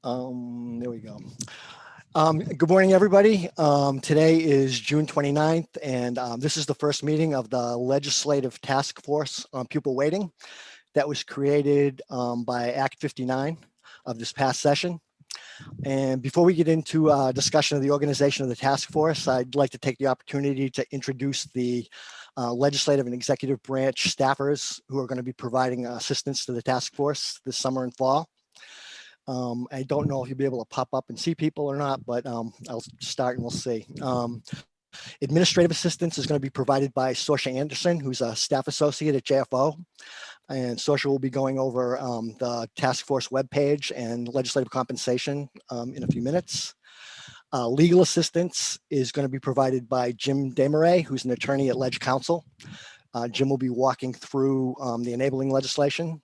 There we go. Good morning, everybody. Today is June 29th, and this is the first meeting of the Legislative Task Force on Pupil Weighting that was created by Act 59 of this past session. And before we get into discussion of the organization of the task force, I'd like to take the opportunity to introduce the legislative and executive branch staffers who are going to be providing assistance to the task force this summer and fall. I don't know if you'll be able to pop up and see people or not, but I'll start and we'll see. Administrative assistance is going to be provided by Saoirse Anderson, who's a staff associate at JFO. And Saoirse will be going over the task force webpage and legislative compensation in a few minutes. Legal assistance is going to be provided by Jim Dameroy, who's an attorney at Ledge Counsel. Jim will be walking through the enabling legislation.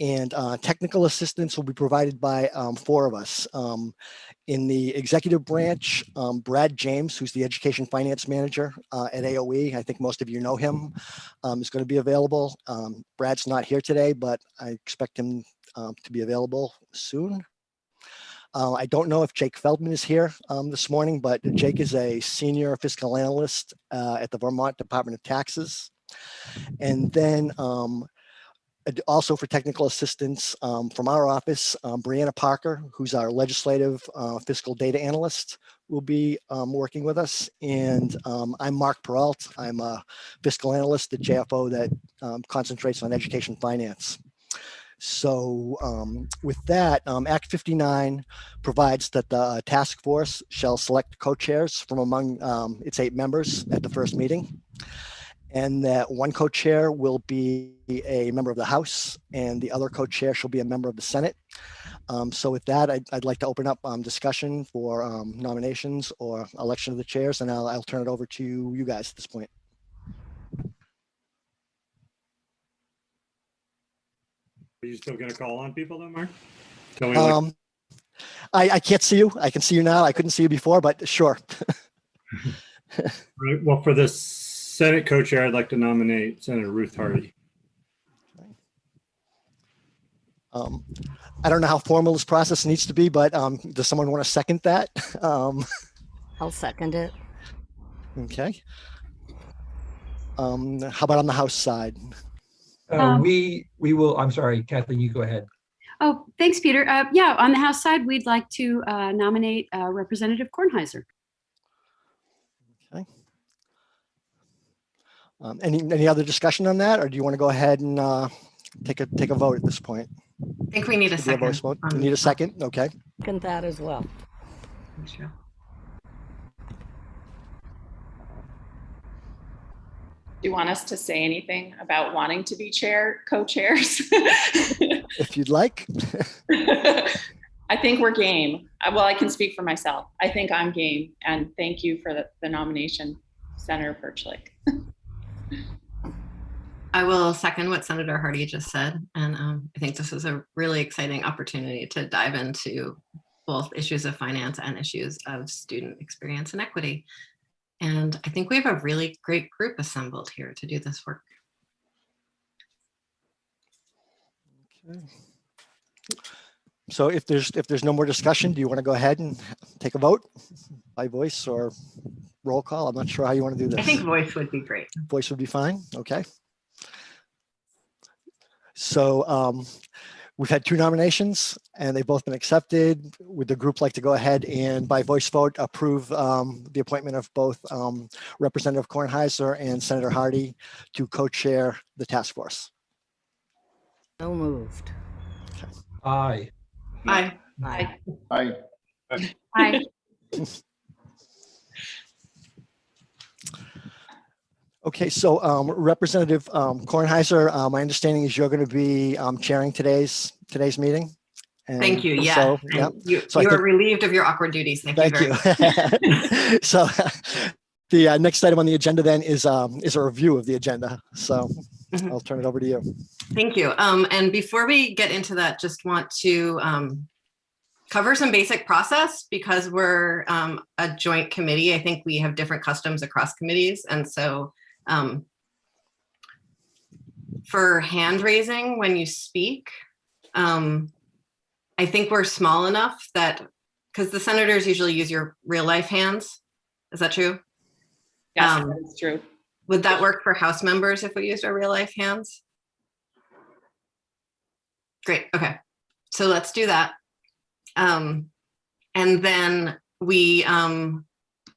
And technical assistance will be provided by four of us. In the executive branch, Brad James, who's the education finance manager at AOE, I think most of you know him, is going to be available. Brad's not here today, but I expect him to be available soon. I don't know if Jake Feldman is here this morning, but Jake is a senior fiscal analyst at the Vermont Department of Taxes. And then also for technical assistance from our office, Brianna Parker, who's our legislative fiscal data analyst, will be working with us. And I'm Mark Perrault. I'm a fiscal analyst at JFO that concentrates on education finance. So with that, Act 59 provides that the task force shall select co-chairs from among its 8 members at the first meeting, and that one co-chair will be a member of the House and the other co-chair shall be a member of the Senate. So with that, I'd like to open up discussion for nominations or election of the chairs, and I'll turn it over to you guys at this point. Are you still going to call on people though, Mark? Tell me I can't see you. I can see you now. I couldn't see you before, but sure. Right. Well, for this Senate co-chair, I'd like to nominate Senator Ruth Hardy. I don't know how formal this process needs to be, but does someone want to second that? I'll second it. Okay. How about on the House side? We will, I'm sorry, Kathleen, you go ahead. Oh, thanks, Peter. Yeah, on the House side, we'd like to nominate Representative Kornheiser. Okay. Any other discussion on that, or do you want to go ahead and take a vote at this point? I think we need a second. You need a second? Okay. Second that as well. Sure. Do you want us to say anything about wanting to be co-chairs? If you'd like. I think we're game. Well, I can speak for myself. I think I'm game, and thank you for the nomination, Senator Perchlik. I will second what Senator Hardy just said. And I think this is a really exciting opportunity to dive into both issues of finance and issues of student experience and equity. And I think we have a really great group assembled here to do this work. Okay. So if there's no more discussion, do you want to go ahead and take a vote by voice or roll call? I'm not sure how you want to do this. I think voice would be great. Voice would be fine. Okay. So we've had 2 nominations and they've both been accepted. Would the group like to go ahead and by voice vote approve the appointment of both Representative Kornheiser and Senator Hardy to co-chair the task force? So moved. Okay. Aye. Aye. Aye. Aye. Hi. Okay, so Representative Kornheiser, my understanding is you're going to be chairing today's meeting. And Thank you. Yeah. So, yeah. You So are relieved of your awkward duties. Thank you very much. So the next item on the agenda then is a review of the agenda. So I'll turn it over to you. Thank you. And before we get into that, just want to cover some basic process because we're a joint committee. I think we have different customs across committees. And so for hand raising when you speak, I I think we're small enough that, because the senators usually use your real life hands. Is that true? Yes, Um, that is true. Would that work for House members if we used our real life hands? Great, okay. So let's do that. And then we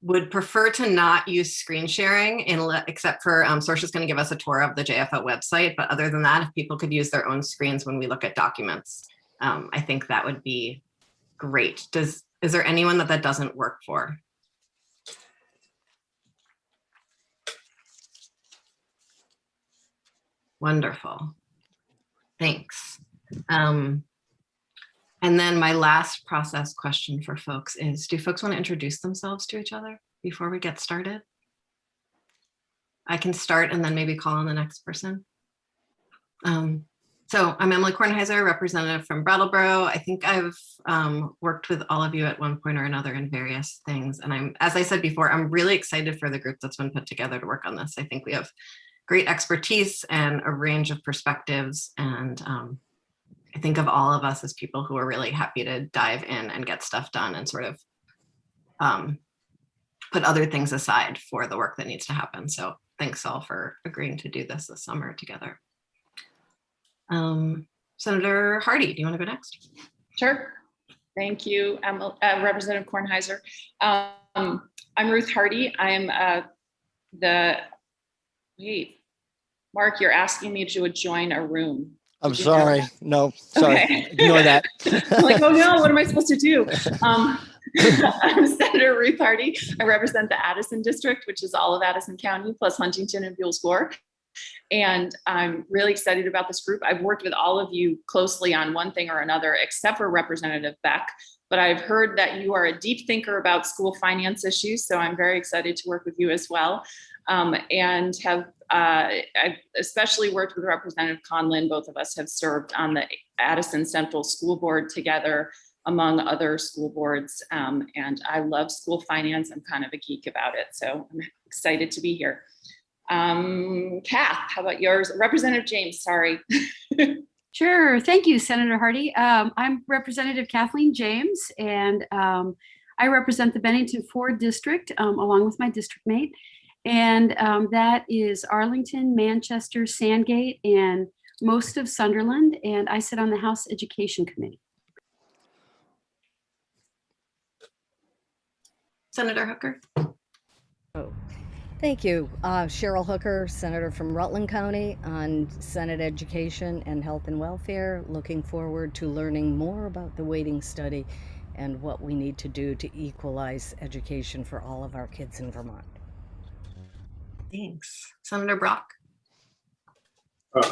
would prefer to not use screen sharing except for Sorcia's going to give us a tour of the JFO website. But other than that, if people could use their own screens when we look at documents, I think that would be great. Is there anyone that doesn't work for? Wonderful. Thanks. And then my last process question for folks is, do folks want to introduce themselves to each other before we get started? I can start and then maybe call on the next person. So I'm Emily Kornheiser, representative from Brattleboro. I think I've worked with all of you at one point or another in various things. And as I said before, I'm really excited for the group that's been put together to work on this. I think we have great expertise and a range of perspectives. And I think of all of us as people who are really happy to dive in and get stuff done and sort of put other things aside for the work that needs to happen. So thanks all for agreeing to do this summer together. Senator Hardy, do you want to go next? Sure. Thank you, Representative Kornheiser. I'm Ruth Hardy. I'm wait, Mark, you're asking me to join a room. I'm sorry. No, sorry. Okay. Ignore that. I'm like, oh no, what am I supposed to do? I'm Senator Ruth Hardy. I represent the Addison district, which is all of Addison County, plus Huntington and Buell's Gore. And I'm really excited about this group. I've worked with all of you closely on one thing or another, except for Representative Beck. But I've heard that you are a deep thinker about school finance issues. So I'm very excited to work with you as well. And I've especially worked with Representative Conlin. Both of us have served on the Addison Central School Board together, among other school boards. And I love school finance. I'm kind of a geek about it. So I'm excited to be here. Kath, how about yours? Representative James, sorry. Sure. Thank you, Senator Hardy. I'm Representative Kathleen James, and I represent the Bennington 4 district along with my district mate. And that is Arlington, Manchester, Sandgate, and most of Sunderland. And I sit on the House Education Committee. Senator Hooker. Oh, thank you. Cheryl Hooker, Senator from Rutland County on Senate Education and Health and Welfare. Looking forward to learning more about the waiting study and what we need to do to equalize education for all of our kids in Vermont. Thanks. Senator Brock.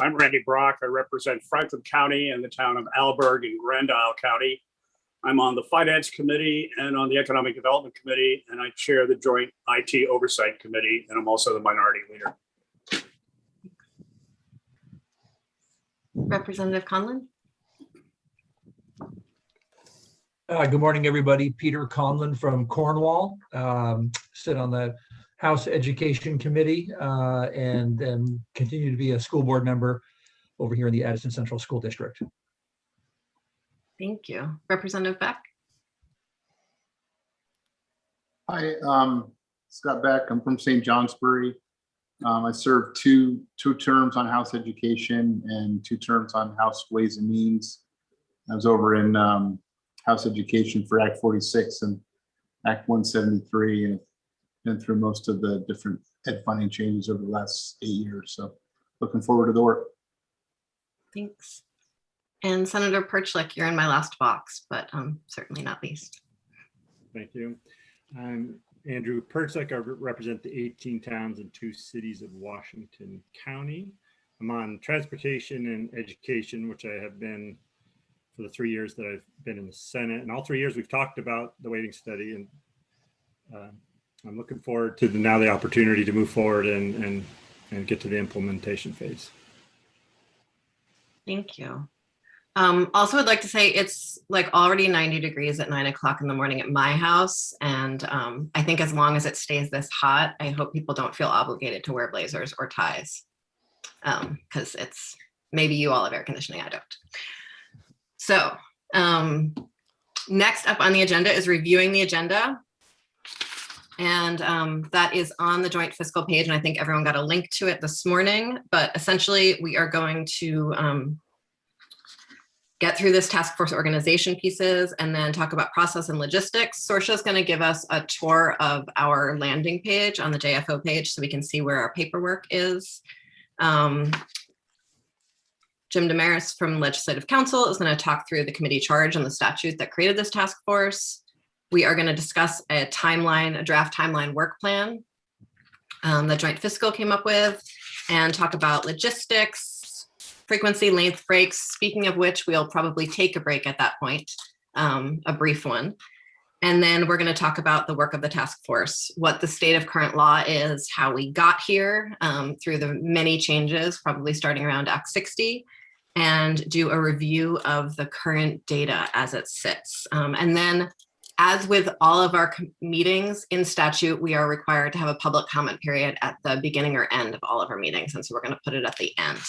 I'm Randy Brock. I represent Franklin County and the town of Alberg in Grand Isle County. I'm on the Finance Committee and on the Economic Development Committee, and I chair the Joint IT Oversight Committee, and I'm also the Minority Leader. Representative Conlin. Good morning, everybody. Peter Conlin from Cornwall. Sit on the House Education Committee and then continue to be a school board member over here in the Addison Central School District. Thank you. Representative Beck. Hi, Scott Beck. I'm from St. Johnsbury. I served two terms on House Education and 2 terms on House Ways and Means. I was over in House Education for Act 46 and Act 173, and been through most of the different ed funding changes over the last 8 years. So looking forward to the work. Thanks. And Senator Perchlik, you're in my last box, but certainly not least. Thank you. I'm Andrew Pertzek. I represent the 18 towns and 2 cities of Washington County. I'm on transportation and education, which I have been for the 3 years that I've been in the Senate. And all 3 years we've talked about the waiting study, and I'm looking forward to the opportunity to move forward and get to the implementation phase. Thank you. Also, I'd like to say it's like already 90 degrees at 9 o'clock in the morning at my house. And I think as long as it stays this hot, I hope people don't feel obligated to wear blazers or ties, because maybe you all have air conditioning, I don't. So Next up on the agenda is reviewing the agenda. And that is on the joint fiscal page. And I think everyone got a link to it this morning. But essentially, we are going to get through this task force organization pieces and then talk about process and logistics. Sorsha is going to give us a tour of our landing page on the JFO page so we can see where our paperwork is. Jim Damaris from Legislative Council is going to talk through the committee charge and the statute that created this task force. We are going to discuss a timeline, a draft timeline work plan that Joint Fiscal came up with, and talk about logistics, frequency, length breaks, speaking of which we'll probably take a break at that point, a brief one. And then we're going to talk about the work of the task force, what the state of current law is, how we got here through the many changes, probably starting around Act 60, and do a review of the current data as it sits. And then, as with all of our meetings in statute, we are required to have a public comment period at the beginning or end of all of our meetings. And so we're going to put it at the end.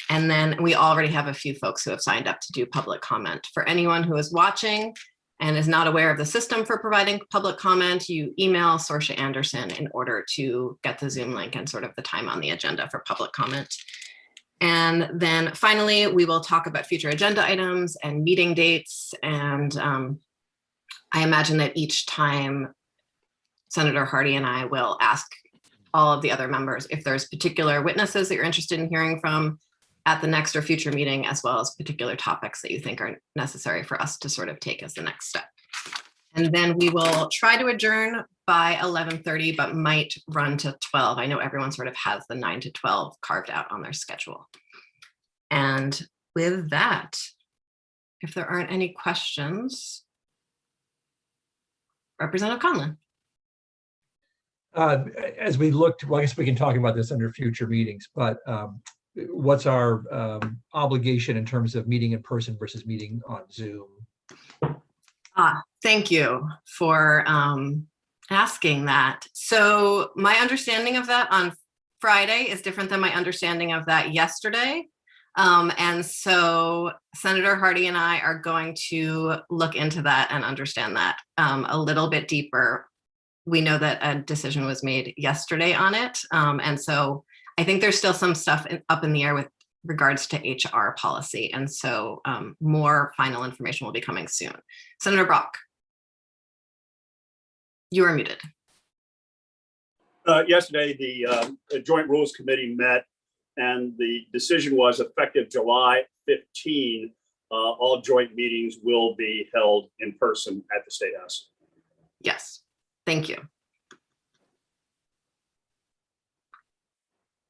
And then we already have a few folks who have signed up to do public comment. For anyone who is watching and is not aware of the system for providing public comment, you email Sorsha Anderson in order to get the Zoom link and sort of the time on the agenda for public comment. And then finally, we will talk about future agenda items and meeting dates. And I imagine that each time Senator Hardy and I will ask all of the other members if there's particular witnesses that you're interested in hearing from at the next or future meeting, as well as particular topics that you think are necessary for us to sort of take as the next step. And then we will try to adjourn by 11:30, but might run to 12. I know everyone sort of has the 9 to 12 carved out on their schedule. And with that, if there aren't any questions, Representative Conlon. As we looked, well, I guess we can talk about this under future meetings, but what's our obligation in terms of meeting in person versus meeting on Zoom? Thank you for asking that. So my understanding of that on Friday is different than my understanding of that yesterday. And so Senator Hardy and I are going to look into that and understand that a little bit deeper. We know that a decision was made yesterday on it. And so I think there's still some stuff up in the air with regards to HR policy. And so more final information will be coming soon. Senator Brock, you are muted. Yesterday, the Joint Rules Committee met, and the decision was effective July 15. All joint meetings will be held in person at the State House. Yes, thank you.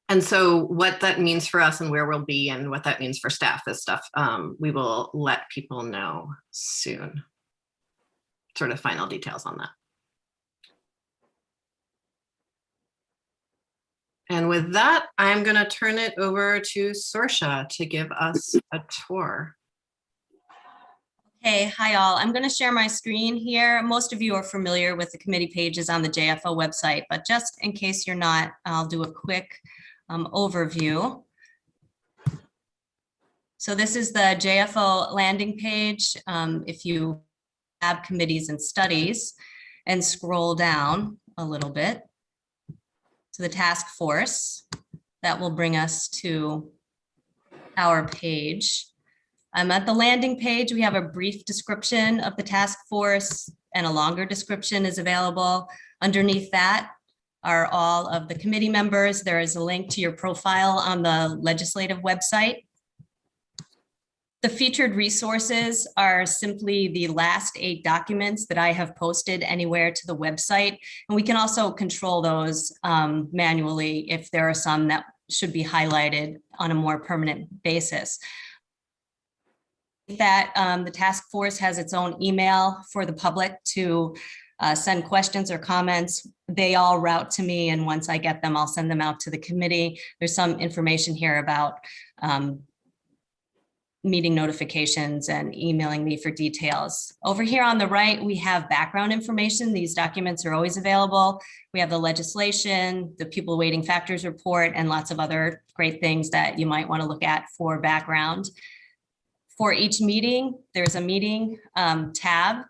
And so what that means for us and where we'll be and what that means for staff is stuff we will let people know soon. Sort of final details on that. And with that, I'm going to turn it over to Sorsha to give us a tour. Hey, hi all. I'm going to share my screen here. Most of you are familiar with the committee pages on the JFO website, but just in case you're not, I'll do a quick overview. So this is the JFO landing page. If you have committees and studies and scroll down a little bit to the task force, that will bring us to our page. At the landing page, we have a brief description of the task force, and a longer description is available. Underneath that are all of the committee members. There is a link to your profile on the legislative website. The featured resources are simply the last 8 documents that I have posted anywhere to the website. And we can also control those manually if there are some that should be highlighted on a more permanent basis. That the task force has its own email for the public to send questions or comments. They all route to me, and once I get them, I'll send them out to the committee. There's some information here about meeting notifications and emailing me for details. Over here on the right, we have background information. These documents are always available. We have the legislation, the pupil weighting factors report, and lots of other great things that you might want to look at for background. For each meeting, there's a meeting tab,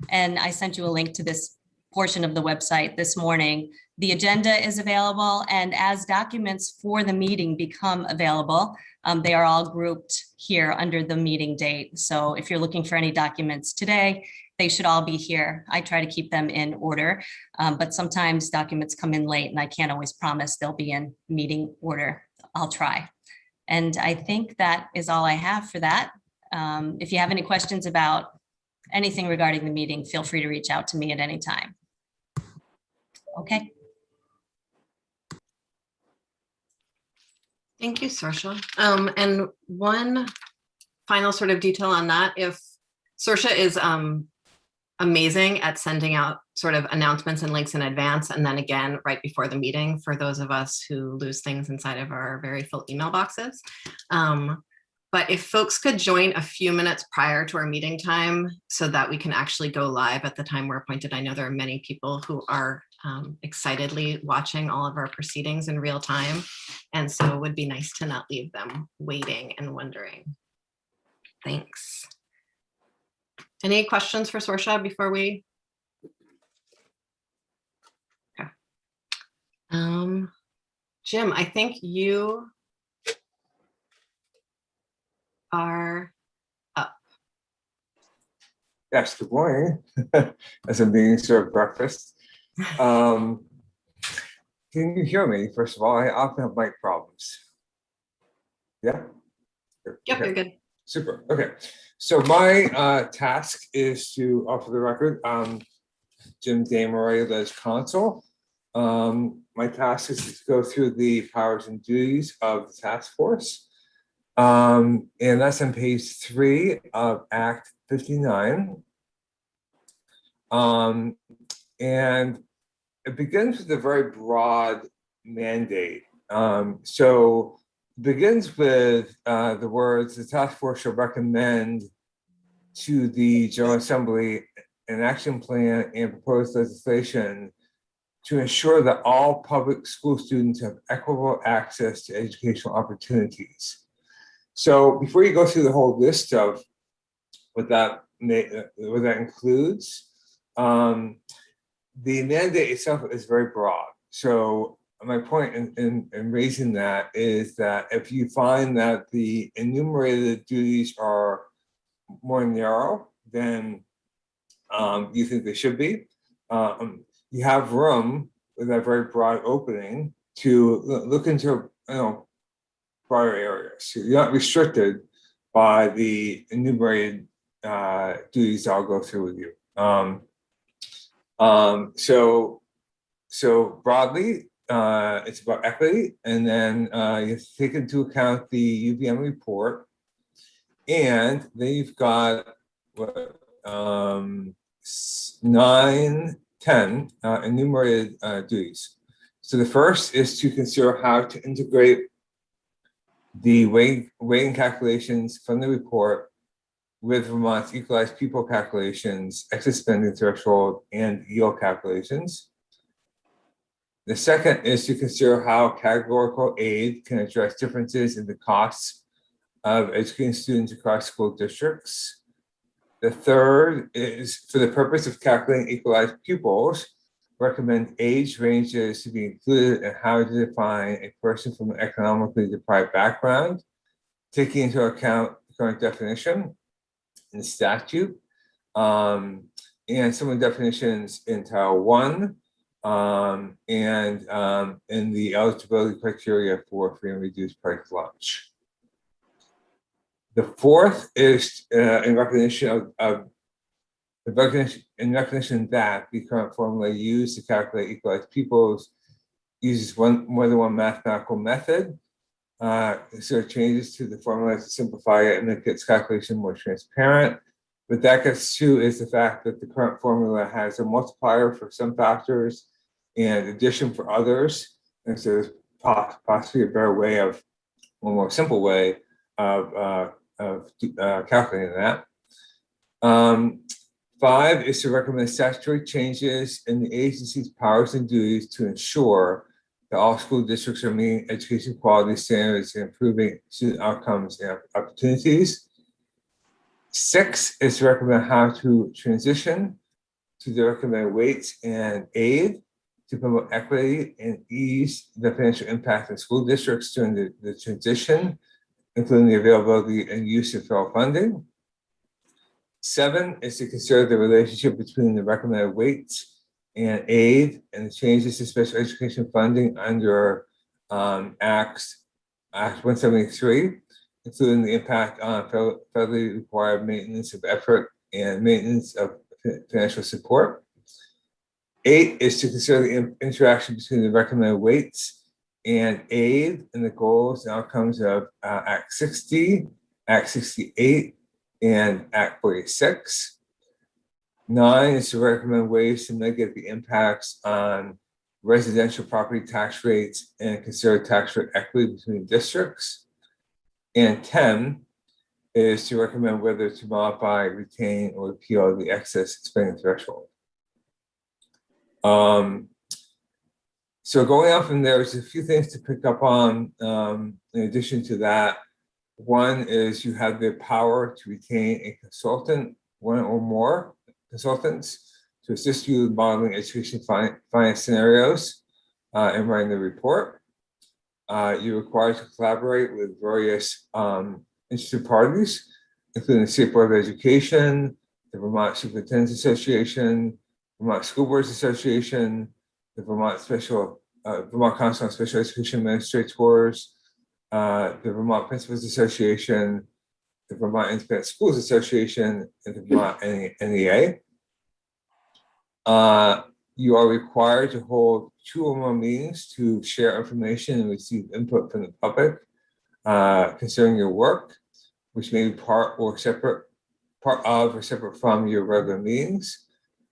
and I sent you a link to this portion of the website this morning. The agenda is available, and as documents for the meeting become available, they are all grouped here under the meeting date. So if you're looking for any documents today, they should all be here. I try to keep them in order, but sometimes documents come in late and I can't always promise they'll be in meeting order. I'll try. And I think that is all I have for that. If you have any questions about anything regarding the meeting, feel free to reach out to me at any time. Okay. Thank you, Saoirse. And one final sort of detail on that, if Saoirse is amazing at sending out sort of announcements and links in advance, and then again right before the meeting for those of us who lose things inside of our very full email boxes. But if folks could join a few minutes prior to our meeting time so that we can actually go live at the time we're appointed. I know there are many people who are excitedly watching all of our proceedings in real time. And so it would be nice to not leave them waiting and wondering. Thanks. Any questions for Saoirse before we? Okay. Jim, I think you are up. Yes, good morning. As I'm being served breakfast. Can you hear me? First of all, I often have mic problems. Yeah? Yep, okay. You're good. Super. Okay. So my task is to, for the record, Jim Dameroy, as counsel. My task is to go through the powers and duties of the task force. And that's on page 3 of Act 59. And it begins with a very broad mandate. So it begins with the words, the task force shall recommend to the General Assembly an action plan and proposed legislation to ensure that all public school students have equitable access to educational opportunities. So before you go through the whole list of what that includes, the mandate itself is very broad. So my point in raising that is that if you find that the enumerated duties are more narrow than you think they should be, you have room with that very broad opening to look into, broader areas. So you're not restricted by the enumerated duties I'll go through with you. So broadly, it's about equity, and then you have to take into account the UVM report, and then you've got 9, 10 enumerated duties. So the first is to consider how to integrate the weighting calculations from the report with Vermont's equalized pupil calculations, excess spending threshold, and yield calculations. The second is to consider how categorical aid can address differences in the costs of educating students across school districts. The third is, for the purpose of calculating equalized pupils, recommend age ranges to be included and how to define a person from an economically deprived background, taking into account the current definition in the statute, and some of the definitions in Title I, and in the eligibility criteria for free and reduced price lunch. The fourth is in recognition that the current formula used to calculate equalized pupils uses more than one mathematical method. So it changes to the formula to simplify it and make its calculation more transparent. But that gets to is the fact that the current formula has a multiplier for some factors and addition for others. And so there's possibly a better way a more simple way of calculating that. 5 is to recommend statutory changes in the agency's powers and duties to ensure that all school districts are meeting education quality standards and improving student outcomes and opportunities. 6 is to recommend how to transition to the recommended weights and aid to promote equity and ease the financial impact of school districts during the transition, including the availability and use of federal funding. 7 is to consider the relationship between the recommended weights and aid and the changes to special education funding under Act 173, including the impact on federally required maintenance of effort and maintenance of financial support. 8 is to consider the interaction between the recommended weights and aid and the goals and outcomes of Act 60, Act 68, and Act 46. 9 is to recommend ways to mitigate the impacts on residential property tax rates and consider tax rate equity between districts. And 10 is to recommend whether to modify, retain, or repeal the excess spending threshold. So going on from there, there's a few things to pick up on in addition to that. One is you have the power to retain a consultant, one or more consultants, to assist you with modeling education finance scenarios and writing the report. You're required to collaborate with various interested parties, including the State Board of Education, the Vermont Superintendents Association, Vermont School Boards Association, the Vermont Council on Special Education Administrators, the Vermont Principals Association, the Vermont Independent Schools Association, and the Vermont NEA. You are required to hold 2 or more meetings to share information and receive input from the public concerning your work, which may be part of or separate from your regular meetings.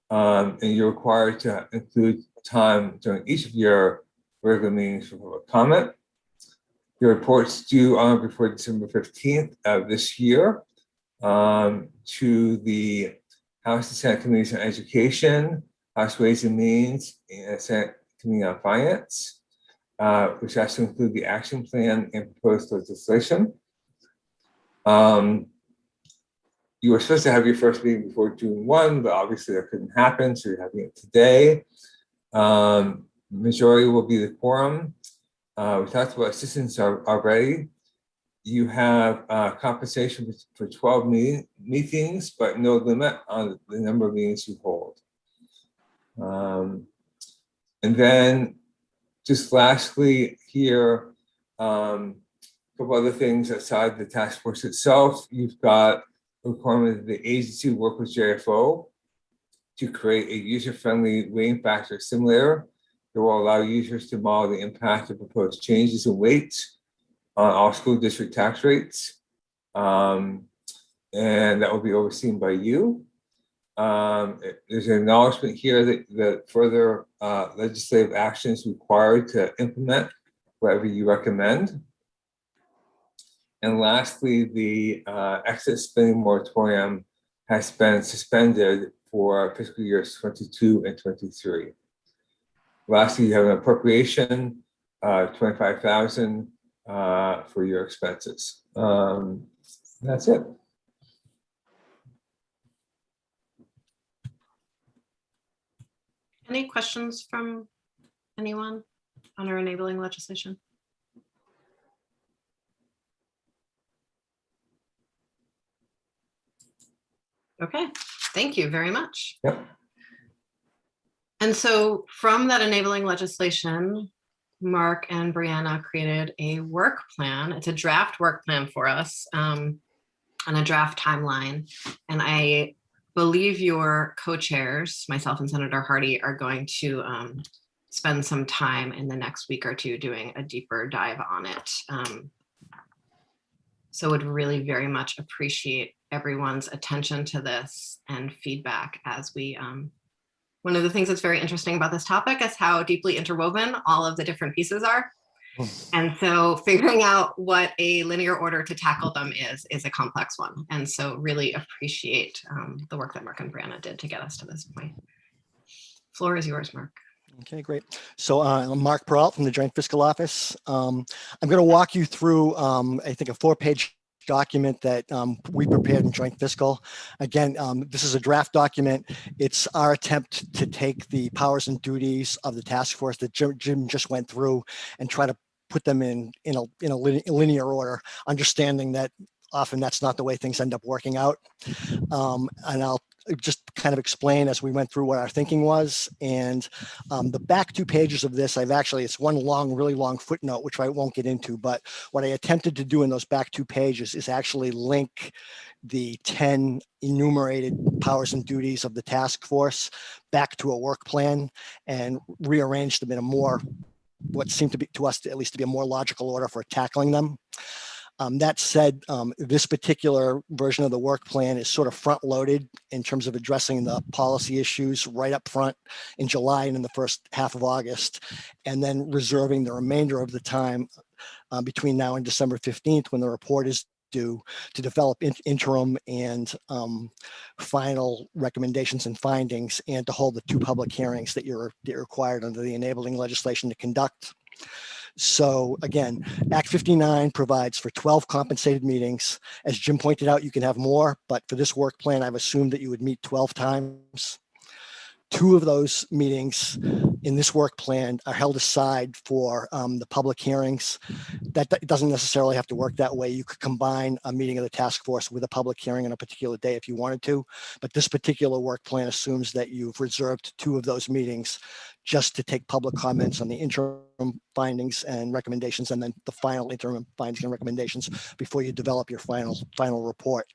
And you're required to include time during each of your regular meetings for public comment. Your reports due on or before December 15th of this year to the House and Senate Committees on Education, House Ways and Means, and Senate Committee on Finance, which has to include the action plan and proposed legislation. You were supposed to have your first meeting before June 1, but obviously that couldn't happen, so you're having it today. Majority will be the quorum. We talked about assistants already. You have compensation for 12 meetings, but no limit on the number of meetings you hold. And then just lastly here, a couple other things outside the task force itself. You've got a requirement that the agency work with JFO to create a user-friendly weighting factor simulator that will allow users to model the impact of proposed changes in weights on all school district tax rates. And that will be overseen by you. There's an acknowledgement here that further legislative action is required to implement whatever you recommend. And lastly, the excess spending moratorium has been suspended for fiscal years 22 and 23. Lastly, you have an appropriation, $25,000 for your expenses. That's it. Any questions from anyone on our enabling legislation? Okay, thank you very much. Yep. And so from that enabling legislation, Mark and Brianna created a work plan. It's a draft work plan for us on a draft timeline. And I believe your co-chairs, myself and Senator Hardy, are going to spend some time in the next week or two doing a deeper dive on it. So would really very much appreciate everyone's attention to this and feedback as we, one of the things that's very interesting about this topic is how deeply interwoven all of the different pieces are. And so figuring out what a linear order to tackle them is a complex one. And so really appreciate the work that Mark and Brianna did to get us to this point. Floor is yours, Mark. Okay, great. So I'm Mark Perrault from the Joint Fiscal Office. I'm going to walk you through, I think, a 4-page document that we prepared in joint fiscal. Again, this is a draft document. It's our attempt to take the powers and duties of the task force that Jim just went through and try to put them in a linear order, understanding that often that's not the way things end up working out. And I'll just kind of explain as we went through what our thinking was. And the back 2 pages of this, it's one long, really long footnote, which I won't get into, but what I attempted to do in those back 2 pages is actually link the 10 enumerated powers and duties of the task force back to a work plan and rearrange them in a more, what seemed to be to us at least to be a more logical order for tackling them. That said, this particular version of the work plan is sort of front loaded in terms of addressing the policy issues right up front in July and in the first half of August, and then reserving the remainder of the time between now and December 15th when the report is due to develop interim and final recommendations and findings, and to hold the 2 public hearings that you're required under the enabling legislation to conduct. So again, Act 59 provides for 12 compensated meetings. As Jim pointed out, you can have more, but for this work plan, I've assumed that you would meet 12 times. 2 of those meetings in this work plan are held aside for the public hearings. That doesn't necessarily have to work that way. You could combine a meeting of the task force with a public hearing on a particular day if you wanted to, but this particular work plan assumes that you've reserved 2 of those meetings just to take public comments on the interim findings and recommendations, and then the final interim findings and recommendations before you develop your final report.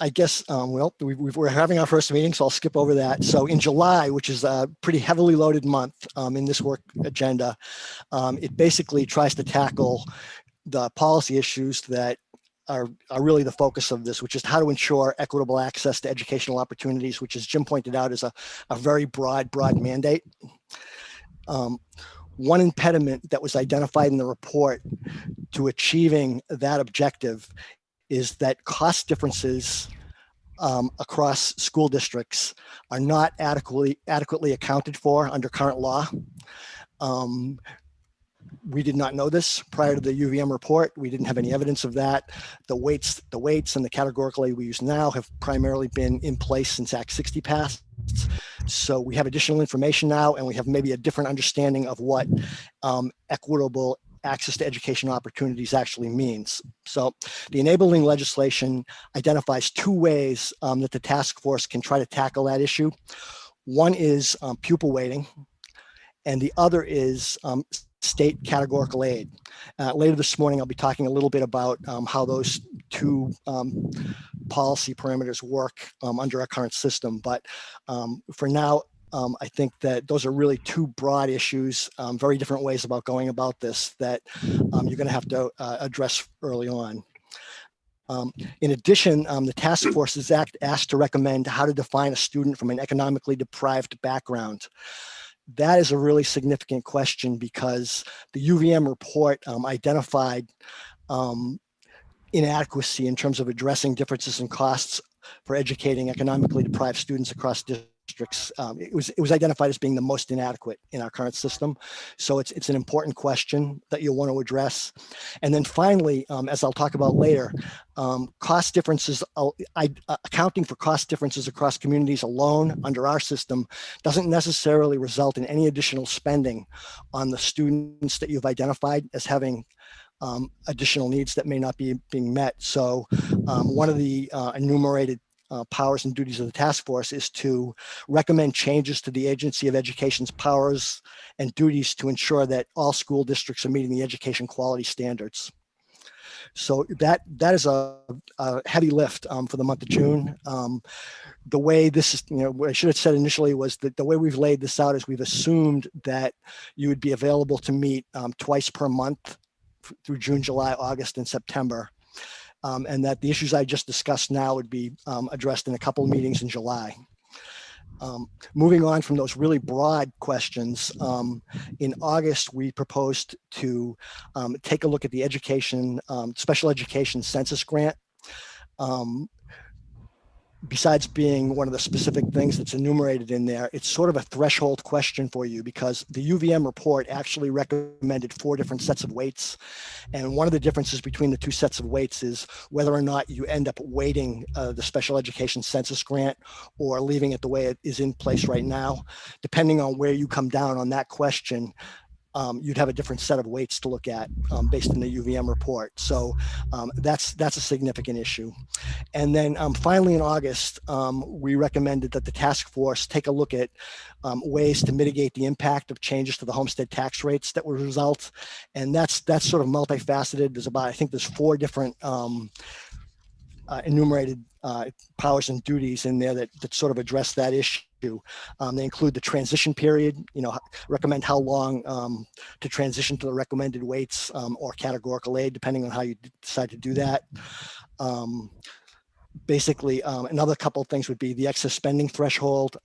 I guess, well, we're having our first meeting, so I'll skip over that. So in July, which is a pretty heavily loaded month in this work agenda, it basically tries to tackle the policy issues that are really the focus of this, which is how to ensure equitable access to educational opportunities, which, as Jim pointed out, is a very broad mandate. One impediment that was identified in the report to achieving that objective is that cost differences across school districts are not adequately accounted for under current law. We did not know this prior to the UVM report. We didn't have any evidence of that. The weights and the categorical aid we use now have primarily been in place since Act 60 passed. So we have additional information now, and we have maybe a different understanding of what equitable access to education opportunities actually means. So the enabling legislation identifies 2 ways that the task force can try to tackle that issue. One is pupil weighting, and the other is state categorical aid. Later this morning, I'll be talking a little bit about how those 2 policy parameters work under our current system. But for now, I think that those are really 2 broad issues, very different ways about going about this that you're going to have to address early on. In addition, the task force is asked to recommend how to define a student from an economically deprived background. That is a really significant question because the UVM report identified inadequacy in terms of addressing differences in costs for educating economically deprived students across districts. It was identified as being the most inadequate in our current system. So it's an important question that you'll want to address. And then finally, as I'll talk about later, cost differences, accounting for cost differences across communities alone under our system doesn't necessarily result in any additional spending on the students that you've identified as having additional needs that may not be being met. So one of the enumerated powers and duties of the task force is to recommend changes to the Agency of Education's powers and duties to ensure that all school districts are meeting the education quality standards. So that is a heavy lift for the month of June. The way this is, what I should have said initially was that the way we've laid this out is we've assumed that you would be available to meet twice per month through June, July, August, and September. And that the issues I just discussed now would be addressed in a couple of meetings in July. Moving on from those really broad questions, in August, we proposed to take a look at the education, special education census grant. besides being one of the specific things that's enumerated in there, it's sort of a threshold question for you because the UVM report actually recommended 4 different sets of weights. And one of the differences between the 2 sets of weights is whether or not you end up weighting the special education census grant or leaving it the way it is in place right now. Depending on where you come down on that question, you'd have a different set of weights to look at based on the UVM report. So that's a significant issue. And then finally in August, we recommended that the task force take a look at ways to mitigate the impact of changes to the homestead tax rates that would result. And that's sort of multifaceted. I think there's 4 different enumerated powers and duties in there that sort of address that issue. They include the transition period, recommend how long to transition to the recommended weights or categorical aid, depending on how you decide to do that. Basically, another couple of things would be the excess spending threshold.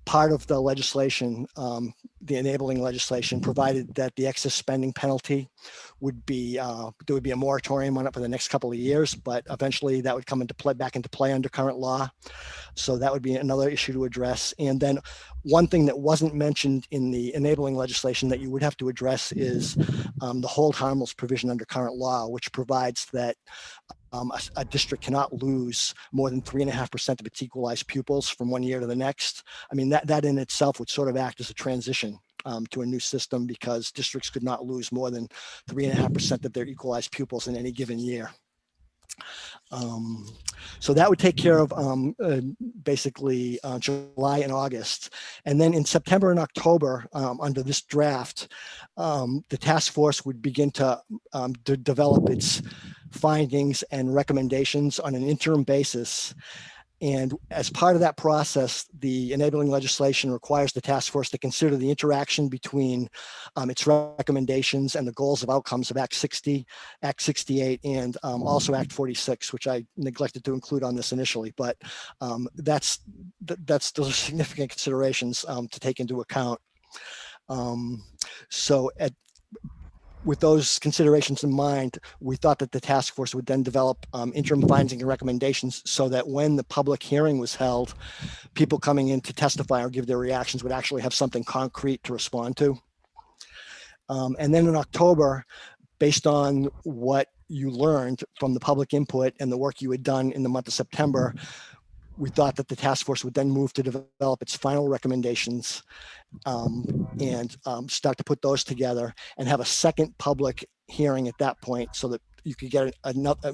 Part of the legislation, the enabling legislation, provided that the excess spending penalty would be, there would be a moratorium on it for the next couple of years, but eventually that would come back into play under current law. So that would be another issue to address. And then one thing that wasn't mentioned in the enabling legislation that you would have to address is the hold harmless provision under current law, which provides that a district cannot lose more than 3.5% of its equalized pupils from one year to the next. I mean, that in itself would sort of act as a transition to a new system because districts could not lose more than 3.5% of their equalized pupils in any given year. So that would take care of basically July and August. And then in September and October, under this draft, the task force would begin to develop its findings and recommendations on an interim basis. And as part of that process, the enabling legislation requires the task force to consider the interaction between its recommendations and the goals of outcomes of Act 60, Act 68, and also Act 46, which I neglected to include on this initially. But those are significant considerations to take into account. With those considerations in mind, we thought that the task force would then develop interim findings and recommendations so that when the public hearing was held, people coming in to testify or give their reactions would actually have something concrete to respond to. And then in October, based on what you learned from the public input and the work you had done in the month of September, we thought that the task force would then move to develop its final recommendations and start to put those together and have a second public hearing at that point so that you could get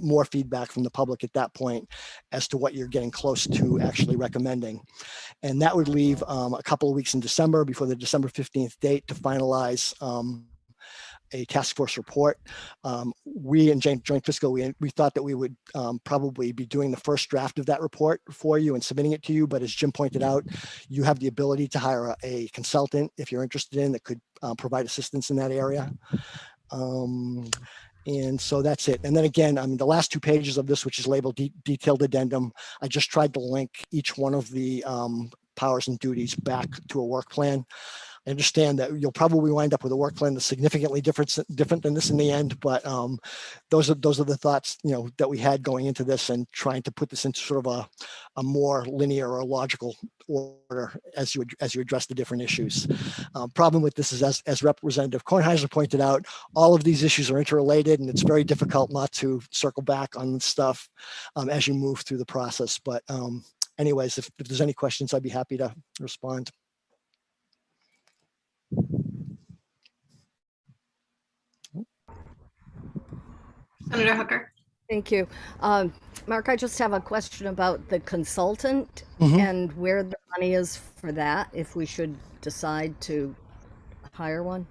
more feedback from the public at that point as to what you're getting close to actually recommending. And that would leave a couple of weeks in December before the December 15th date to finalize a task force report. We in Joint Fiscal, we thought that we would probably be doing the first draft of that report for you and submitting it to you. But as Jim pointed out, you have the ability to hire a consultant if you're interested in that could provide assistance in that area. And so that's it. And then again, I mean, the last 2 pages of this, which is labeled detailed addendum, I just tried to link each one of the powers and duties back to a work plan. I understand that you'll probably wind up with a work plan that's significantly different than this in the end, but those are the thoughts that we had going into this and trying to put this into sort of a more linear or logical order as you address the different issues. Problem with this is, as Representative Kornheiser pointed out, all of these issues are interrelated, and it's very difficult not to circle back on stuff as you move through the process. But anyways, if there's any questions, I'd be happy to respond. Senator Hooker. Thank you. Mark, I just have a question about the consultant and where the money is for that, if we should decide to hire one.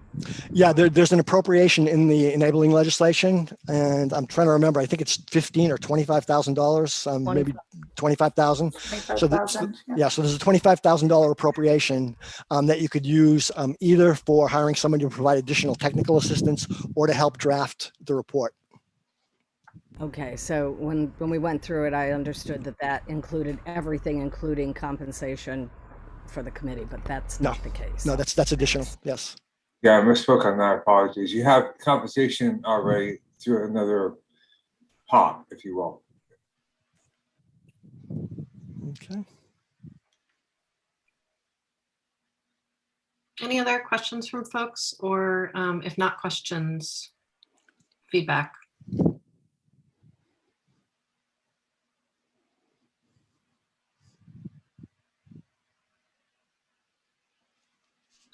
Yeah, there's an appropriation in the enabling legislation, and I'm trying to remember, I think it's $15,000 or $25,000, maybe 25,000. So there's a $25,000 appropriation that you could use either for hiring somebody to provide additional technical assistance or to help draft the report. Okay, so when we went through it, I understood that included everything, including compensation for the committee, but that's not the case. No, that's additional, yes. Yeah, I misspoke on that. Apologies. You have compensation already through another pot, if you will. Okay. Any other questions from folks, or if not questions, feedback?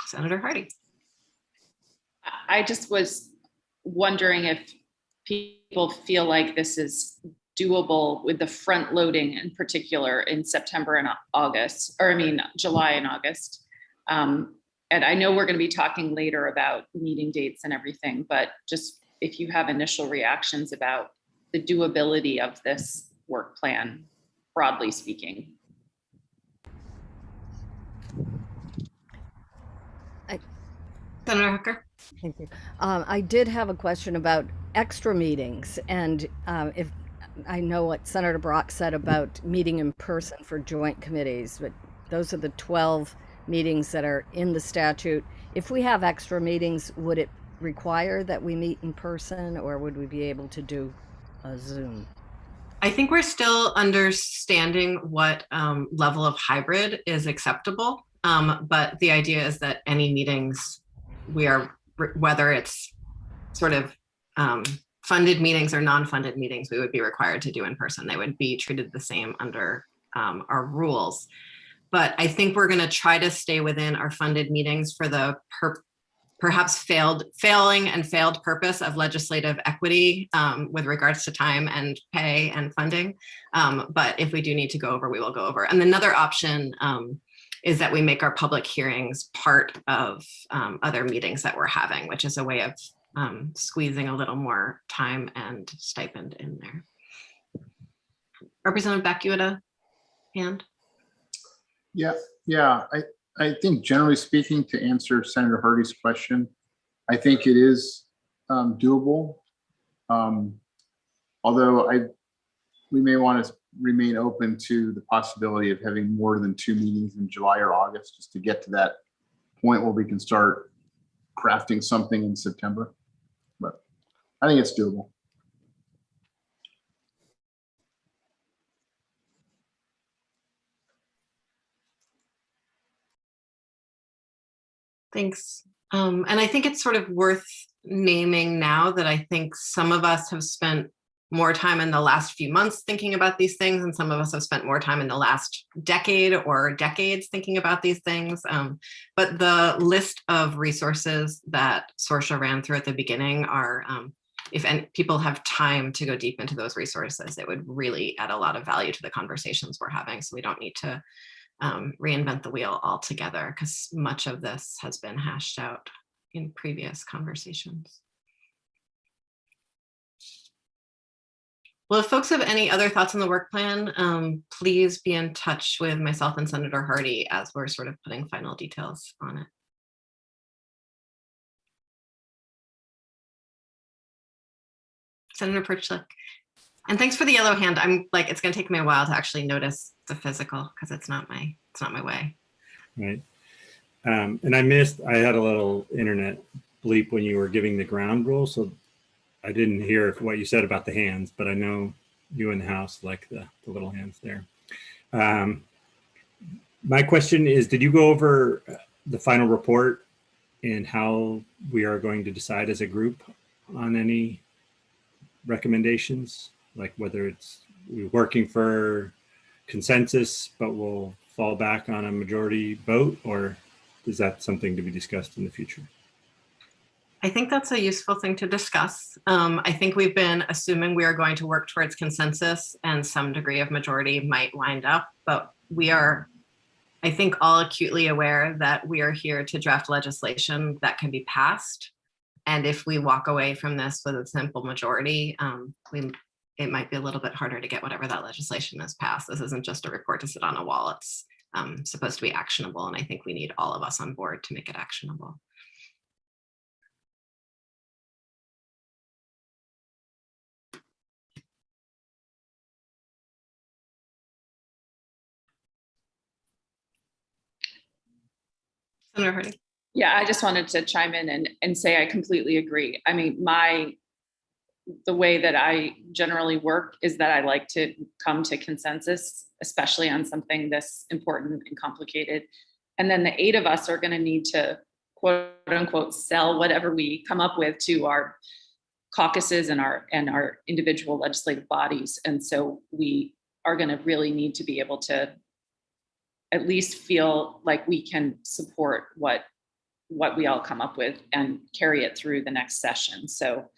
Senator Hardy. I just was wondering if people feel like this is doable with the front loading in particular in September and August, or I mean, July and August. And I know we're going to be talking later about meeting dates and everything, but just if you have initial reactions about the doability of this work plan, broadly speaking. Senator Hooker. Thank you. I did have a question about extra meetings, and if I know what Senator Brock said about meeting in person for joint committees, but those are the 12 meetings that are in the statute. If we have extra meetings, would it require that we meet in person, or would we be able to do a Zoom? I think we're still understanding what level of hybrid is acceptable, but the idea is that any meetings we are, whether it's sort of funded meetings or non-funded meetings, we would be required to do in person. They would be treated the same under our rules. But I think we're going to try to stay within our funded meetings for the perhaps failing and failed purpose of legislative equity with regards to time and pay and funding. But if we do need to go over, we will go over. And another option is that we make our public hearings part of other meetings that we're having, which is a way of squeezing a little more time and stipend in there. Representative Beck, you had a hand? Yeah. I think generally speaking, to answer Senator Hardy's question, I think it is doable. Although we may want to remain open to the possibility of having more than 2 meetings in July or August, just to get to that point where we can start crafting something in September. But I think it's doable. Thanks. And I think it's sort of worth naming now that I think some of us have spent more time in the last few months thinking about these things, and some of us have spent more time in the last decade or decades thinking about these things. But the list of resources that Sorsha ran through at the beginning are, if people have time to go deep into those resources, it would really add a lot of value to the conversations we're having. So we don't need to reinvent the wheel altogether, because much of this has been hashed out in previous conversations. Well, if folks have any other thoughts on the work plan, please be in touch with myself and Senator Hardy as we're sort of putting final details on it. Senator Pritchett. And thanks for the yellow hand. I'm like, it's going to take me a while to actually notice the physical, because it's not my way. Right. And I had a little internet bleep when you were giving the ground rule, so I didn't hear what you said about the hands, but I know you in the house like the little hands there. My question is, did you go over the final report and how we are going to decide as a group on any recommendations? Like whether it's we're working for consensus, but we'll fall back on a majority vote, or is that something to be discussed in the future? I think that's a useful thing to discuss. I think we've been assuming we are going to work towards consensus, and some degree of majority might wind up, but we are, I think, all acutely aware that we are here to draft legislation that can be passed. And if we walk away from this with a simple majority, it might be a little bit harder to get whatever that legislation is passed. This isn't just a report to sit on a wall. It's supposed to be actionable. And I think we need all of us on board to make it actionable. Senator Hardy. Yeah, I just wanted to chime in and say I completely agree. I mean, my the way that I generally work is that I like to come to consensus, especially on something this important and complicated. And then the 8 of us are going to need to quote unquote sell whatever we come up with to our caucuses and our individual legislative bodies. And so we are going to really need to be able to at least feel like we can support what we all come up with and carry it through the next session. So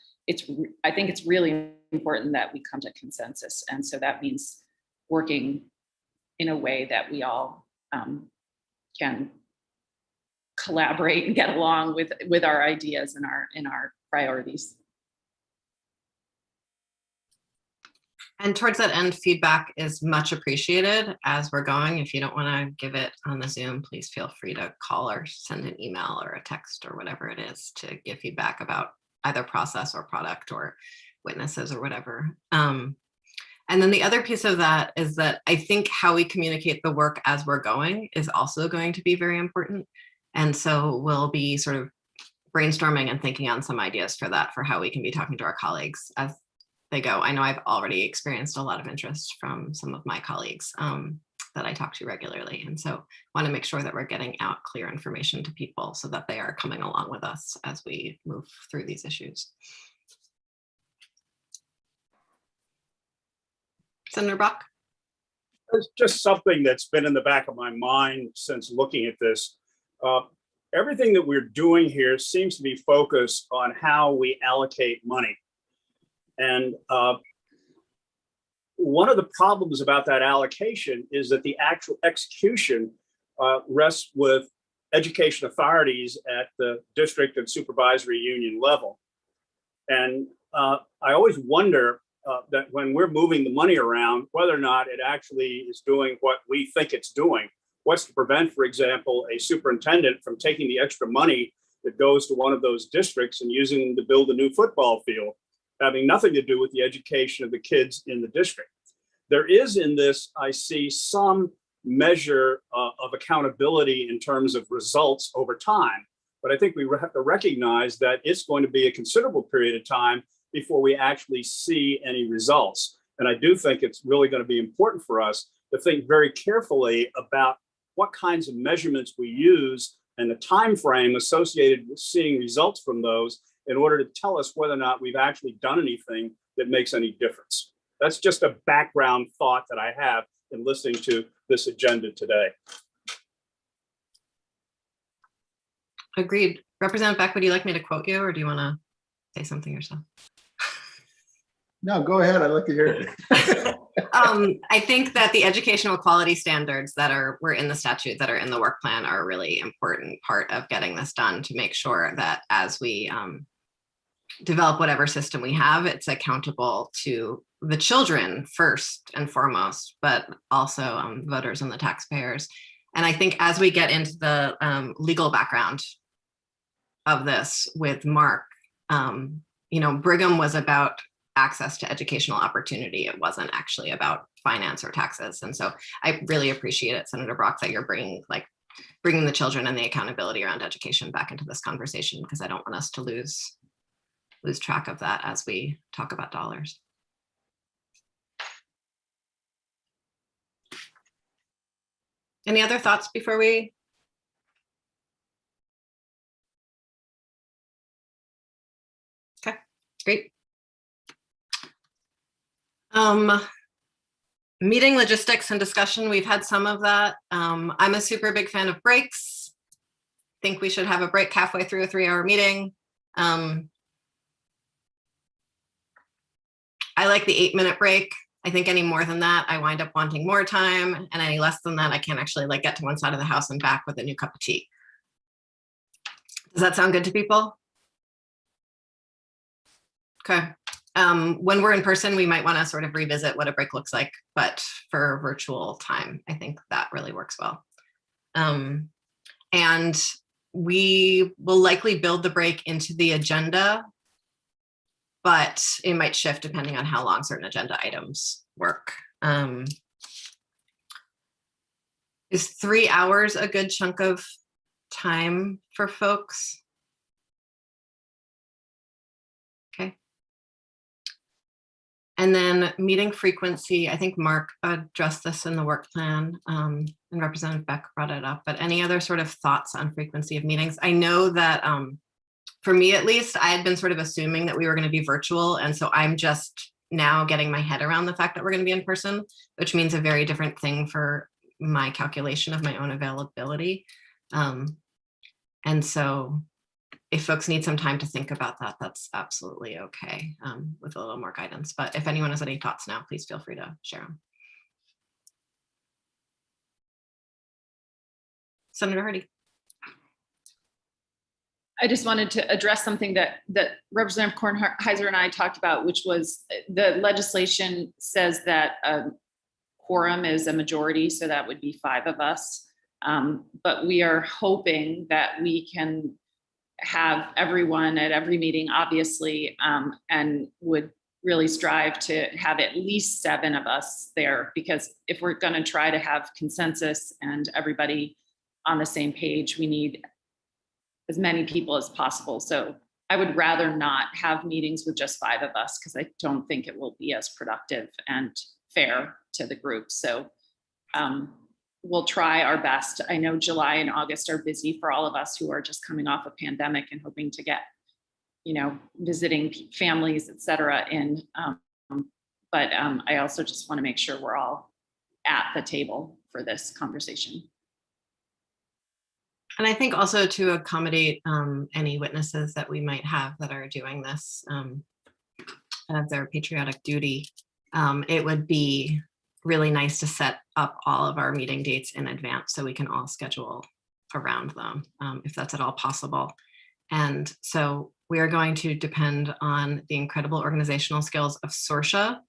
I think it's really important that we come to consensus. And so that means working in a way that we all can collaborate and get along with our ideas and our priorities. And towards that end, feedback is much appreciated as we're going. If you don't want to give it on the Zoom, please feel free to call or send an email or a text or whatever it is to give feedback about either process or product or witnesses or whatever. And then the other piece of that is that I think how we communicate the work as we're going is also going to be very important. And so we'll be sort of brainstorming and thinking on some ideas for that, for how we can be talking to our colleagues as they go. I know I've already experienced a lot of interest from some of my colleagues that I talk to regularly. And so want to make sure that we're getting out clear information to people so that they are coming along with us as we move through these issues. Senator Brock? It's just something that's been in the back of my mind since looking at this. Everything that we're doing here seems to be focused on how we allocate money. And one of the problems about that allocation is that the actual execution rests with education authorities at the district and supervisory union level. And I always wonder that when we're moving the money around, whether or not it actually is doing what we think it's doing. What's to prevent, for example, a superintendent from taking the extra money that goes to one of those districts and using them to build a new football field, having nothing to do with the education of the kids in the district. There is in this, I see some measure of accountability in terms of results over time, but I think we have to recognize that it's going to be a considerable period of time before we actually see any results. And I do think it's really going to be important for us to think very carefully about what kinds of measurements we use and the time frame associated with seeing results from those in order to tell us whether or not we've actually done anything that makes any difference. That's just a background thought that I have in listening to this agenda today. Agreed. Representative Beck, would you like me to quote you, or do you want to say something yourself? No, go ahead. I'd like to hear it. I think that the educational quality standards that were in the statute that are in the work plan are a really important part of getting this done, to make sure that as we develop whatever system we have, it's accountable to the children first and foremost, but also voters and the taxpayers. And I think as we get into the legal background of this with Mark, Brigham was about access to educational opportunity. It wasn't actually about finance or taxes. And so I really appreciate it, Senator Brock, that you're bringing the children and the accountability around education back into this conversation, because I don't want us to lose track of that as we talk about dollars. Any other thoughts before we? Okay, great. Meeting logistics and discussion, we've had some of that. I'm a super big fan of breaks. Think we should have a break halfway through a 3-hour meeting. I like the 8-minute break. I think any more than that, I wind up wanting more time, and any less than that, I can't actually get to one side of the house and back with a new cup of tea. Does that sound good to people? Okay. When we're in person, we might want to sort of revisit what a break looks like, but for virtual time, I think that really works well. And we will likely build the break into the agenda, but it might shift depending on how long certain agenda items work. Is 3 hours a good chunk of time for folks? Okay. And then meeting frequency, I think Mark addressed this in the work plan, and Representative Beck brought it up, but any other sort of thoughts on frequency of meetings? I know that for me, at least, I had been sort of assuming that we were going to be virtual. And so I'm just now getting my head around the fact that we're going to be in person, which means a very different thing for my calculation of my own availability. And so if folks need some time to think about that, that's absolutely okay, with a little more guidance. But if anyone has any thoughts now, please feel free to share them. Senator Hardy. I just wanted to address something that Representative Kornheiser and I talked about, which was the legislation says that quorum is a majority, so that would be 5 of us. But we are hoping that we can have everyone at every meeting, obviously, and would really strive to have at least 7 of us there, because if we're going to try to have consensus and everybody on the same page, we need as many people as possible. So I would rather not have meetings with just 5 of us, because I don't think it will be as productive and fair to the group. So we'll try our best. I know July and August are busy for all of us who are just coming off a pandemic and hoping to get, visiting families, et cetera, in. But I also just want to make sure we're all at the table for this conversation. And I think also to accommodate any witnesses that we might have that are doing this of their patriotic duty, it would be really nice to set up all of our meeting dates in advance so we can all schedule around them, if that's at all possible. And so we are going to depend on the incredible organizational skills of Sorsha.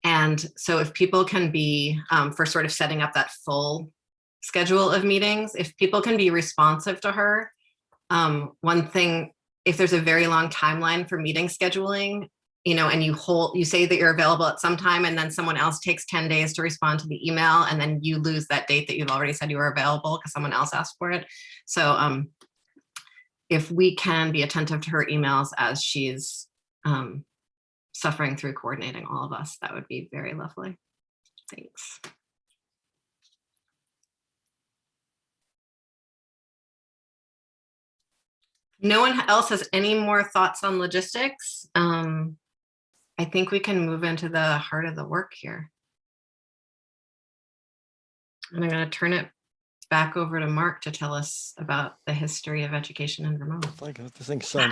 And so if people can be, for sort of setting up that full schedule of meetings, if people can be responsive to her, one thing, if there's a very long timeline for meeting scheduling, and you say that you're available at some time, and then someone else takes 10 days to respond to the email, and then you lose that date that you've already said you were available because someone else asked for it. So if we can be attentive to her emails as she's suffering through coordinating all of us, that would be very lovely. Thanks. No one else has any more thoughts on logistics? I think we can move into the heart of the work here. And I'm going to turn it back over to Mark to tell us about the history of education in Vermont. I think so.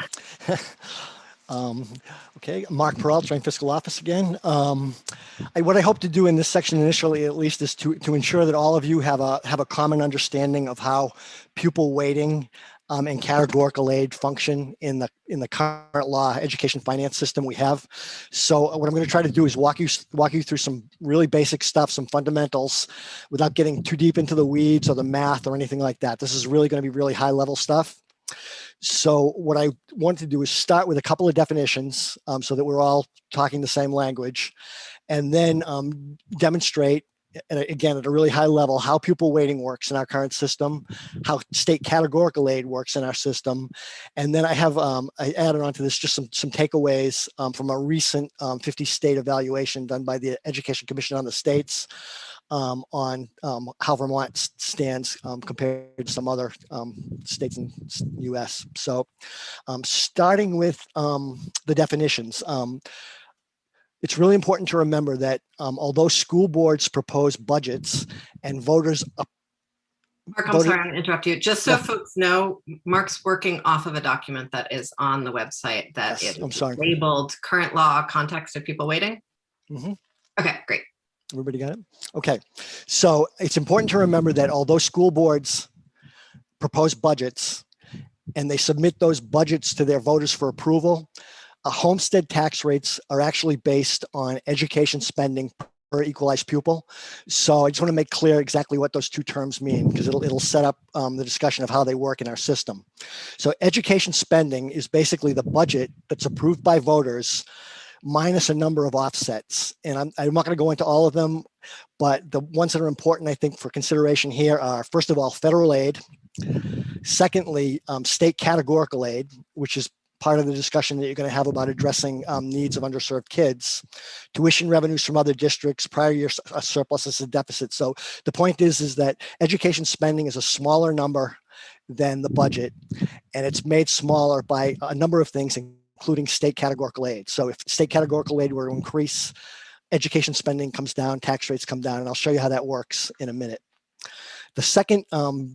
Okay, Mark Perrault, Joint Fiscal Office again. What I hope to do in this section initially, at least, is to ensure that all of you have a common understanding of how pupil weighting and categorical aid function in the current law education finance system we have. So what I'm going to try to do is walk you through some really basic stuff, some fundamentals, without getting too deep into the weeds or the math or anything like that. This is really going to be really high level stuff. So what I want to do is start with a couple of definitions so that we're all talking the same language, and then demonstrate, again, at a really high level, how pupil weighting works in our current system, how state categorical aid works in our system. And then I have, I added onto this just some takeaways from a recent 50 state evaluation done by the Education Commission on the States on how Vermont stands compared to some other states in the US. So starting with the definitions. It's really important to remember that although school boards propose budgets and voters. Mark, I'm sorry, I'm going to interrupt you. Just so folks know, Mark's working off of a document that is on the website that is labeled Current Law Context of Pupil Weighting. Mm-hmm. Okay, great. Everybody got it? Okay. So it's important to remember that although school boards propose budgets and they submit those budgets to their voters for approval, homestead tax rates are actually based on education spending per equalized pupil. So I just want to make clear exactly what those two terms mean, because it'll set up the discussion of how they work in our system. So education spending is basically the budget that's approved by voters minus a number of offsets. And I'm not going to go into all of them, but the ones that are important, I think, for consideration here are, first of all, federal aid. Secondly, state categorical aid, which is part of the discussion that you're going to have about addressing needs of underserved kids. Tuition revenues from other districts, prior year surpluses and deficits. So the point is that education spending is a smaller number than the budget, and it's made smaller by a number of things, including state categorical aid. So if state categorical aid were to increase, education spending comes down, tax rates come down, and I'll show you how that works in a minute. The second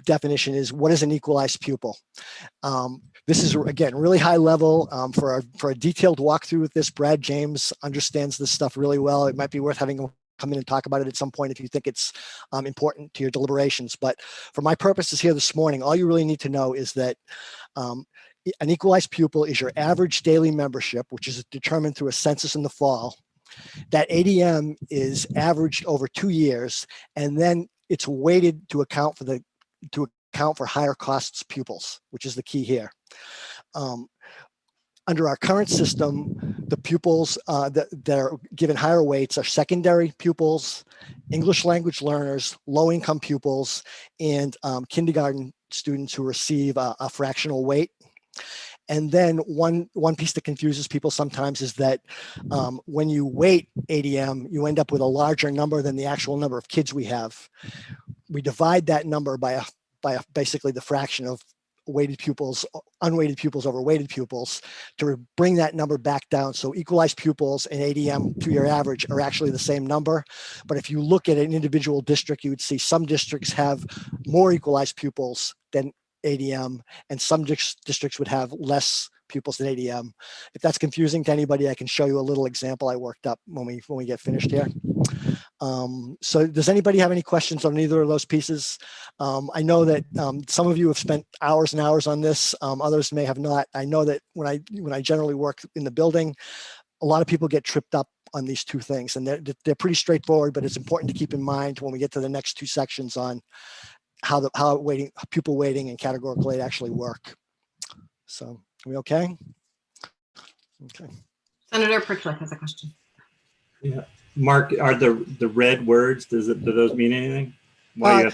definition is, what is an equalized pupil? This is, again, really high level. For a detailed walkthrough with this, Brad James understands this stuff really well. It might be worth having him come in and talk about it at some point if you think it's important to your deliberations. But for my purposes here this morning, all you really need to know is that an equalized pupil is your average daily membership, which is determined through a census in the fall. That ADM is averaged over 2 years, and then it's weighted to account for higher costs pupils, which is the key here. Under our current system, the pupils that are given higher weights are secondary pupils, English language learners, low-income pupils, and kindergarten students who receive a fractional weight. And then one piece that confuses people sometimes is that when you weight ADM, you end up with a larger number than the actual number of kids we have. We divide that number by basically the fraction of weighted pupils, unweighted pupils over weighted pupils, to bring that number back down. So equalized pupils and ADM 2-year average are actually the same number. But if you look at an individual district, you would see some districts have more equalized pupils than ADM, and some districts would have less pupils than ADM. If that's confusing to anybody, I can show you a little example I worked up when we get finished here. So does anybody have any questions on either of those pieces? I know that some of you have spent hours and hours on this. Others may have not. I know that when I generally work in the building, a lot of people get tripped up on these two things, and they're pretty straightforward, but it's important to keep in mind when we get to the next two sections on how pupil weighting and categorical aid actually work. So are we okay? Okay. Senator Pritchett has a question. Yeah, Mark, are the red words, do those mean anything? Yeah,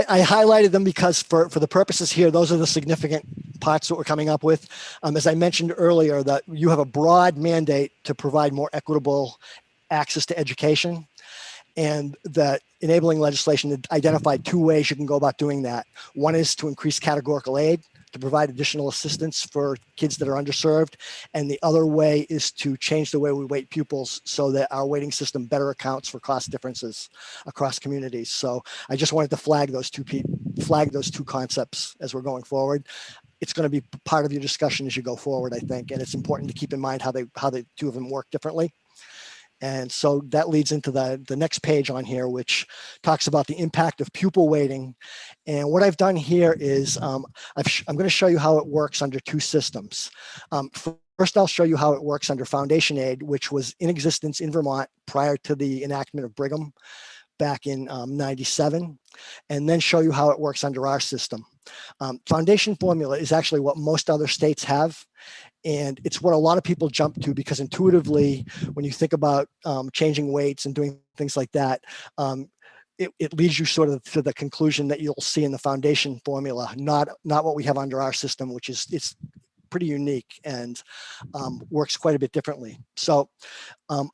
I highlighted them because for the purposes here, those are the significant parts that we're coming up with. As I mentioned earlier, that you have a broad mandate to provide more equitable access to education, and that enabling legislation identified 2 ways you can go about doing that. One is to increase categorical aid to provide additional assistance for kids that are underserved. And the other way is to change the way we weight pupils so that our weighting system better accounts for cost differences across communities. So I just wanted to flag those two concepts as we're going forward. It's going to be part of your discussion as you go forward, I think. And it's important to keep in mind how the two of them work differently. And so that leads into the next page on here, which talks about the impact of pupil weighting. And what I've done here is I'm going to show you how it works under 2 systems. First, I'll show you how it works under foundation aid, which was in existence in Vermont prior to the enactment of Brigham back in 97, and then show you how it works under our system. Foundation formula is actually what most other states have. And it's what a lot of people jump to because intuitively, when you think about changing weights and doing things like that, it leads you sort of to the conclusion that you'll see in the foundation formula, not what we have under our system, which is it's pretty unique and works quite a bit differently. So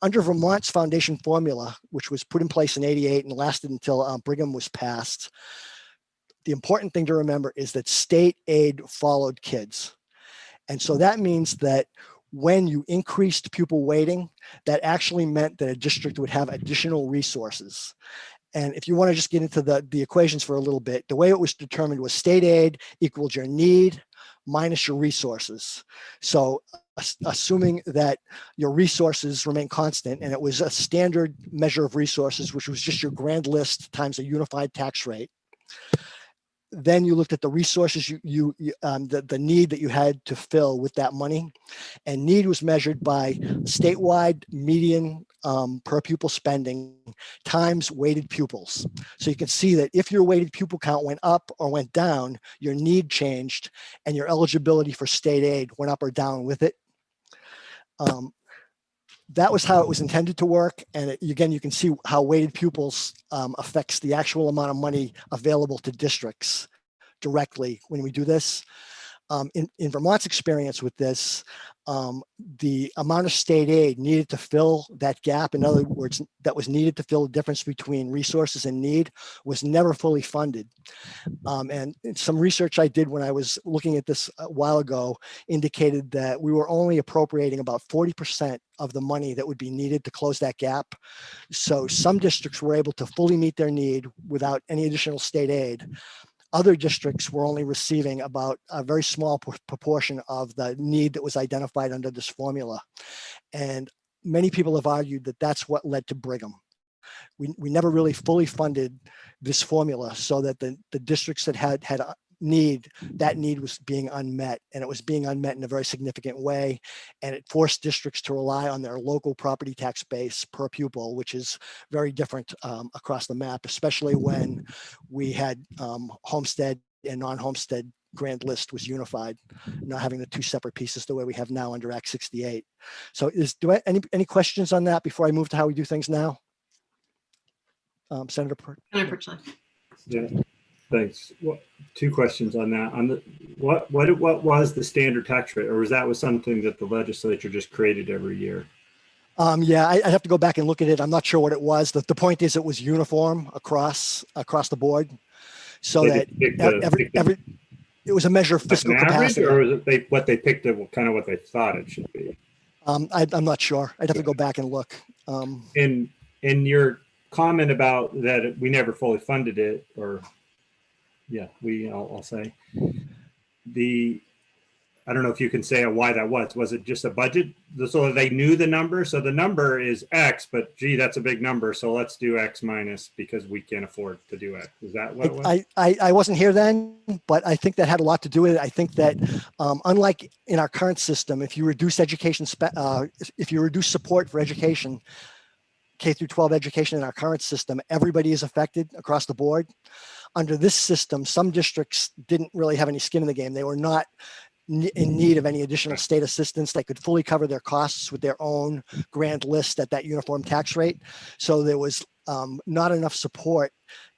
under Vermont's foundation formula, which was put in place in '88 and lasted until Brigham was passed, the important thing to remember is that state aid followed kids. And so that means that when you increased pupil weighting, that actually meant that a district would have additional resources. And if you want to just get into the equations for a little bit, the way it was determined was state aid equals your need minus your resources. So assuming that your resources remain constant, and it was a standard measure of resources, which was just your grand list times a unified tax rate. Then you looked at the resources the need that you had to fill with that money, and need was measured by statewide median per pupil spending times weighted pupils. So you can see that if your weighted pupil count went up or went down, your need changed, and your eligibility for state aid went up or down with it. That was how it was intended to work. And again, you can see how weighted pupils affects the actual amount of money available to districts directly when we do this. In Vermont's experience with this, the amount of state aid needed to fill that gap, in other words, that was needed to fill the difference between resources and need, was never fully funded. And some research I did when I was looking at this a while ago indicated that we were only appropriating about 40% of the money that would be needed to close that gap. So some districts were able to fully meet their need without any additional state aid. Other districts were only receiving about a very small proportion of the need that was identified under this formula. And many people have argued that that's what led to Brigham. We never really fully funded this formula, so that the districts that had need, that need was being unmet, and it was being unmet in a very significant way. And it forced districts to rely on their local property tax base per pupil, which is very different across the map, especially when we had homestead and non-homestead grand list was unified, not having the two separate pieces the way we have now under Act 68. So any questions on that before I move to how we do things now? Senator Perrault. Yeah, thanks. Well, two questions on that. On the what was the standard tax rate, or was something that the legislature just created every year? Yeah, I'd have to go back and look at it. I'm not sure what it was. The point is, it was uniform across the board, so that it was a measure of fiscal capacity. Or was it what they picked it, kind of what they thought it should be? I'm not sure. I'd have to go back and look. In your comment about that we never fully funded it, or yeah, I'll say I don't know if you can say why that was. Was it just a budget? So they knew the number. So the number is X, but gee, that's a big number. So let's do X minus because we can't afford to do X. Is that what it was? I wasn't here then, but I think that had a lot to do with it. I think that unlike in our current system, if you reduce if you reduce support for education, K through 12 education in our current system, everybody is affected across the board. Under this system, some districts didn't really have any skin in the game. They were not in need of any additional state assistance. They could fully cover their costs with their own grand list at that uniform tax rate. So there was not enough support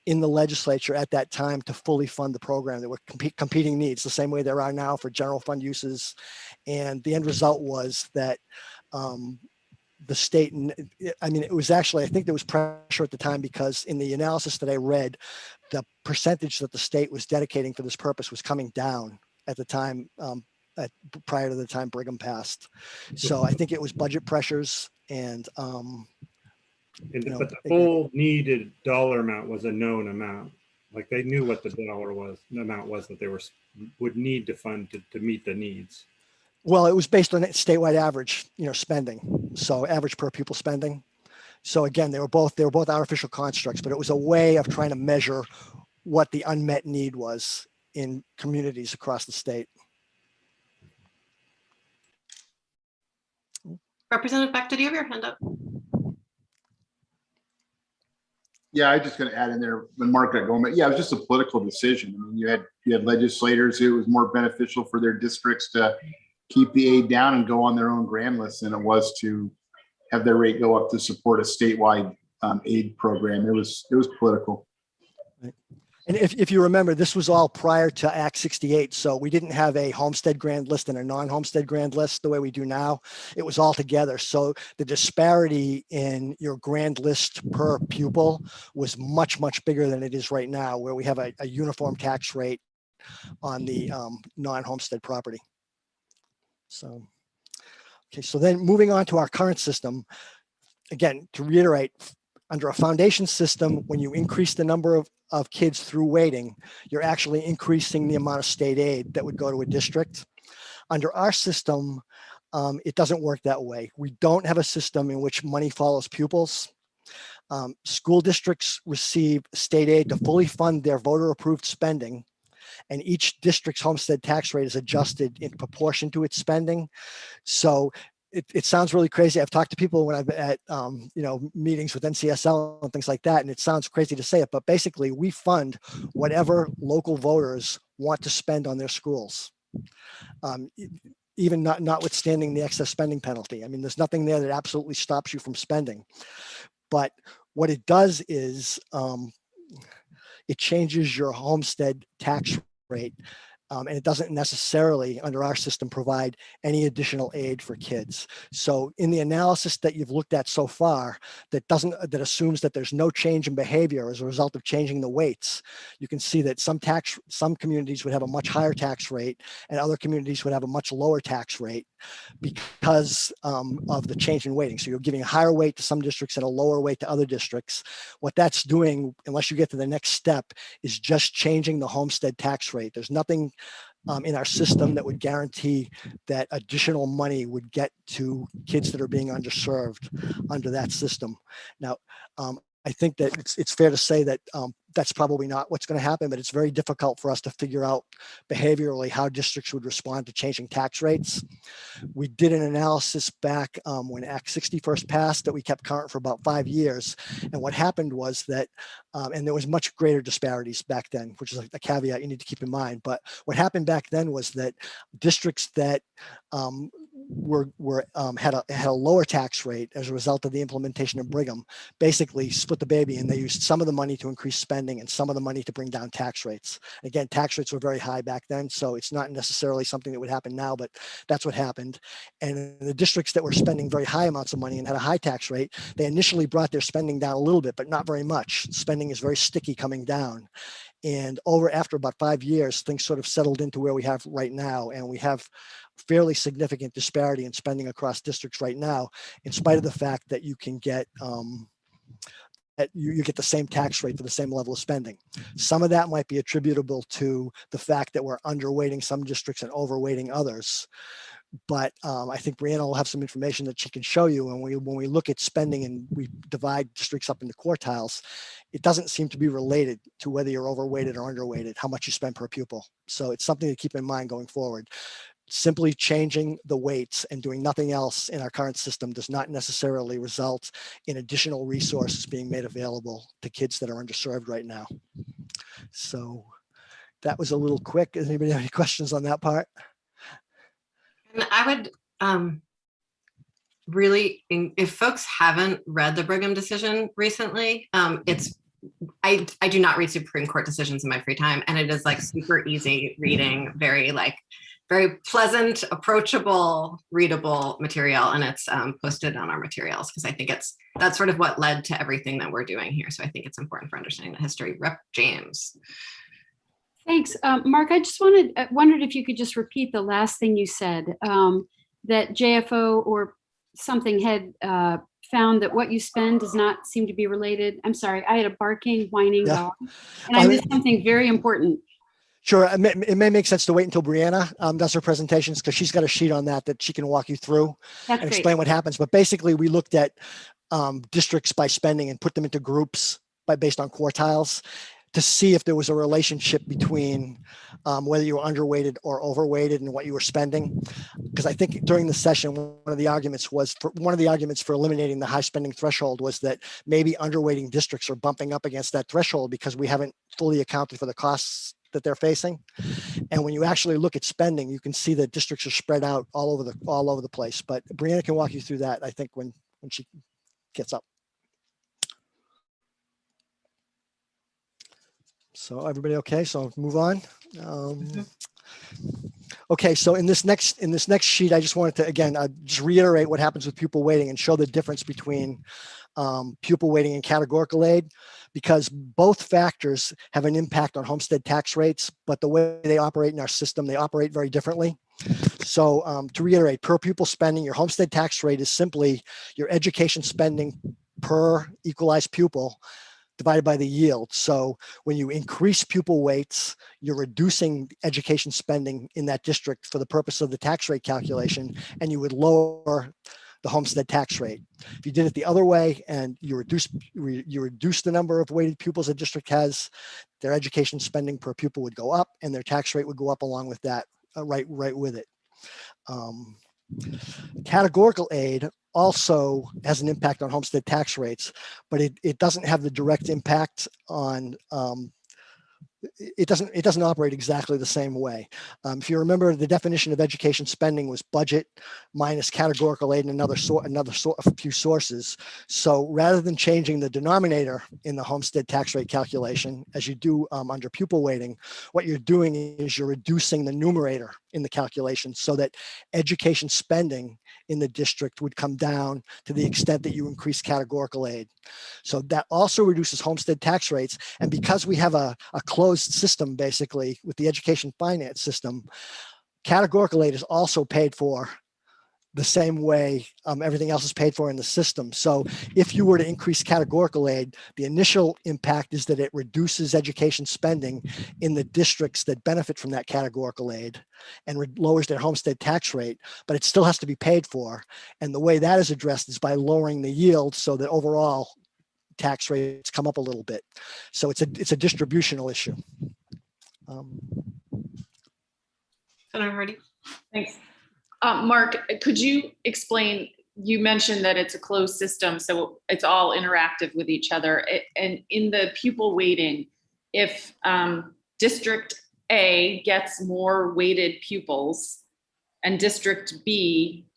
in the legislature at that time to fully fund the program. There were competing needs, the same way there are now for general fund uses. And the end result was that the state, I mean, it was actually, I think there was pressure at the time because in the analysis that I read, the percentage that the state was dedicating for this purpose was coming down at the time, prior to the time Brigham passed. So I think it was budget pressures and but the full needed dollar amount was a known amount. Like they knew what the amount was that they would need to fund to meet the needs. Well, it was based on statewide average, spending. So average per pupil spending. So again, they were both artificial constructs, but it was a way of trying to measure what the unmet need was in communities across the state. Representative Beck, did you have your hand up? Yeah, I just going to add in there when Mark got going, but yeah, it was just a political decision. I mean, you had legislators who it was more beneficial for their districts to keep the aid down and go on their own grand list than it was to have their rate go up to support a statewide aid program. It was political. Right. And if you remember, this was all prior to Act 68. So we didn't have a homestead grand list and a non-homestead grand list the way we do now. It was all together. So the disparity in your grand list per pupil was much, much bigger than it is right now, where we have a uniform tax rate on the non-homestead property. So, okay, so then moving on to our current system, again, to reiterate, under a foundation system, when you increase the number of kids through weighting, you're actually increasing the amount of state aid that would go to a district. Under our system, it doesn't work that way. We don't have a system in which money follows pupils. School districts receive state aid to fully fund their voter-approved spending, and each district's homestead tax rate is adjusted in proportion to its spending. So it sounds really crazy. I've talked to people when I've been at meetings with NCSL and things like that, and it sounds crazy to say it, but basically we fund whatever local voters want to spend on their schools, even notwithstanding the excess spending penalty. I mean, there's nothing there that absolutely stops you from spending. But what it does is it changes your homestead tax rate And it doesn't necessarily, under our system, provide any additional aid for kids. So in the analysis that you've looked at so far, that assumes that there's no change in behavior as a result of changing the weights, you can see that some communities would have a much higher tax rate and other communities would have a much lower tax rate because of the change in weighting. So you're giving a higher weight to some districts and a lower weight to other districts. What that's doing, unless you get to the next step, is just changing the homestead tax rate. There's nothing in our system that would guarantee that additional money would get to kids that are being underserved under that system. Now, I think that it's fair to say that that's probably not what's going to happen, but it's very difficult for us to figure out behaviorally how districts would respond to changing tax rates. We did an analysis back when Act 60 first passed that we kept current for about 5 years. And what happened was that, and there was much greater disparities back then, which is a caveat you need to keep in mind. But what happened back then was that districts that had a lower tax rate as a result of the implementation of Brigham basically split the baby, and they used some of the money to increase spending and some of the money to bring down tax rates. Again, tax rates were very high back then, so it's not necessarily something that would happen now, but that's what happened. And the districts that were spending very high amounts of money and had a high tax rate, they initially brought their spending down a little bit, but not very much. Spending is very sticky coming down. And after about 5 years, things sort of settled into where we have right now. And we have fairly significant disparity in spending across districts right now, in spite of the fact that you can get that you get the same tax rate for the same level of spending. Some of that might be attributable to the fact that we're underweighting some districts and overweighting others. But I think Brianna will have some information that she can show you. And when we look at spending and we divide districts up into quartiles, it doesn't seem to be related to whether you're overweighted or underweighted, how much you spend per pupil. So it's something to keep in mind going forward. Simply changing the weights and doing nothing else in our current system does not necessarily result in additional resources being made available to kids that are underserved right now. So that was a little quick. Does anybody have any questions on that part? And I would really, if folks haven't read the Brigham decision recently, I do not read Supreme Court decisions in my free time, and it is like super easy reading, very pleasant, approachable, readable material, and it's posted on our materials because I think that's sort of what led to everything that we're doing here. So I think it's important for understanding the history. Rep. James. Thanks. Mark, I just wondered if you could just repeat the last thing you said, that JFO or something had found that what you spend does not seem to be related. I'm sorry, I had a barking, whining dog, and I missed something very important. Sure, it may make sense to wait until Brianna does her presentations because she's got a sheet on that she can walk you through and explain what happens. But basically, we looked at districts by spending and put them into groups based on quartiles to see if there was a relationship between whether you were underweighted or overweighted and what you were spending. Because I think during the session, one of the arguments for eliminating the high spending threshold was that maybe underweighting districts are bumping up against that threshold because we haven't fully accounted for the costs that they're facing. And when you actually look at spending, you can see that districts are spread out all over the place. But Brianna can walk you through that, I think, when she gets up. So everybody okay? So I'll move on. Okay, so in this next sheet, I just wanted to again just reiterate what happens with pupil weighting and show the difference between pupil weighting and categorical aid, because both factors have an impact on homestead tax rates, but the way they operate in our system, they operate very differently. So to reiterate, per pupil spending, your homestead tax rate is simply your education spending per equalized pupil divided by the yield. So when you increase pupil weights, you're reducing education spending in that district for the purpose of the tax rate calculation, and you would lower the homestead tax rate. If you did it the other way and you reduce the number of weighted pupils a district has, their education spending per pupil would go up and their tax rate would go up along with that, right with it. Categorical aid also has an impact on homestead tax rates, but it doesn't have the direct impact on it doesn't operate exactly the same way. If you remember, the definition of education spending was budget minus categorical aid and a few sources. So rather than changing the denominator in the homestead tax rate calculation, as you do under pupil weighting, what you're doing is you're reducing the numerator in the calculation so that education spending in the district would come down to the extent that you increase categorical aid. So that also reduces homestead tax rates. And because we have a closed system, basically, with the education finance system, categorical aid is also paid for the same way everything else is paid for in the system. So if you were to increase categorical aid, the initial impact is that it reduces education spending in the districts that benefit from that categorical aid and lowers their homestead tax rate, but it still has to be paid for. And the way that is addressed is by lowering the yield so that overall tax rates come up a little bit. So it's a distributional issue. Senator Hardy. Thanks. Mark, could you explain, you mentioned that it's a closed system, so it's all interactive with each other. And in the pupil weighting, if District A gets more weighted pupils and District B,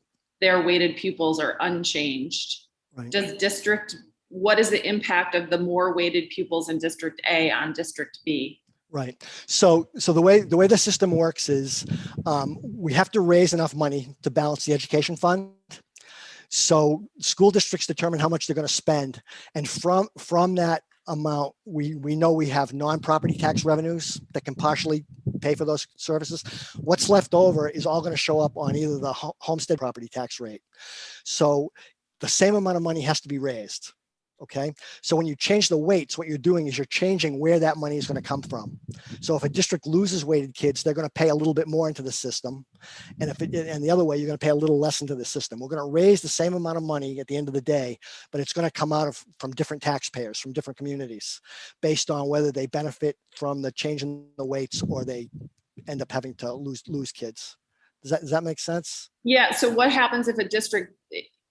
their weighted pupils are unchanged, Right. What is the impact of the more weighted pupils in District A on District B? Right. So the way the system works is we have to raise enough money to balance the education fund. So school districts determine how much they're going to spend, and from that amount, we know we have non-property tax revenues that can partially pay for those services. What's left over is all going to show up on either the homestead property tax rate. So the same amount of money has to be raised. Okay, so when you change the weights, what you're doing is you're changing where that money is going to come from. So if a district loses weighted kids, they're going to pay a little bit more into the system, and and the other way, you're going to pay a little less into the system. We're going to raise the same amount of money at the end of the day, but it's going to come out from different taxpayers, from different communities, based on whether they benefit from the change in the weights or they end up having to lose kids. Does that make sense? Yeah. So what happens if a district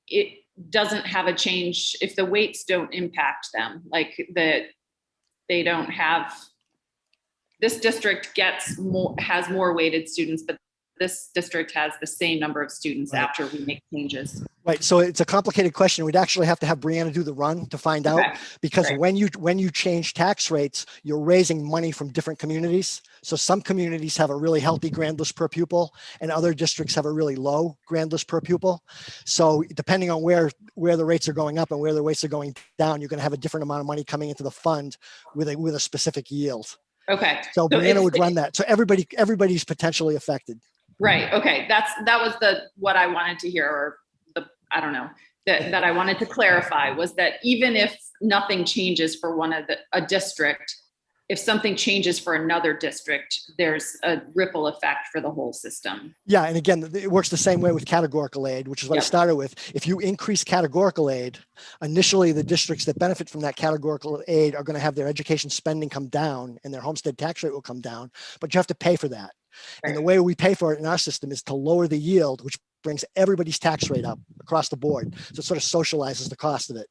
it doesn't have a change, if the weights don't impact them, like that they don't have, this district has more weighted students, but this district has the same number of students Right. after we make changes? Right. So it's a complicated question. We'd actually have to have Brianna do the run to find out, because Right. when you change tax rates, you're raising money from different communities. So some communities have a really healthy grand list per pupil, and other districts have a really low grand list per pupil. So depending on where the rates are going up and where the rates are going down, you're going to have a different amount of money coming into the fund with a specific yield. Okay. So Brianna would run that. So everybody's potentially affected. Right. Okay. That was what I wanted to hear, or I don't know, that I wanted to clarify, was that even if nothing changes for a district, if something changes for another district, there's a ripple effect for the whole system. Yeah, and again, it works the same way with categorical aid, which is what I started with. If you increase categorical aid, initially the districts that benefit from that categorical aid are going to have their education spending come down and their homestead tax rate will come down, but you have to pay for that. Right. And the way we pay for it in our system is to lower the yield, which brings everybody's tax rate up across the board. So it sort of socializes the cost of it.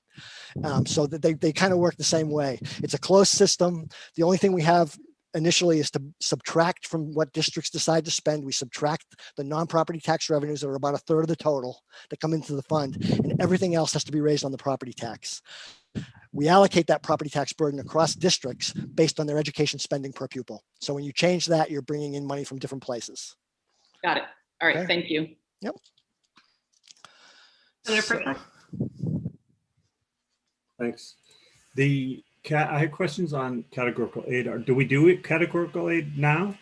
So that they kind of work the same way. It's a closed system. The only thing we have initially is to subtract from what districts decide to spend. We subtract the non-property tax revenues that are about a third of the total that come into the fund, and everything else has to be raised on the property tax. We allocate that property tax burden across districts based on their education spending per pupil. So when you change that, you're bringing in money from different places. Got it. All right. Okay. Thank you. Yep. Thanks. I had questions on categorical aid. Do we do categorical aid now?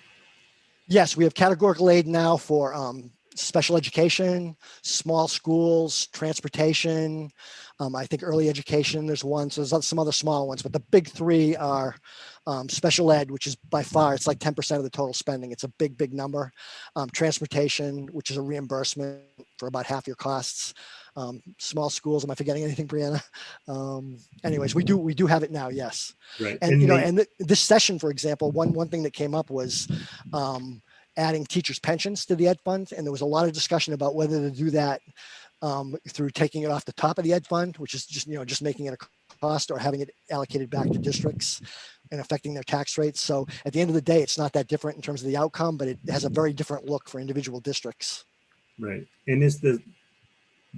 Yes, we have categorical aid now for special education, small schools, transportation. I think early education, there's one. So there's some other small ones, but the big three are special ed, which is by far, it's like 10% of the total spending. It's a big, big number. Transportation, which is a reimbursement for about half your costs. Small schools. Am I forgetting anything, Brianna? Anyways, we do have it now. Yes. Right. And this session, for example, one thing that came up was adding teachers' pensions to the ed fund, and there was a lot of discussion about whether to do that through taking it off the top of the ed fund, which is just making it a cost, or having it allocated back to districts. and affecting their tax rates. So at the end of the day, it's not that different in terms of the outcome, but it has a very different look for individual districts. Right. And is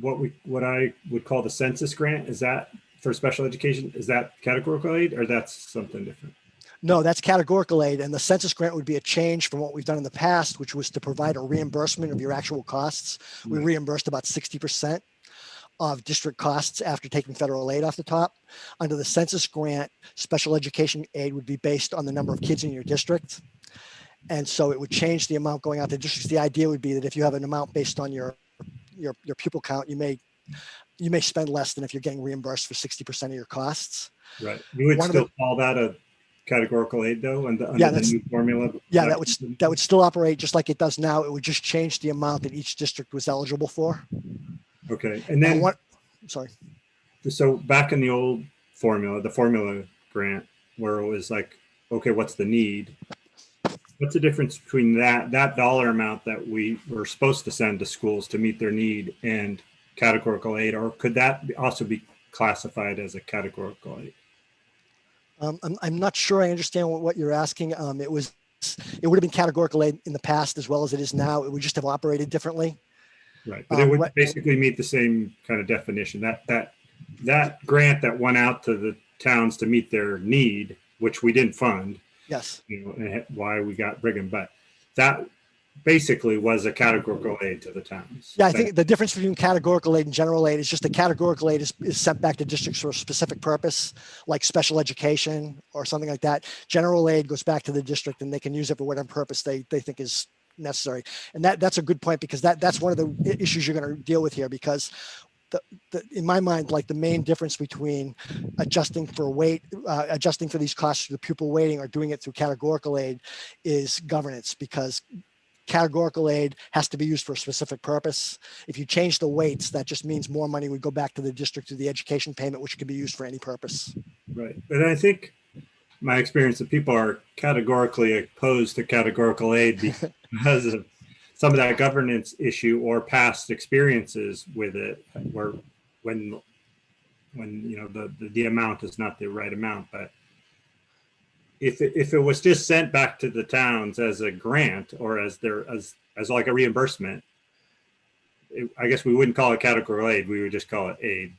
what I would call the census grant, is that for special education, is that categorical aid or that's something different? No, that's categorical aid, and the census grant would be a change from what we've done in the past, which was to provide a reimbursement of your actual costs. We reimbursed about 60% of district costs after taking federal aid off the top. Under the census grant, special education aid would be based on the number of kids in your district. And so it would change the amount going out to districts. The idea would be that if you have an amount based on your pupil count, you may spend less than if you're getting reimbursed for 60% of your costs. Right. You would still call that a categorical aid though, under the new formula? Yeah, that would still operate just like it does now. It would just change the amount that each district was eligible for. Okay. And then sorry. So back in the old formula, the formula grant, where it was like, okay, what's the need? What's the difference between that dollar amount that we were supposed to send to schools to meet their need and categorical aid, or could that also be classified as a categorical aid? I'm not sure I understand what you're asking. It would have been categorical aid in the past as well as it is now. It would just have operated differently. Right, but it would basically meet the same kind of definition. That grant that went out to the towns to meet their need, which we didn't fund. Yes. And why we got Brigham, but that basically was a categorical aid to the towns. Yeah, I think the difference between categorical aid and general aid is just the categorical aid is sent back to districts for a specific purpose, like special education or something like that. General aid goes back to the district and they can use it for whatever purpose they think is necessary. And that's a good point, because that's one of the issues you're going to deal with here, because in my mind, like the main difference between adjusting for these costs through the pupil weighting or doing it through categorical aid is governance, because categorical aid has to be used for a specific purpose. If you change the weights, that just means more money would go back to the district through the education payment, which can be used for any purpose. Right. But I think my experience that people are categorically opposed to categorical aid because of some of that governance issue or past experiences with it, where when the amount is not the right amount. But if it was just sent back to the towns as a grant or as like a reimbursement, I guess we wouldn't call it categorical aid. We would just call it aid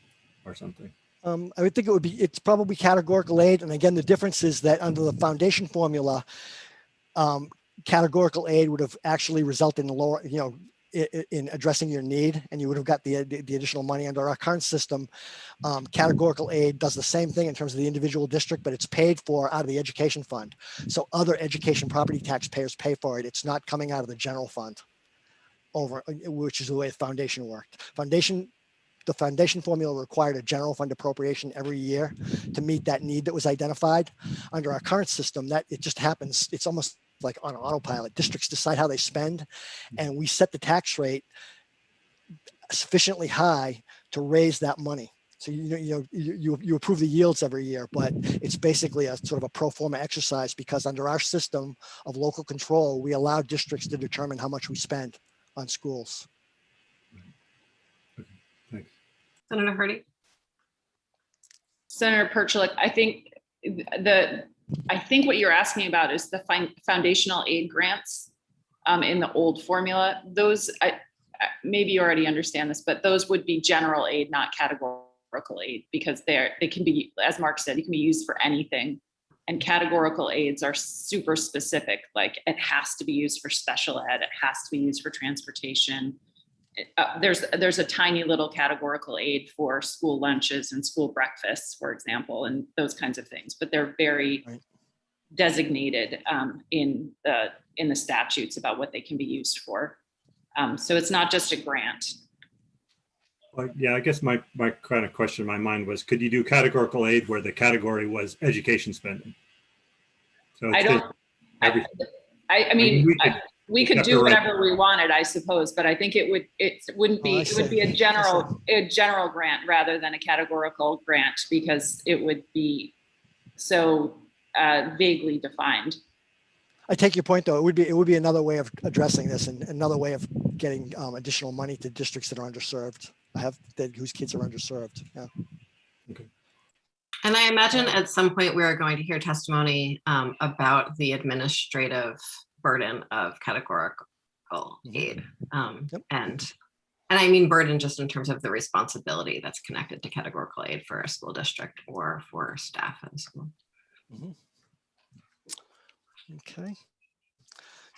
or something. I would think it's probably categorical aid. And again, the difference is that under the foundation formula, categorical aid would have actually resulted in lower, in addressing your need, and you would have got the additional money. Under our current system, categorical aid does the same thing in terms of the individual district, but it's paid for out of the education fund. So other education property taxpayers pay for it. It's not coming out of the general fund, which is the way the foundation worked. The foundation formula required a general fund appropriation every year to meet that need that was identified. Under our current system, that it just happens. It's almost like on autopilot. Districts decide how they spend, and we set the tax rate sufficiently high to raise that money. So you approve the yields every year, but it's basically a sort of a pro forma exercise, because under our system of local control, we allow districts to determine how much we spend on schools. Thanks. Senator Hardy. Senator Perrault, I think what you're asking about is the foundational aid grants in the old formula. Those, maybe you already understand this, but those would be general aid, not categorical aid, because they can be, as Mark said, it can be used for anything. And categorical aids are super specific, like it has to be used for special ed, it has to be used for transportation. There's a tiny little categorical aid for school lunches and school breakfasts, for example, and those kinds of things, but they're very designated in the statutes about what they can be used for. So it's not just a grant. Well, yeah, I guess my kind of question in my mind was, could you do categorical aid where the category was education spending? So we could do whatever we wanted, I suppose, but I think it would be a general grant rather than a categorical grant, because it would be so vaguely defined. I take your point, though. It would be another way of addressing this, and another way of getting additional money to districts that are underserved, whose kids are underserved. Yeah. Okay. And I imagine at some point we are going to hear testimony about the administrative burden of categorical aid. Yep. And I mean burden just in terms of the responsibility that's connected to categorical aid for a school district or for staff at the school. Mhm. Okay.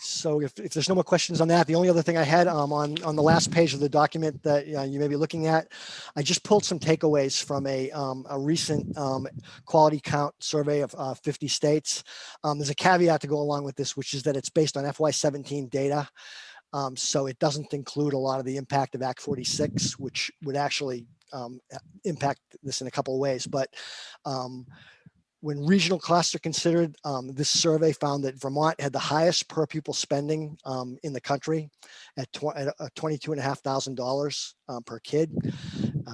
So if there's no more questions on that, the only other thing I had on the last page of the document that you may be looking at, I just pulled some takeaways from a recent quality count survey of 50 states. There's a caveat to go along with this, which is that it's based on FY17 data. So it doesn't include a lot of the impact of Act 46, which would actually impact this in a couple of ways. But when regional costs are considered, this survey found that Vermont had the highest per pupil spending in the country at $22,500 per kid.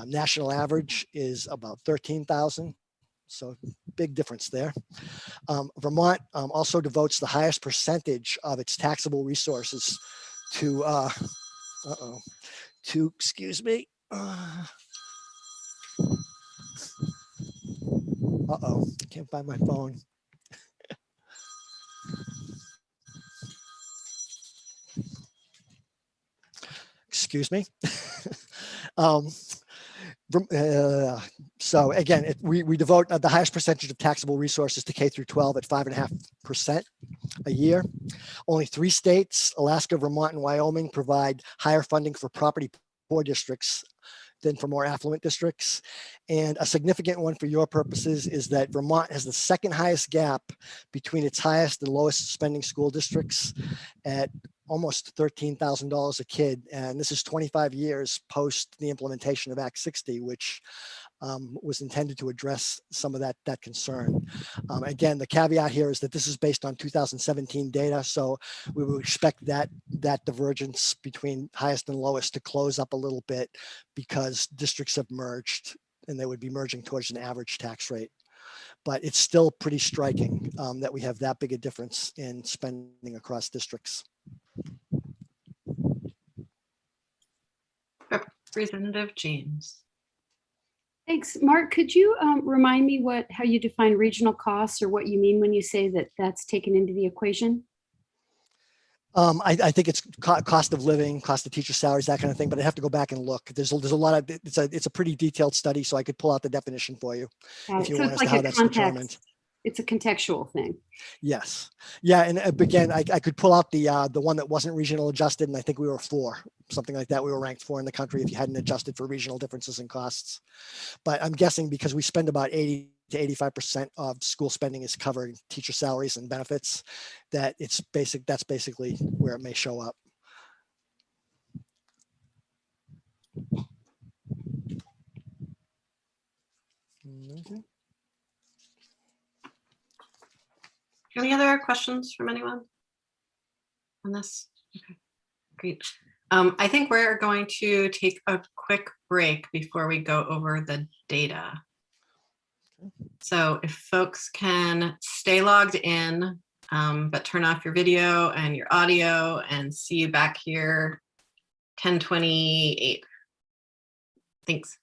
National average is about $13,000. So big difference there. Vermont also devotes the highest percentage of its taxable resources to, excuse me. Can't find my phone. Excuse me. So again, we devote the highest percentage of taxable resources to K through 12 at 5.5% a year. Only 3 states, Alaska, Vermont, and Wyoming, provide higher funding for property poor districts than for more affluent districts. And a significant one for your purposes is that Vermont has the second highest gap between its highest and lowest spending school districts at almost $13,000 a kid. And this is 25 years post the implementation of Act 60, which was intended to address some of that concern. Again, the caveat here is that this is based on 2017 data. So we would expect that divergence between highest and lowest to close up a little bit because districts have merged and they would be merging towards an average tax rate. But it's still pretty striking that we have that big a difference in spending across districts. Representative James. Thanks. Mark, could you remind me how you define regional costs or what you mean when you say that that's taken into the equation? I think it's cost of living, cost of teacher salaries, that kind of thing, but I have to go back and look. There's a lot of, it's a pretty detailed study, so I could pull out the definition for you if you want as to how that's determined. It's a contextual thing. Yes. Yeah. And again, I could pull out the one that wasn't regional adjusted, and I think we were 4, something like that. We were ranked 4 in the country if you hadn't adjusted for regional differences in costs. But I'm guessing because we spend about 80 to 85% of school spending is covered teacher salaries and benefits, that that's basically where it may show up. Okay. Any other questions from anyone on this? Okay, great. I think we're going to take a quick break before we go over the data. So if folks can stay logged in, but turn off your video and your audio, and see you back here 10:28. Thanks.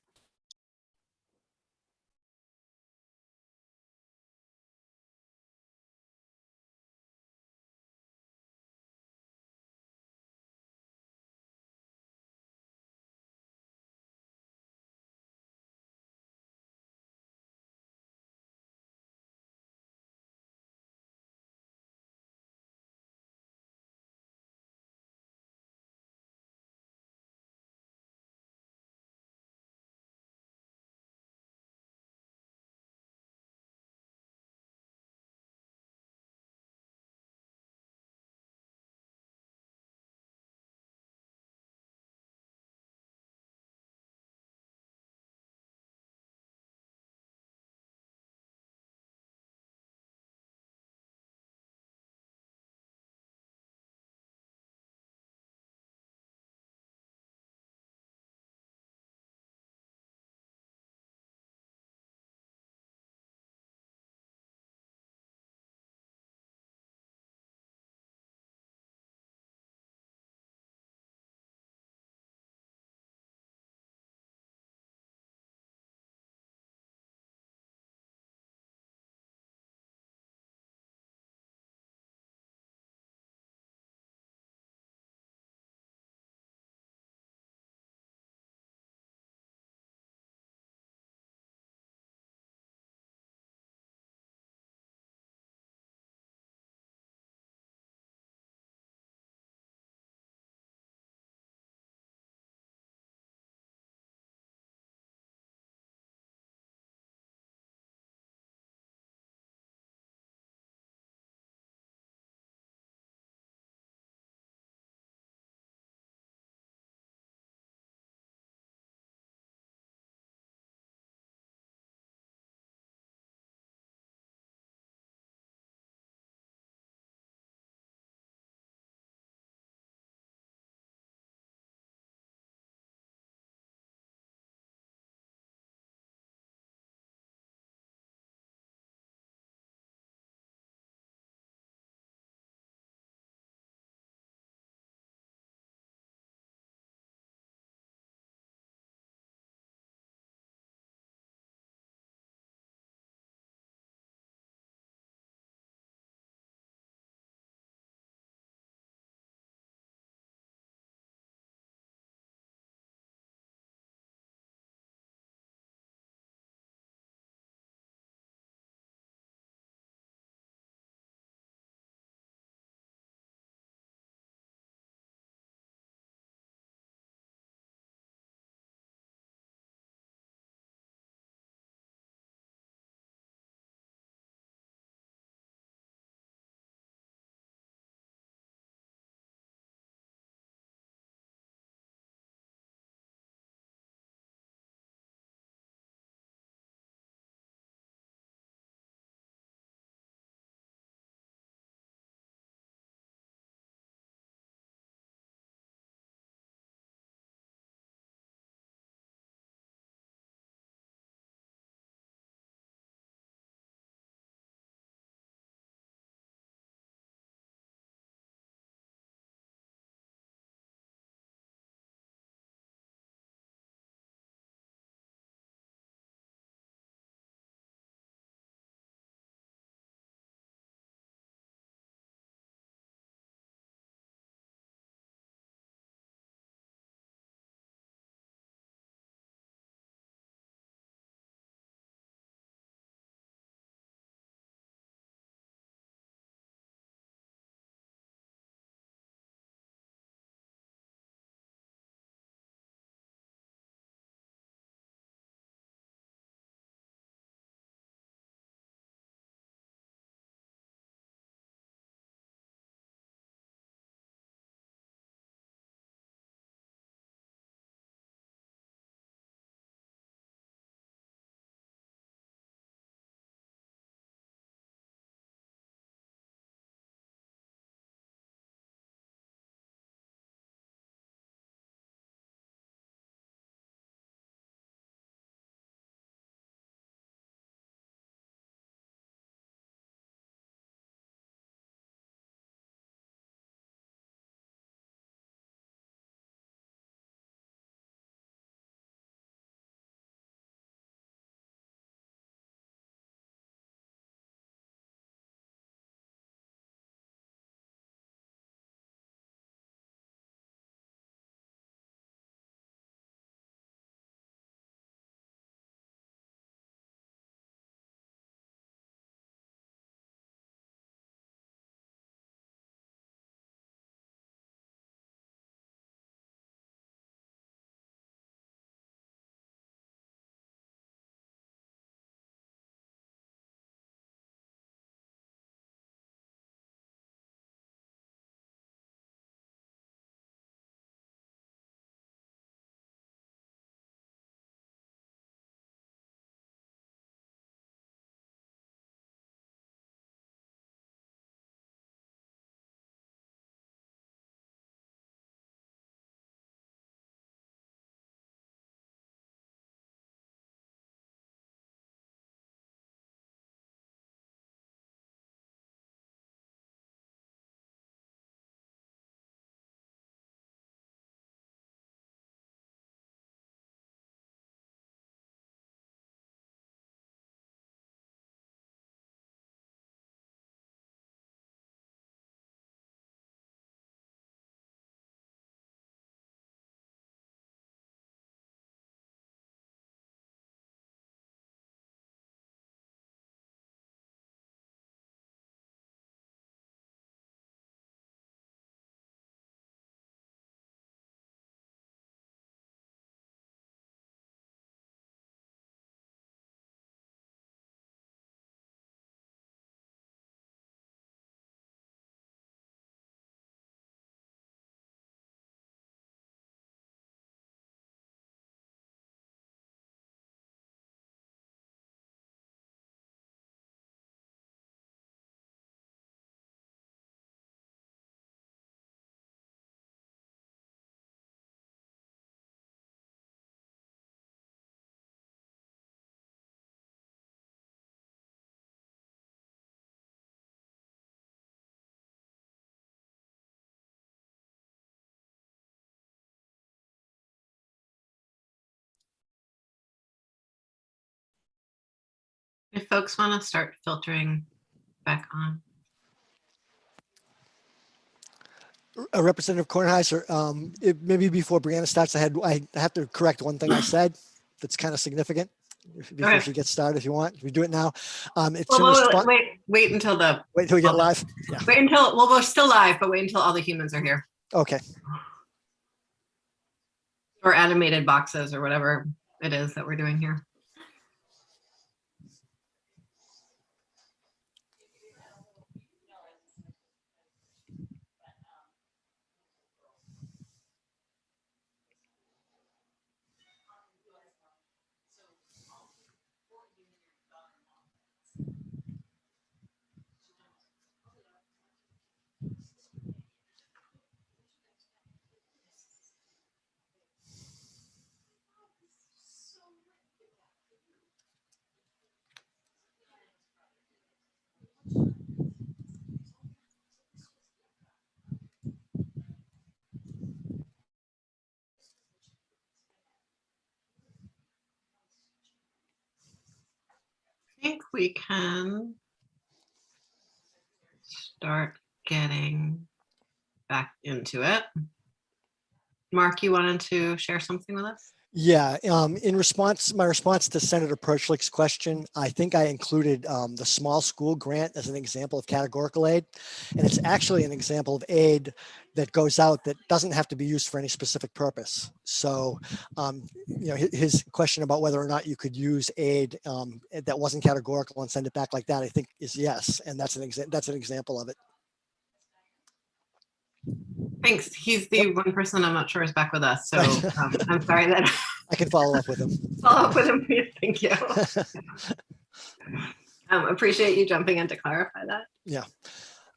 folks want to start filtering back on? Representative Kornheiser, maybe before Brianna starts, I have to correct one thing I said that's kind of significant before Okay. she gets started, if you want. We do it now. It's Well, in response. wait until the, Wait till we get live. Yeah. wait until, well, we're still live, but wait until all the humans are here. Okay. Or animated boxes or whatever it is that we're doing here. I think we can start getting back into it. Mark, you wanted to share something with us? Yeah, my response to Senator Perchlick's question, I think I included the small school grant as an example of categorical aid. And it's actually an example of aid that goes out that doesn't have to be used for any specific purpose. So, his question about whether or not you could use aid that wasn't categorical and send it back like that, I think is yes. And that's an example of it. Thanks. He's the one person I'm not sure is back with us. So I'm sorry that I can follow up with him. Follow up with him, please. Thank you. Appreciate you jumping in to clarify that. Yeah.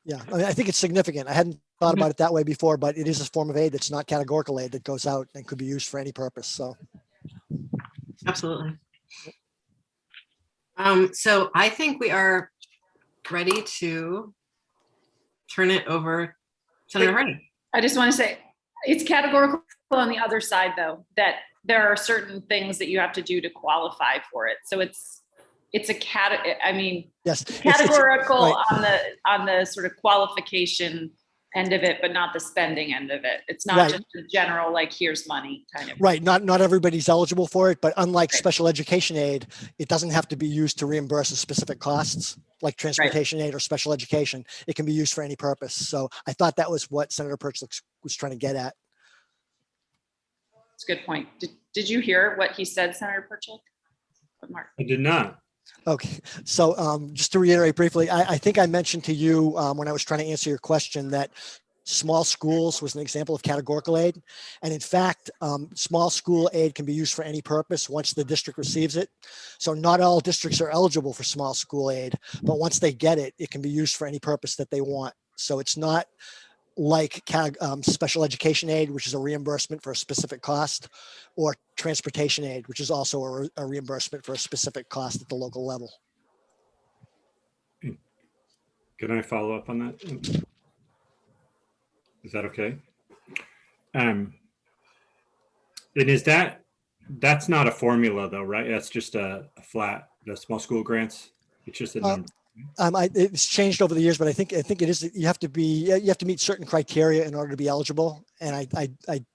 I mean, I think it's significant. I hadn't thought about it that way before, but it is a form of aid that's not categorical aid that goes out and could be used for any purpose. So. Absolutely. So I think we are ready to turn it over. Senator Hardy. I just want to say it's categorical on the other side, though, that there are certain things that you have to do to qualify for it. So it's yes, categorical right. on the sort of qualification end of it, but not the spending end of it. It's not right. just the general, like, here's money kind of. Right. Not everybody's eligible for it, but unlike special education aid, it doesn't have to be used to reimburse the specific costs like transportation aid or special education. It can be used for any purpose. So I thought that was what Senator Perchlick was trying to get at. That's a good point. Did you hear what he said, Senator Perchlick? Mark. I did not. Okay, so just to reiterate briefly, I think I mentioned to you when I was trying to answer your question that small schools was an example of categorical aid. And in fact, small school aid can be used for any purpose once the district receives it. So not all districts are eligible for small school aid, but once they get it, it can be used for any purpose that they want. So it's not like special education aid, which is a reimbursement for a specific cost, or transportation aid, which is also a reimbursement for a specific cost at the local level. Can I follow up on that? Is that okay? And is that's not a formula though, right? That's just a flat, the small school grants. It's just a number. It's changed over the years, but I think it is. You have to meet certain criteria in order to be eligible, and I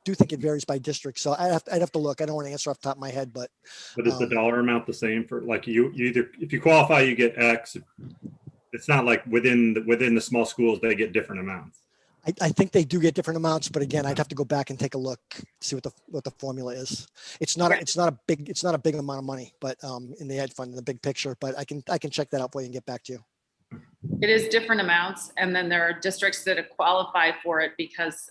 do think it varies by district. So I'd have to look. I don't want to answer off the top of my head, but is the dollar amount the same for, like, you either, if you qualify you get X? It's not like within the small schools they get different amounts. I think they do get different amounts, but again, I'd have to go back and take a look, see what the formula is. It's not a big amount of money, but in the ed fund, in the big picture. But I can check that out for you and get back to you. It is different amounts, and then there are districts that qualify for it because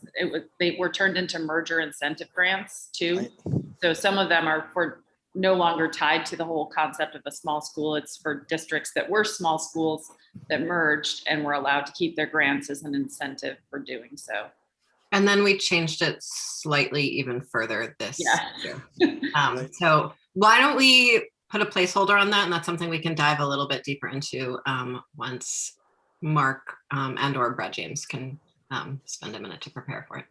they were turned into merger incentive grants too. Right. So some of them are no longer tied to the whole concept of a small school. It's for districts that were small schools that merged and were allowed to keep their grants as an incentive for doing so. And then we changed it slightly even further this year. So why don't we put a placeholder on that? And that's something we can dive a little bit deeper into once Mark and or Brett James can spend a minute to prepare for it.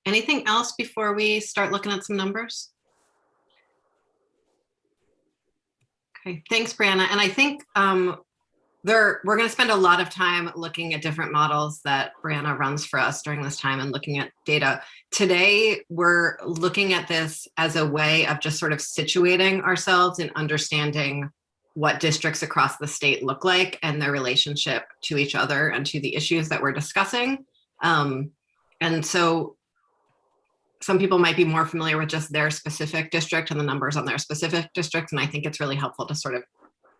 Anything else before we start looking at some numbers? Okay, thanks, Brianna. And I think we're going to spend a lot of time looking at different models that Brianna runs for us during this time and looking at data. Today, we're looking at this as a way of just sort of situating ourselves and understanding what districts across the state look like and their relationship to each other and to the issues that we're discussing. And so some people might be more familiar with just their specific district and the numbers on their specific districts. And I think it's really helpful to sort of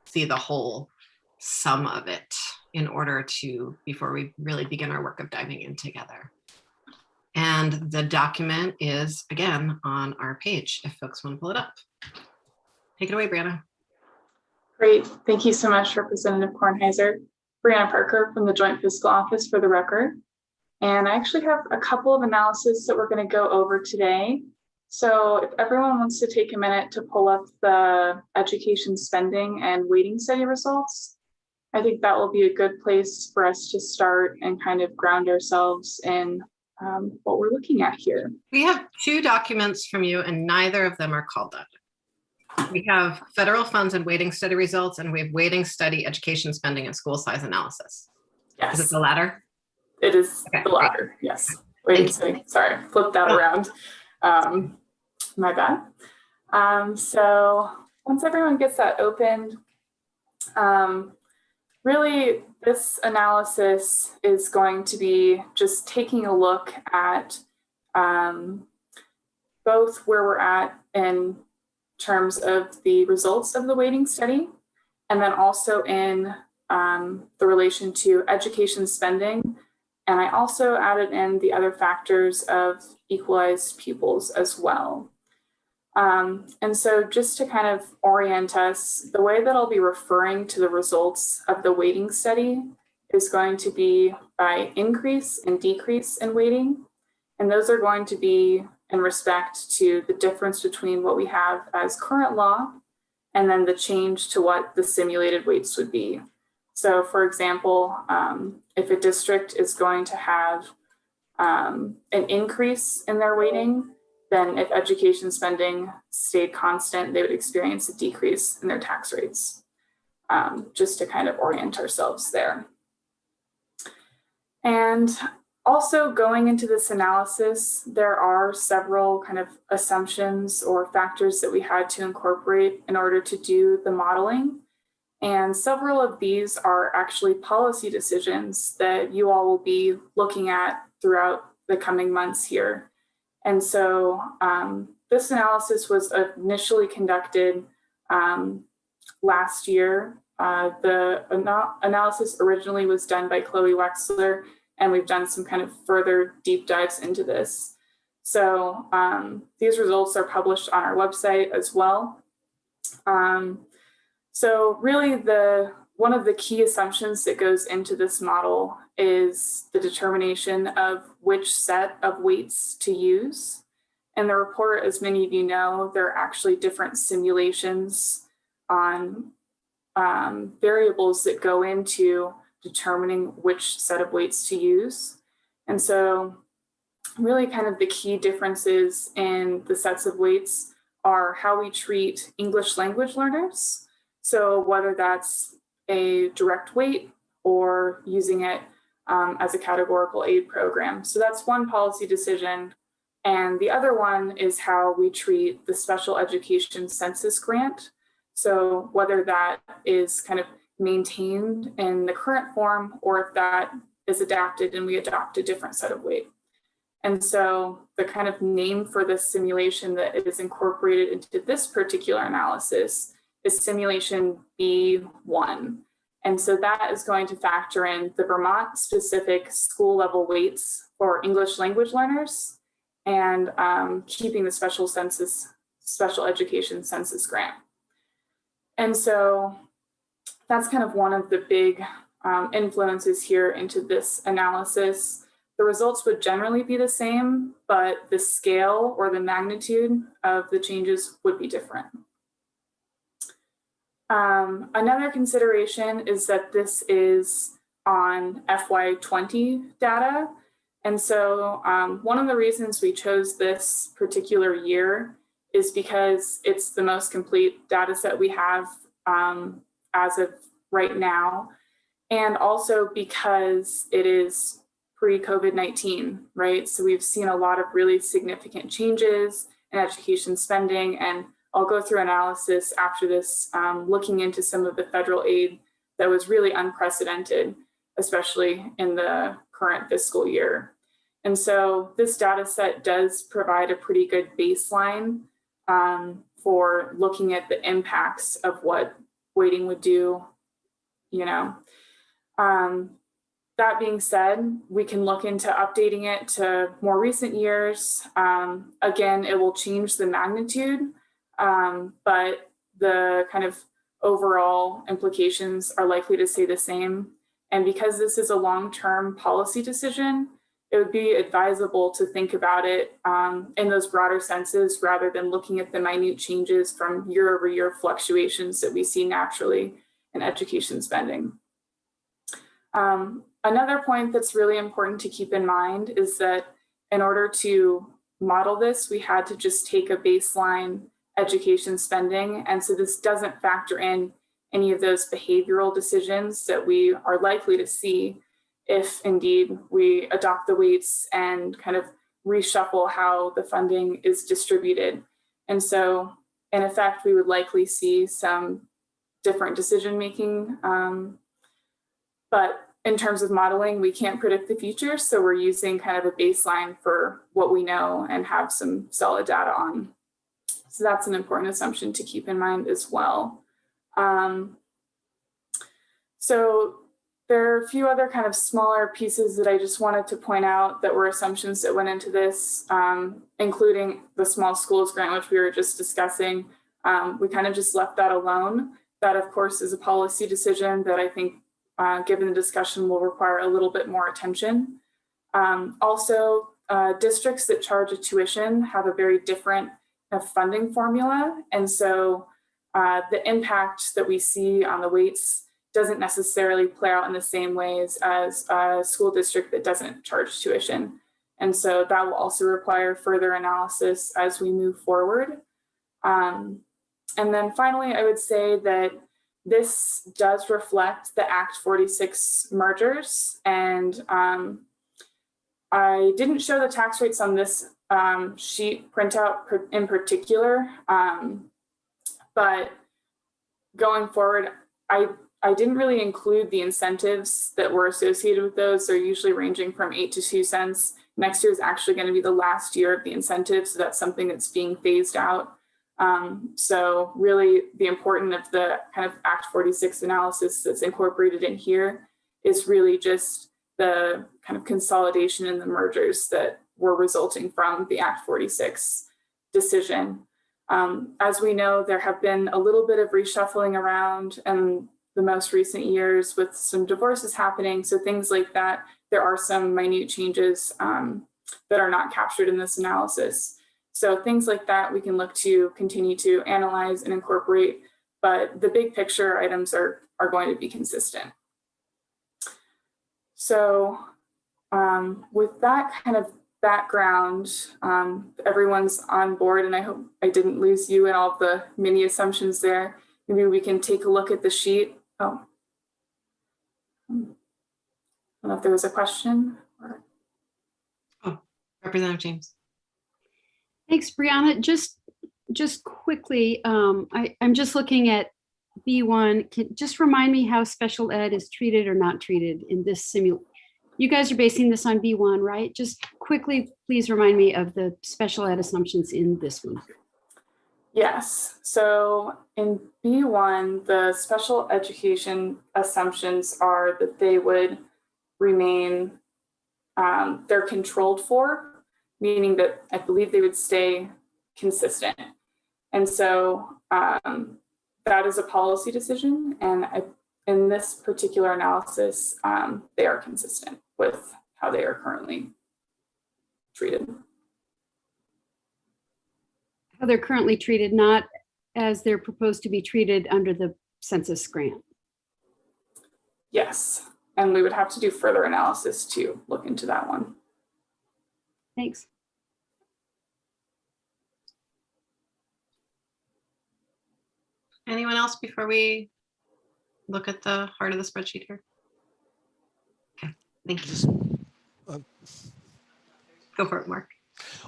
see the whole sum of it in order to, before we really begin our work of diving in together. And the document is, again, on our page, if folks want to pull it up. Take it away, Brianna. Great. Thank you so much, Representative Kornheiser. Brianna Parker from the Joint Fiscal Office for the record. And I actually have a couple of analyses that we're going to go over today. So if everyone wants to take a minute to pull up the education spending and weighting study results, I think that will be a good place for us to start and kind of ground ourselves in what we're looking at here. We have two documents from you and neither of them are called that. We have federal funds and weighting study results, and we have weighting study education spending and school size analysis. Yes. Is it the latter? It is Okay, the latter, yes. Weighting study, sorry, flip that around. My bad. So once everyone gets that opened, really this analysis is going to be just taking a look at both where we're at in terms of the results of the weighting study, and then also in the relation to education spending. And I also added in the other factors of equalized pupils as well. And so just to kind of orient us, the way that I'll be referring to the results of the weighting study is going to be by increase and decrease in weighting. And those are going to be in respect to the difference between what we have as current law and then the change to what the simulated weights would be. So for example, if a district is going to have an increase in their weighting, then if education spending stayed constant, they would experience a decrease in their tax rates, just to kind of orient ourselves there. And also going into this analysis, there are several kind of assumptions or factors that we had to incorporate in order to do the modeling. And several of these are actually policy decisions that you all will be looking at throughout the coming months here. And so this analysis was initially conducted last year. The analysis originally was done by Chloe Wexler, and we've done some kind of further deep dives into this. So these results are published on our website as well. So really one of the key assumptions that goes into this model is the determination of which set of weights to use. In the report, as many of you know, there are actually different simulations on variables that go into determining which set of weights to use. And so really kind of the key differences in the sets of weights are how we treat English language learners. So whether that's a direct weight or using it as a categorical aid program. So that's one policy decision. And the other one is how we treat the special education census grant. So whether that is kind of maintained in the current form or if that is adapted and we adopt a different set of weight. And so the kind of name for this simulation that is incorporated into this particular analysis is simulation B1. And so that is going to factor in the Vermont specific school level weights for English language learners and keeping the special education census grant. And so that's kind of one of the big influences here into this analysis. The results would generally be the same, but the scale or the magnitude of the changes would be different. Another consideration is that this is on FY20 data. And so one of the reasons we chose this particular year is because it's the most complete data set we have as of right now. And also because it is pre-COVID-19, right? So we've seen a lot of really significant changes in education spending, and I'll go through analysis after this, looking into some of the federal aid that was really unprecedented, especially in the current fiscal year. And so this data set does provide a pretty good baseline for looking at the impacts of what weighting would do, you know. That being said, we can look into updating it to more recent years. Again, it will change the magnitude, but the kind of overall implications are likely to stay the same. And because this is a long-term policy decision, it would be advisable to think about it in those broader senses rather than looking at the minute changes from year-over-year fluctuations that we see naturally in education spending. Another point that's really important to keep in mind is that in order to model this, we had to just take a baseline education spending. And so this doesn't factor in any of those behavioral decisions that we are likely to see if indeed we adopt the weights and kind of reshuffle how the funding is distributed. And so in effect, we would likely see some different decision-making, but in terms of modeling, we can't predict the future. So we're using kind of a baseline for what we know and have some solid data on. So that's an important assumption to keep in mind as well. So there are a few other kind of smaller pieces that I just wanted to point out that were assumptions that went into this, including the small schools grant, which we were just discussing. We kind of just left that alone. That, of course, is a policy decision that I think, given the discussion, will require a little bit more attention. Also, districts that charge a tuition have a very different funding formula. And so the impact that we see on the weights doesn't necessarily play out in the same ways as a school district that doesn't charge tuition. And so that will also require further analysis as we move forward. And then finally, I would say that this does reflect the Act 46 mergers. And I didn't show the tax rates on this sheet printout in particular, but going forward, I didn't really include the incentives that were associated with those. They're usually ranging from 8 to 2 cents. Next year is actually going to be the last year of the incentives, so that's something that's being phased out. So really the importance of the kind of Act 46 analysis that's incorporated in here is really just the kind of consolidation and the mergers that were resulting from the Act 46 decision. As we know, there have been a little bit of reshuffling around in the most recent years with some divorces happening. So things like that, there are some minute changes that are not captured in this analysis. So things like that we can look to continue to analyze and incorporate, but the big picture items are going to be consistent. So with that kind of background, everyone's on board, and I hope I didn't lose you in all the mini assumptions there. Maybe we can take a look at the sheet. Oh, I don't know if there was a question. Or... Oh, Representative James. Thanks, Brianna. Just quickly, I'm just looking at B1. Just remind me how special ed is treated or not treated in this simulation. You guys are basing this on B1, right? Just quickly, please remind me of the special ed assumptions in this one. Yes, so in B1, the special education assumptions are that they would remain, they're controlled for, meaning that I believe they would stay consistent. And so that is a policy decision. And in this particular analysis, they are consistent with how they are currently treated. How they're currently treated, not as they're proposed to be treated under the census grant. Yes, and we would have to do further analysis to look into that one. Thanks. Anyone else before we look at the heart of the spreadsheet here? Okay, thank you. Go for it, Mark.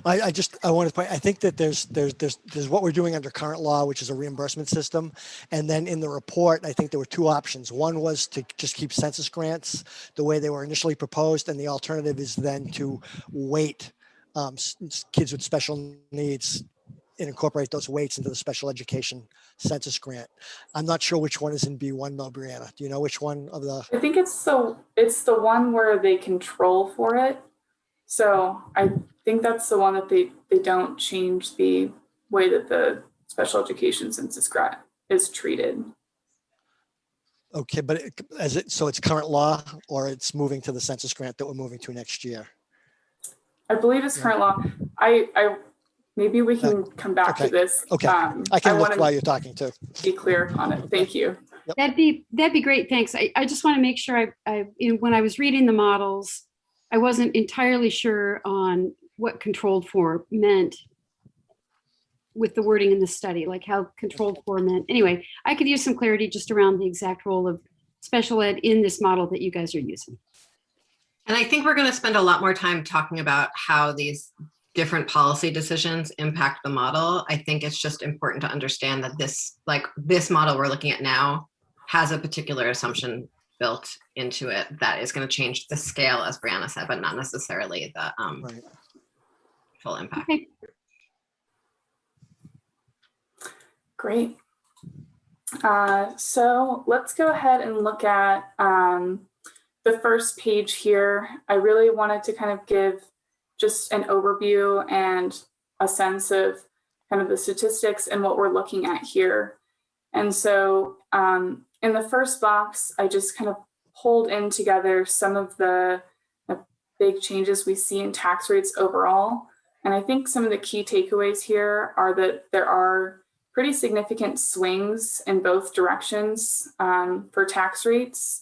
I wanted to point, I think that there's what we're doing under current law, which is a reimbursement system. And then in the report, I think there were two options. One was to just keep census grants the way they were initially proposed. And the alternative is then to weight kids with special needs and incorporate those weights into the special education census grant. I'm not sure which one is in B1 though, Brianna. Do you know which one of the? I think it's the one where they control for it. So I think that's the one that they don't change the way that the special education census grant is treated. Okay, but so it's current law or it's moving to the census grant that we're moving to next year? I believe it's current law. I maybe we can come back to this. Okay, I can look while you're talking too. Be clear on it. Thank you. Yep. That'd be great. Thanks. I just want to make sure when I was reading the models, I wasn't entirely sure on what controlled for meant with the wording in the study, like how controlled for meant. Anyway, I could use some clarity just around the exact role of special ed in this model that you guys are using. And I think we're going to spend a lot more time talking about how these different policy decisions impact the model. I think it's just important to understand that this model we're looking at now has a particular assumption built into it that is going to change the scale, as Brianna said, but not necessarily the Right. full impact. Okay. Great. So let's go ahead and look at the first page here. I really wanted to kind of give just an overview and a sense of kind of the statistics and what we're looking at here. And so in the first box, I just kind of pulled in together some of the big changes we see in tax rates overall. And I think some of the key takeaways here are that there are pretty significant swings in both directions for tax rates.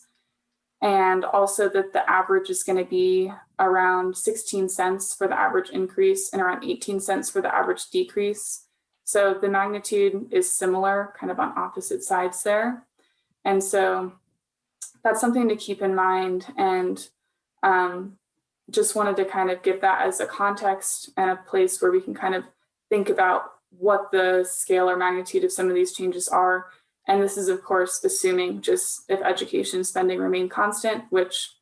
And also that the average is going to be around 16 cents for the average increase and around 18 cents for the average decrease. So the magnitude is similar, kind of on opposite sides there. And so that's something to keep in mind. And just wanted to kind of give that as a context and a place where we can kind of think about what the scale or magnitude of some of these changes are. And this is, of course, assuming just if education spending remain constant, which,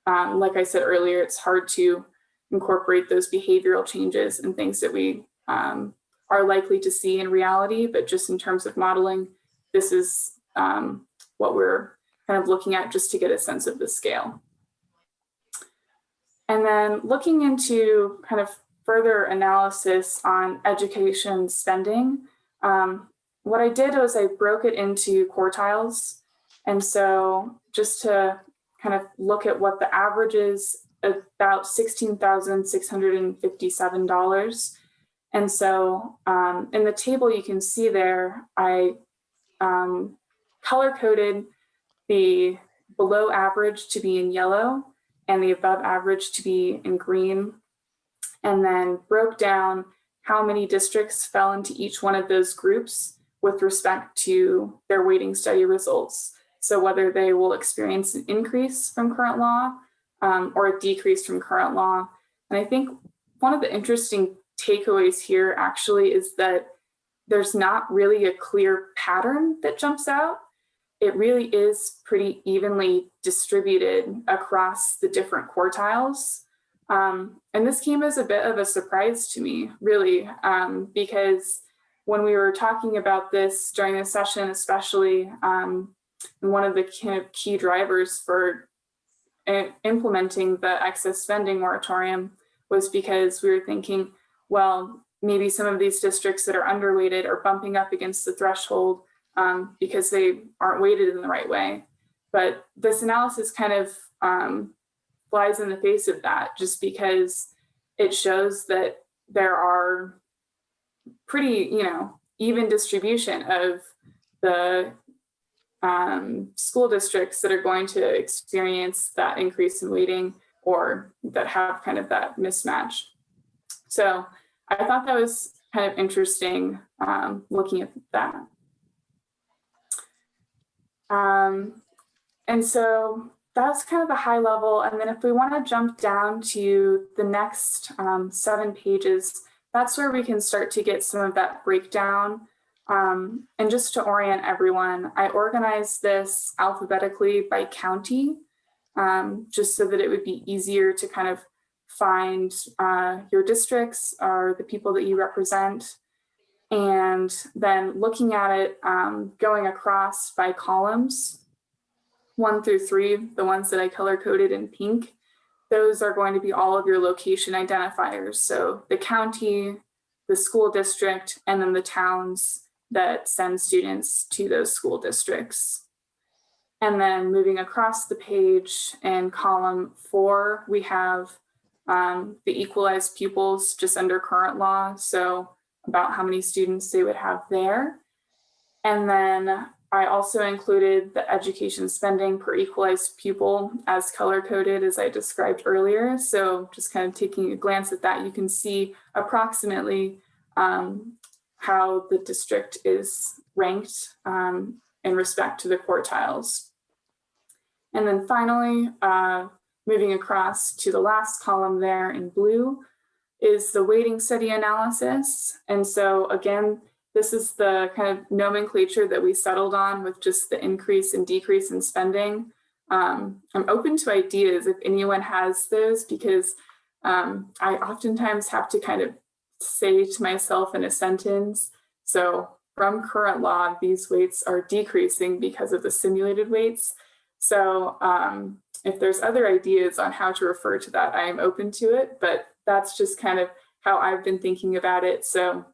like I said earlier, it's hard to incorporate those behavioral changes and things that we are likely to see in reality. But just in terms of modeling, this is what we're kind of looking at just to get a sense of the scale. And then looking into kind of further analysis on education spending, what I did was I broke it into quartiles. And so just to kind of look at what the average is, about $16,657. And so in the table you can see there, I color coded the below average to be in yellow and the above average to be in green, and then broke down how many districts fell into each one of those groups with respect to their weighting study results. So whether they will experience an increase from current law or a decrease from current law. And I think one of the interesting takeaways here actually is that there's not really a clear pattern that jumps out. It really is pretty evenly distributed across the different quartiles. And this came as a bit of a surprise to me, really, because when we were talking about this during the session, especially, one of the kind of key drivers for implementing the excess spending moratorium was because we were thinking, well, maybe some of these districts that are underweighted are bumping up against the threshold because they aren't weighted in the right way. But this analysis kind of flies in the face of that, just because it shows that there are pretty, even distribution of the school districts that are going to experience that increase in weighting or that have kind of that mismatch. So I thought that was kind of interesting looking at that. And so that's kind of the high level. And then if we want to jump down to the next 7 pages, that's where we can start to get some of that breakdown. And just to orient everyone, I organized this alphabetically by county, just so that it would be easier to kind of find your districts or the people that you represent. And then looking at it, going across by columns, 1 through 3, the ones that I color coded in pink, those are going to be all of your location identifiers. So the county, the school district, and then the towns that send students to those school districts. And then moving across the page in column 4, we have the equalized pupils just under current law. So about how many students they would have there. And then I also included the education spending per equalized pupil as color coded as I described earlier. So just kind of taking a glance at that, you can see approximately how the district is ranked in respect to the quartiles. And then finally, moving across to the last column there in blue is the weighting study analysis. And so again, this is the kind of nomenclature that we settled on with just the increase and decrease in spending. I'm open to ideas if anyone has those, because I oftentimes have to kind of say to myself in a sentence, so from current law, these weights are decreasing because of the simulated weights. So if there's other ideas on how to refer to that, I am open to it, but that's just kind of how I've been thinking about it. So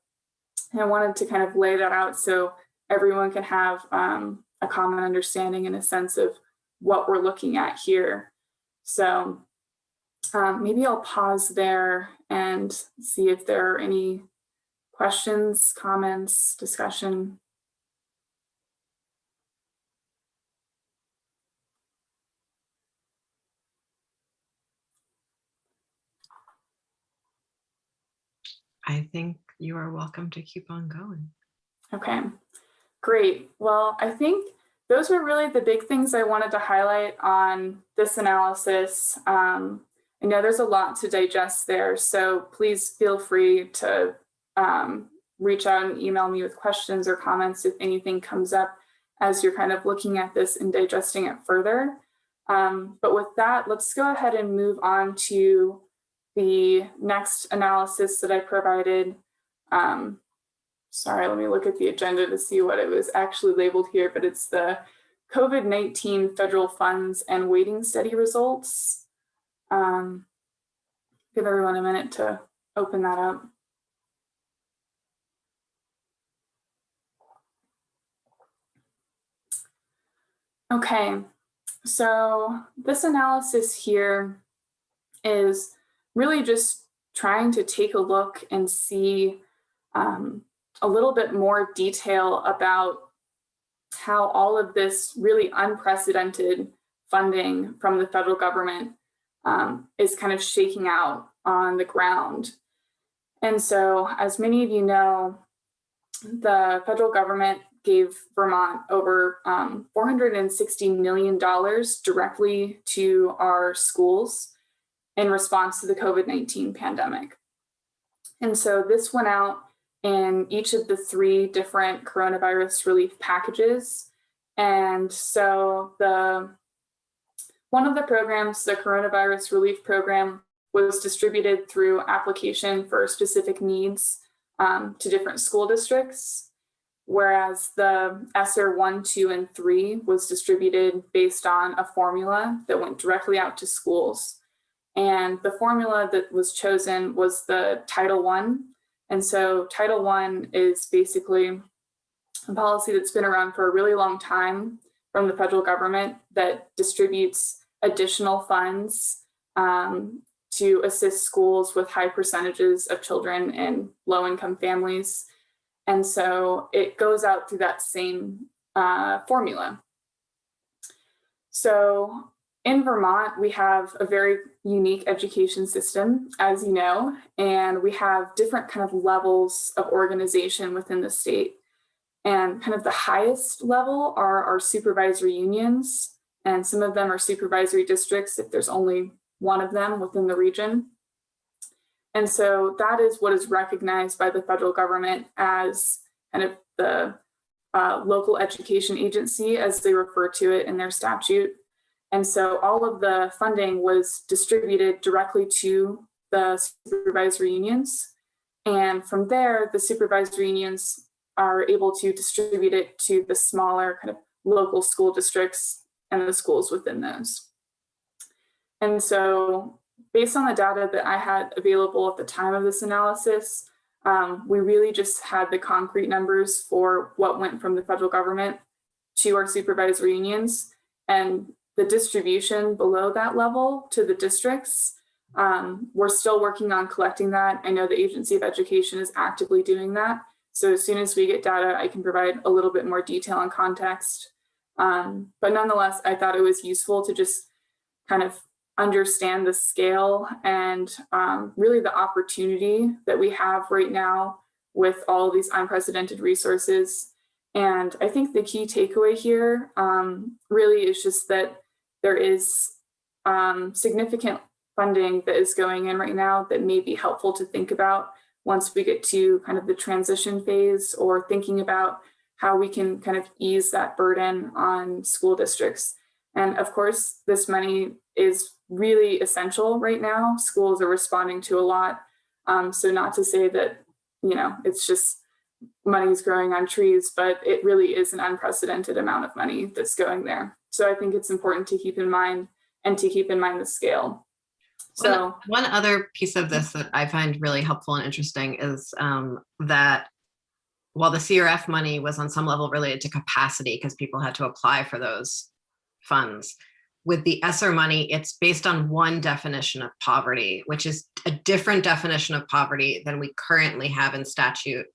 I wanted to kind of lay that out so everyone can have a common understanding and a sense of what we're looking at here. So maybe I'll pause there and see if there are any questions, comments, discussion. I think you are welcome to keep on going. Okay, great. Well, I think those were really the big things I wanted to highlight on this analysis. I know there's a lot to digest there, so please feel free to reach out and email me with questions or comments if anything comes up as you're kind of looking at this and digesting it further. But with that, let's go ahead and move on to the next analysis that I provided. Sorry, let me look at the agenda to see what it was actually labeled here, but it's the COVID-19 federal funds and weighting study results. Give everyone a minute to open that up. Okay, so this analysis here is really just trying to take a look and see a little bit more detail about how all of this really unprecedented funding from the federal government is kind of shaking out on the ground. And so, as many of you know, the federal government gave Vermont over $460 million directly to our schools in response to the COVID-19 pandemic. And so this went out in each of the 3 different coronavirus relief packages. And so one of the programs, the coronavirus relief program, was distributed through application for specific needs to different school districts, whereas the ESSER 1, 2, and 3 was distributed based on a formula that went directly out to schools. And the formula that was chosen was the Title I. And so Title I is basically a policy that's been around for a really long time from the federal government that distributes additional funds to assist schools with high percentages of children in low-income families. And so it goes out through that same formula. So in Vermont, we have a very unique education system, as you know, and we have different kind of levels of organization within the state. And kind of the highest level are our supervisory unions, and some of them are supervisory districts if there's only one of them within the region. And so that is what is recognized by the federal government as kind of the local education agency, as they refer to it in their statute. And so all of the funding was distributed directly to the supervisory unions. And from there, the supervisory unions are able to distribute it to the smaller kind of local school districts and the schools within those. And so based on the data that I had available at the time of this analysis, we really just had the concrete numbers for what went from the federal government to our supervisory unions, and the distribution below that level to the districts. We're still working on collecting that. I know the Agency of Education is actively doing that. So as soon as we get data, I can provide a little bit more detail and context. But nonetheless, I thought it was useful to just kind of understand the scale and really the opportunity that we have right now with all of these unprecedented resources. And I think the key takeaway here really is just that there is significant funding that is going in right now that may be helpful to think about once we get to kind of the transition phase, or thinking about how we can kind of ease that burden on school districts. And of course, this money is really essential right now. Schools are responding to a lot. So not to say that, you know, it's just money's growing on trees, but it really is an unprecedented amount of money that's going there. So I think it's important to keep in mind, and to keep in mind the scale. So one other piece of this that I find really helpful and interesting is that while the CRF money was on some level related to capacity because people had to apply for those funds, with the ESSER money, it's based on one definition of poverty, which is a different definition of poverty than we currently have in statute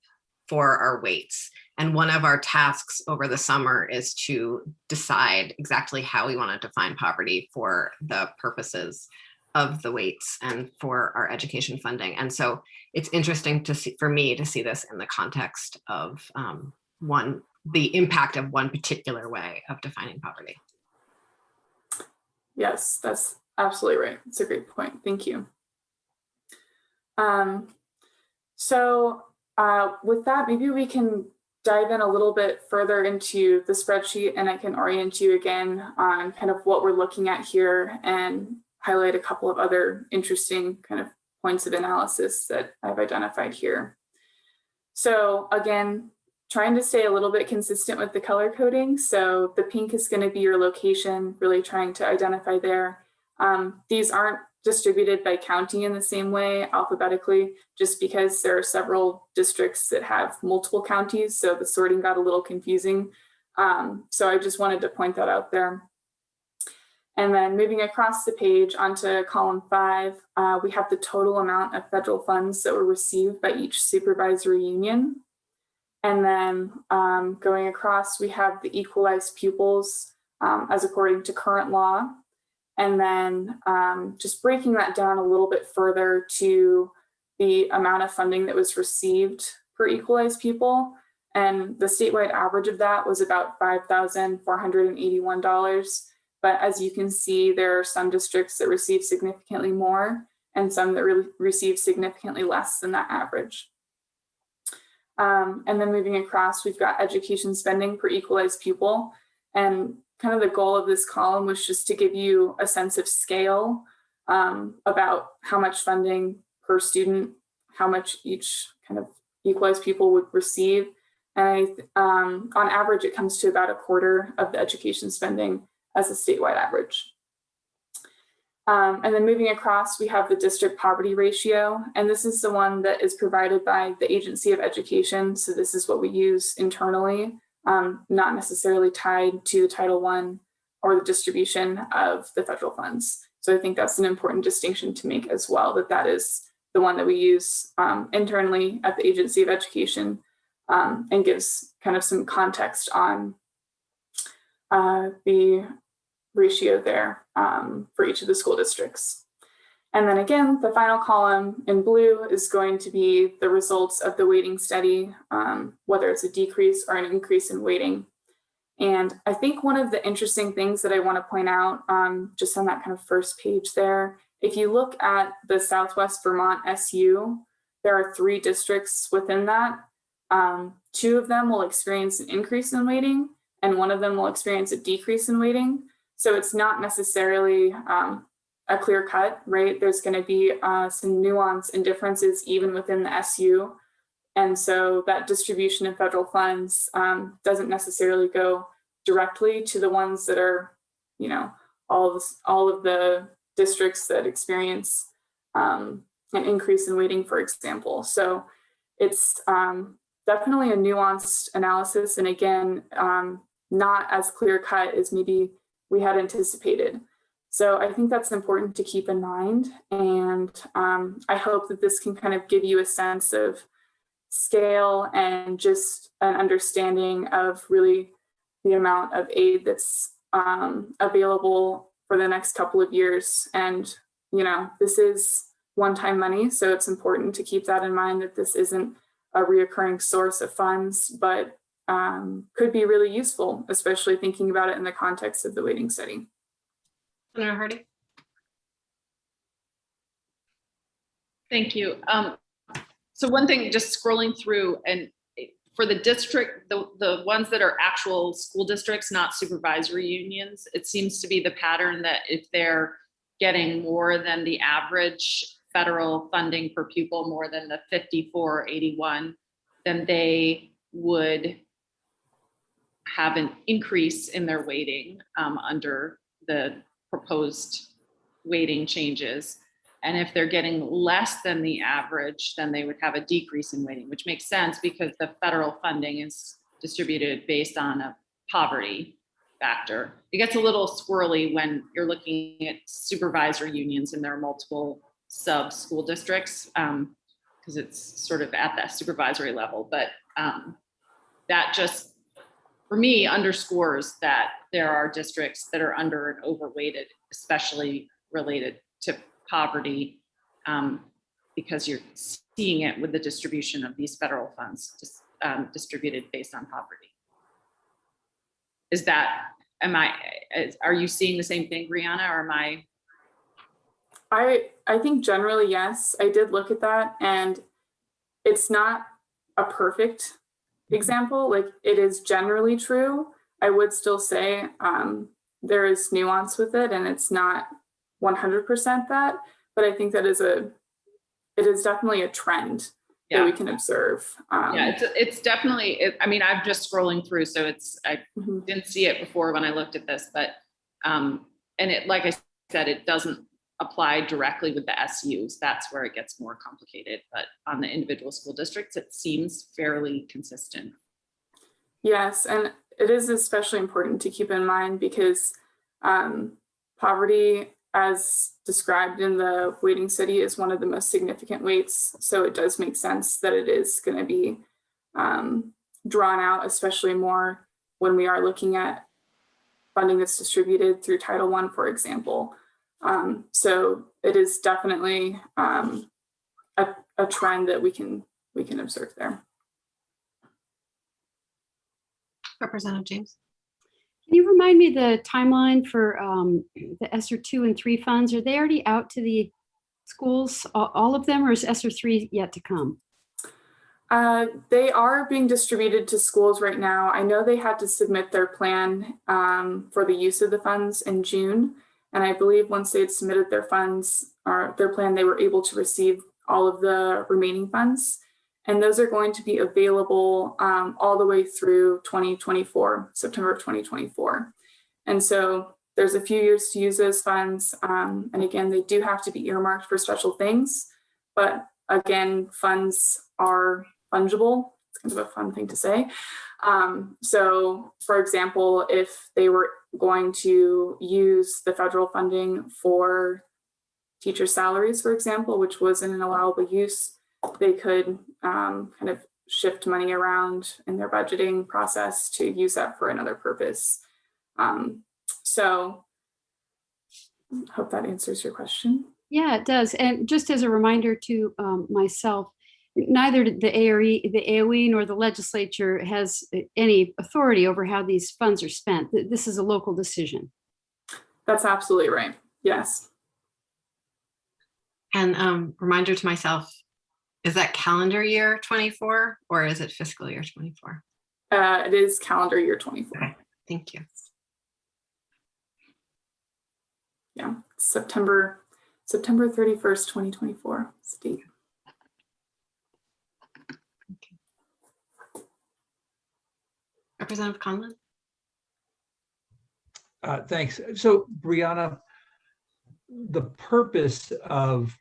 for our weights. And one of our tasks over the summer is to decide exactly how we want to define poverty for the purposes of the weights and for our education funding. And so it's interesting to see, for me, to see this in the context of the impact of one particular way of defining poverty. yes, that's absolutely right. It's a great point. Thank you. With that, maybe we can dive in a little bit further into the spreadsheet, and I can orient you again on kind of what we're looking at here and highlight a couple of other interesting kind of points of analysis that I've identified here. So again, trying to stay a little bit consistent with the color coding. So the pink is going to be your location, really trying to identify there. These aren't distributed by county in the same way alphabetically, just because there are several districts that have multiple counties. So the sorting got a little confusing. So I just wanted to point that out there. And then moving across the page onto column 5, we have the total amount of federal funds that were received by each supervisory union. And then going across, we have the equalized pupils as according to current law. And then just breaking that down a little bit further to the amount of funding that was received per equalized pupil. And the statewide average of that was about $5,481. But as you can see, there are some districts that receive significantly more and some that receive significantly less than that average. And then moving across, we've got education spending per equalized pupil. And kind of the goal of this column was just to give you a sense of scale about how much funding per student, how much each kind of equalized pupil would receive. And on average, it comes to about a quarter of the education spending as a statewide average. And then moving across, we have the district poverty ratio. And this is the one that is provided by the Agency of Education. So this is what we use internally, not necessarily tied to the Title I or the distribution of the federal funds. So I think that's an important distinction to make as well, that that is the one that we use internally at the Agency of Education, and gives kind of some context on the ratio there for each of the school districts. And then again, the final column in blue is going to be the results of the weighting study, whether it's a decrease or an increase in weighting. And I think one of the interesting things that I want to point out, just on that kind of first page there, if you look at the Southwest Vermont SU, there are 3 districts within that. 2 of them will experience an increase in weighting, and 1 of them will experience a decrease in weighting. So it's not necessarily a clear cut, right? There's going to be some nuance and differences even within the SU. And so that distribution of federal funds doesn't necessarily go directly to the ones that are, you know, all of the districts that experience an increase in weighting, for example. So it's definitely a nuanced analysis. And again, not as clear cut as maybe we had anticipated. So I think that's important to keep in mind. And I hope that this can kind of give you a sense of scale and just an understanding of really the amount of aid that's available for the next couple of years. And, you know, this is one-time money, so it's important to keep that in mind, that this isn't a reoccurring source of funds, but could be really useful, especially thinking about it in the context of the weighting study. Senator Hardy. Thank you. So one thing, just scrolling through, and for the district, the ones that are actual school districts, not supervisory unions, it seems to be the pattern that if they're getting more than the average federal funding per pupil, more than the 5481, then they would have an increase in their weighting under the proposed weighting changes. And if they're getting less than the average, then they would have a decrease in weighting, which makes sense because the federal funding is distributed based on a poverty factor. It gets a little squirrely when you're looking at supervisor unions and there are multiple sub school districts because it's sort of at that supervisory level. But that just, for me, underscores that there are districts that are under and overweighted, especially related to poverty, because you're seeing it with the distribution of these federal funds just distributed based on poverty. Are you seeing the same thing, Brianna, or am I? I think generally, yes. I did look at that, and it's not a perfect example. Like, it is generally true. I would still say there is nuance with it, and it's not 100% that, but I think that it is definitely a trend that we can observe. Yeah, it's definitely, I mean, I'm just scrolling through, so I didn't see it before when I looked at this, but, and it, like I said, it doesn't apply directly with the SUs. That's where it gets more complicated, but on the individual school districts, it seems fairly consistent. Yes, and it is especially important to keep in mind because poverty, as described in the weighting study, is one of the most significant weights. So it does make sense that it is going to be drawn out, especially more when we are looking at funding that's distributed through Title I, for example. So it is definitely a trend that we can observe there. Representative James. Can you remind me the timeline for the ESSER 2 and 3 funds? Are they already out to the schools, all of them, or is ESSER 3 yet to come? They are being distributed to schools right now. I know they had to submit their plan for the use of the funds in June. And I believe once they had submitted their funds or their plan, they were able to receive all of the remaining funds. And those are going to be available all the way through 2024, September of 2024. And so there's a few years to use those funds. And again, they do have to be earmarked for special things. But again, funds are fungible. It's kind of a fun thing to say. So for example, if they were going to use the federal funding for teacher salaries, for example, which was an allowable use, they could kind of shift money around in their budgeting process to use that for another purpose. So I hope that answers your question. Yeah, it does. And just as a reminder to myself, neither the AOE nor the legislature has any authority over how these funds are spent. This is a local decision. That's absolutely right. Yes. And reminder to myself, is that calendar year 24 or is it fiscal year 24? It is calendar year 24. Okay, thank you. Yeah, September 31st, 2024 state. Representative Conlon? Thanks. So Brianna, the purpose of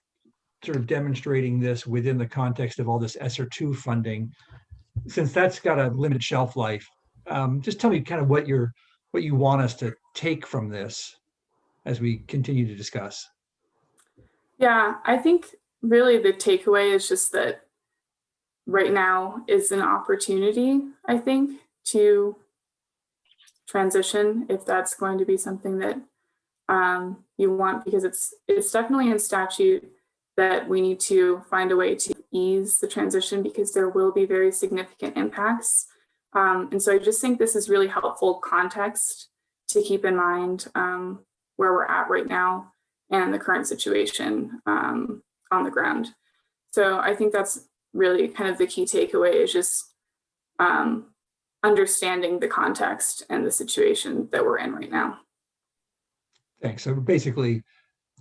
sort of demonstrating this within the context of all this ESSER II funding, since that's got a limited shelf life, just tell me kind of what you want us to take from this as we continue to discuss. Yeah, I think really the takeaway is just that right now is an opportunity, I think, to transition if that's going to be something that you want, because it's definitely in statute that we need to find a way to ease the transition because there will be very significant impacts. And so I just think this is really helpful context to keep in mind where we're at right now and the current situation on the ground. So I think that's really kind of the key takeaway is just understanding the context and the situation that we're in right now. Thanks. So basically,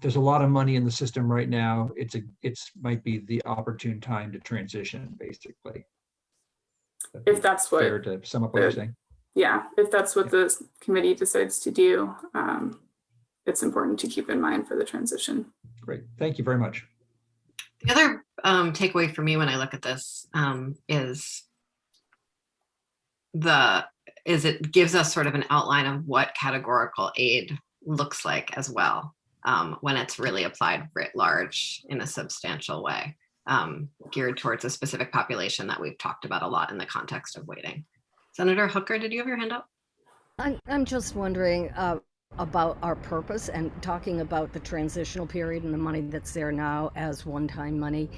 there's a lot of money in the system right now. It's might be the opportune time to transition, basically. If that's what fair to sum up what you're saying. Yeah, if that's what the committee decides to do, it's important to keep in mind for the transition. Great, thank you very much. The other takeaway for me when I look at this is it gives us sort of an outline of what categorical aid looks like as well when it's really applied writ large in a substantial way, geared towards a specific population that we've talked about a lot in the context of waiting. Senator Hooker, did you have your hand up? I'm just wondering about our purpose and talking about the transitional period and the money that's there now as one-time money.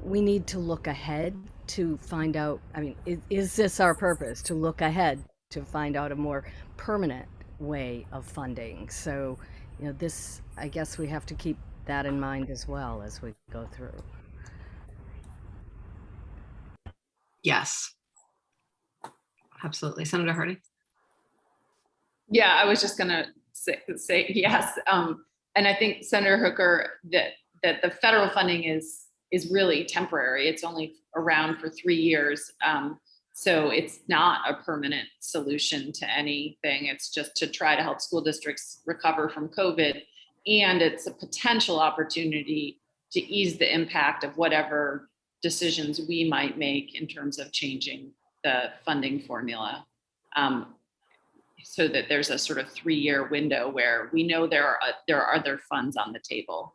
We need to look ahead to find out, I mean, is this our purpose, to look ahead to find out a more permanent way of funding? So, you know, this, I guess we have to keep that in mind as well as we go through. Yes, absolutely. Senator Hardy? Yeah, I was just gonna say yes. And I think Senator Hooker, that the federal funding is really temporary. It's only around for 3 years. So it's not a permanent solution to anything. It's just to try to help school districts recover from COVID. And it's a potential opportunity to ease the impact of whatever decisions we might make in terms of changing the funding formula. So that there's a sort of 3-year window where we know there are other funds on the table.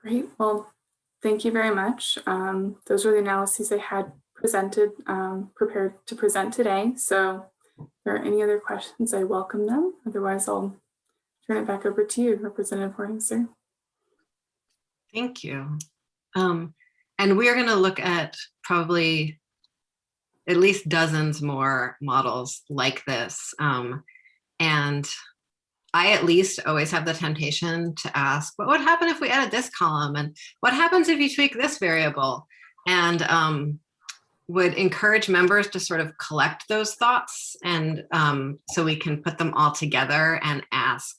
Great. Well, thank you very much. Those were the analyses I had prepared to present today. So if there are any other questions, I welcome them. Otherwise, I'll turn it back over to you, Representative Horningser. Thank you. And we are going to look at probably at least dozens more models like this. And I at least always have the temptation to ask, what would happen if we added this column? And what happens if you tweak this variable? And would encourage members to sort of collect those thoughts and so we can put them all together and ask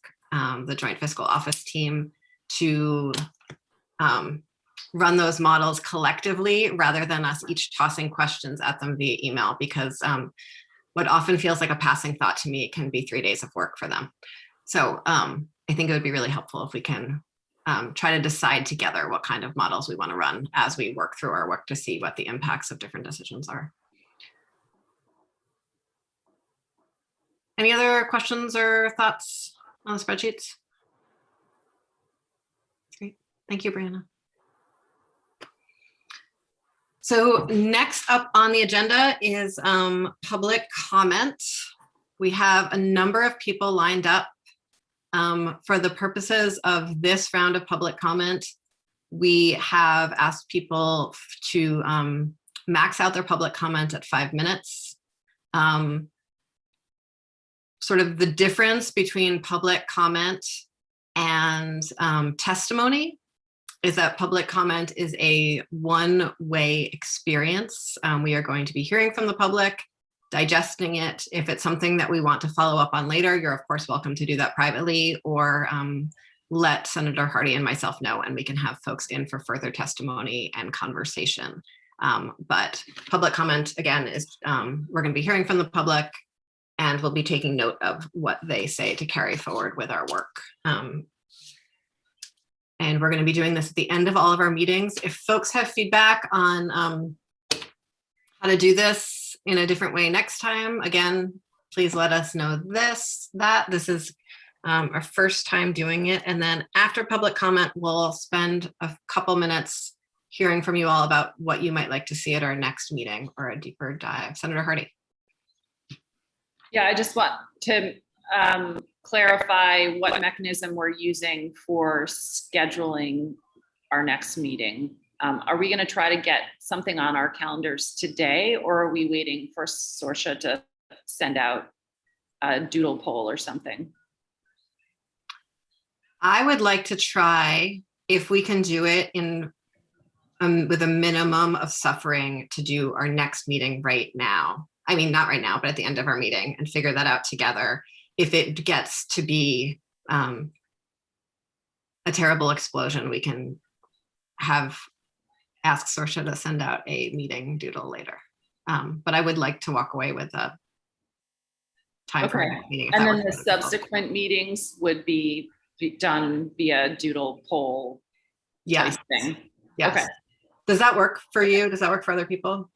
the Joint Fiscal Office team to run those models collectively rather than us each tossing questions at them via email, because what often feels like a passing thought to me can be 3 days of work for them. So I think it would be really helpful if we can try to decide together what kind of models we want to run as we work through our work to see what the impacts of different decisions are. Any other questions or thoughts on the spreadsheets? Great, thank you, Brianna. So next up on the agenda is public comment. We have a number of people lined up. For the purposes of this round of public comment, we have asked people to max out their public comment at 5 minutes. Sort of the difference between public comment and testimony is that public comment is a one-way experience. We are going to be hearing from the public, digesting it. If it's something that we want to follow up on later, you're of course welcome to do that privately, or let Senator Hardy and myself know, and we can have folks in for further testimony and conversation. But public comment, again, is we're going to be hearing from the public, and we'll be taking note of what they say to carry forward with our work. And we're going to be doing this at the end of all of our meetings. If folks have feedback on how to do this in a different way next time, again, please let us know this is our first time doing it. And then after public comment, we'll spend a couple minutes hearing from you all about what you might like to see at our next meeting or a deeper dive. Senator Hardy. Yeah, I just want to clarify what mechanism we're using for scheduling our next meeting. Are we going to try to get something on our calendars today, or are we waiting for Sorsha to send out a doodle poll or something? I would like to try, if we can do it in with a minimum of suffering, to do our next meeting right now. I mean, not right now, but at the end of our meeting, and figure that out together. If it gets to be a terrible explosion, we can ask Sorsha to send out a meeting doodle later. But I would like to walk away with a time for a meeting. And then the subsequent meetings would be done via doodle poll. Yes. Thing. Yes. Okay. Does that work for you? Does that work for other people?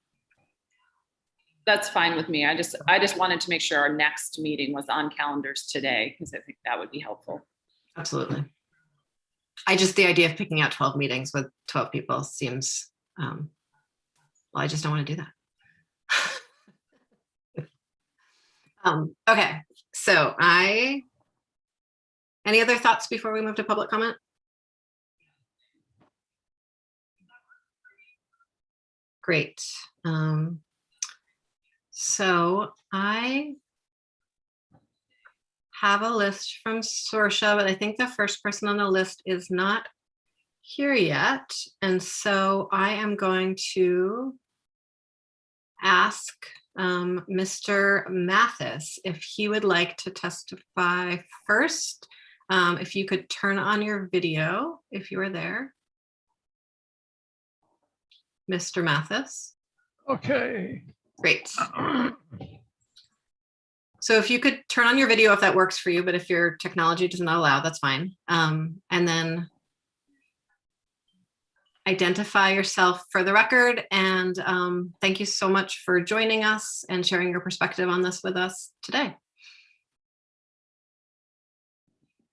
That's fine with me. I just wanted to make sure our next meeting was on calendars today, because I think that would be helpful. Absolutely. The idea of picking out 12 meetings with 12 people seems, well, I just don't want to do that. Okay, so any other thoughts before we move to public comment? Great. So I have a list from Sorsha, but I think the first person on the list is not here yet. And so I am going to ask Mr. Mathis if he would like to testify first. If you could turn on your video, if you are there. Mr. Mathis. Okay. Great. So if you could turn on your video if that works for you, but if your technology does not allow, that's fine. And then identify yourself for the record. And thank you so much for joining us and sharing your perspective on this with us today.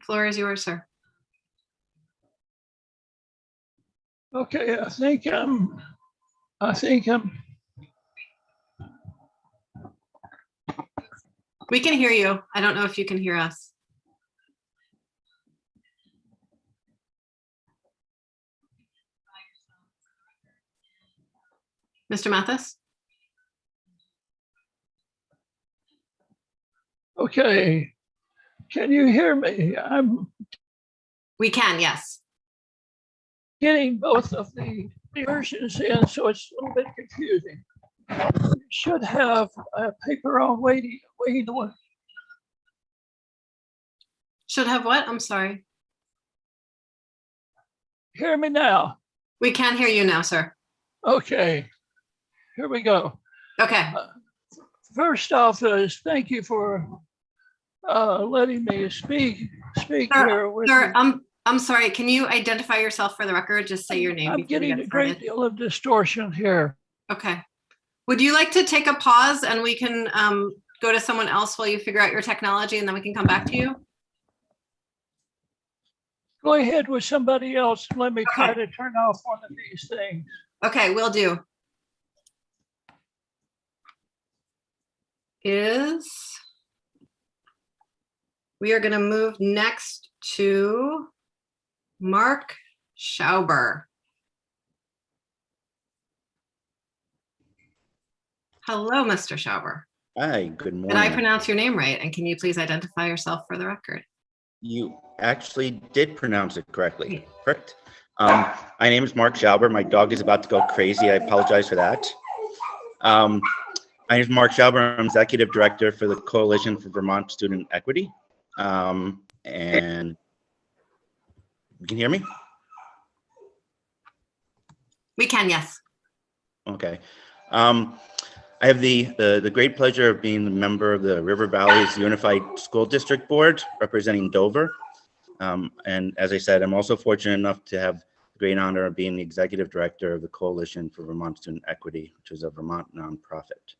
Floor is yours, sir. Okay, I think I'm We can hear you. I don't know if you can hear us. Mr. Mathis? okay. Can you hear me? I'm We can, yes. getting both of the versions in, so it's a little bit confusing. You should have a paper on waiting. Should have what? I'm sorry. Hear me now. We can hear you now, sir. Okay, here we go. Okay. First off, thank you for letting me speak Sir, here. With sir, I'm sorry. Can you identify yourself for the record? Just say your name. I'm before we getting get a great started. deal of distortion here. Okay. Would you like to take a pause and we can go to someone else while you figure out your technology, and then we can come back to you? Go ahead with somebody else. Let me try to turn off one of these things. Okay, will do. is we are going to move next to Mark Schauber. Hello, Mr. Schauber. Hi, good morning. Did I pronounce your name right? And can you please identify yourself for the record? You actually did pronounce it correctly. Perfect. My name is Mark Schauber. My dog is about to go crazy. I apologize for that. My name is Mark Schauber. I'm Executive Director for the Coalition for Vermont Student Equity. And you can hear me? We can, yes. Okay. I have the great pleasure of being a member of the River Valley's Unified School District Board representing Dover. And as I said, I'm also fortunate enough to have the great honor of being the Executive Director of the Coalition for Vermont Student Equity, which is a Vermont nonprofit.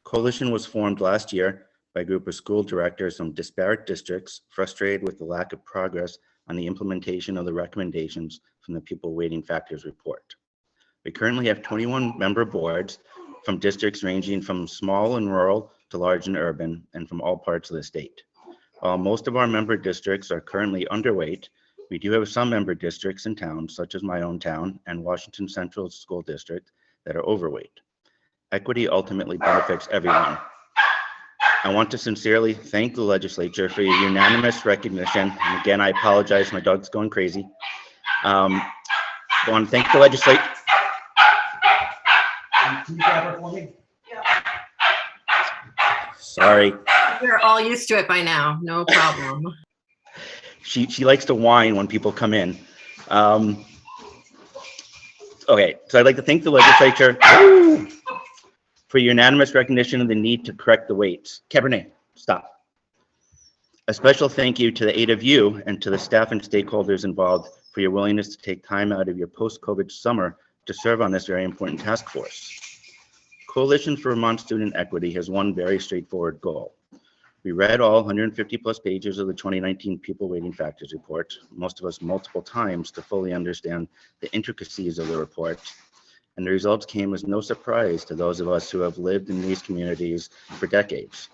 Coalition was formed last year by a group of school directors from disparate districts frustrated with the lack of progress on the implementation of the recommendations from the Pupil Weighting Factors report. We currently have 21 member boards from districts ranging from small and rural to large and urban, and from all parts of the state. While most of our member districts are currently underweight, we do have some member districts in towns, such as my own town and Washington Central School District, that are overweight. Equity ultimately benefits everyone. I want to sincerely thank the legislature for your unanimous recognition. And again, I apologize, my dog's going crazy. I want to thank the legislature. Can you grab her for me? Sorry. We're all used to it by now. No problem. She likes to whine when people come in. Okay, so I'd like to thank the legislature for your unanimous recognition of the need to correct the weights. Cabernet, stop. A special thank you to the 8 of you and to the staff and stakeholders involved for your willingness to take time out of your post-COVID summer to serve on this very important task force. Coalition for Vermont Student Equity has one very straightforward goal. We read all 150 plus pages of the 2019 Pupil Weighting Factors report, most of us multiple times to fully understand the intricacies of the report. And the results came as no surprise to those of us who have lived in these communities for decades.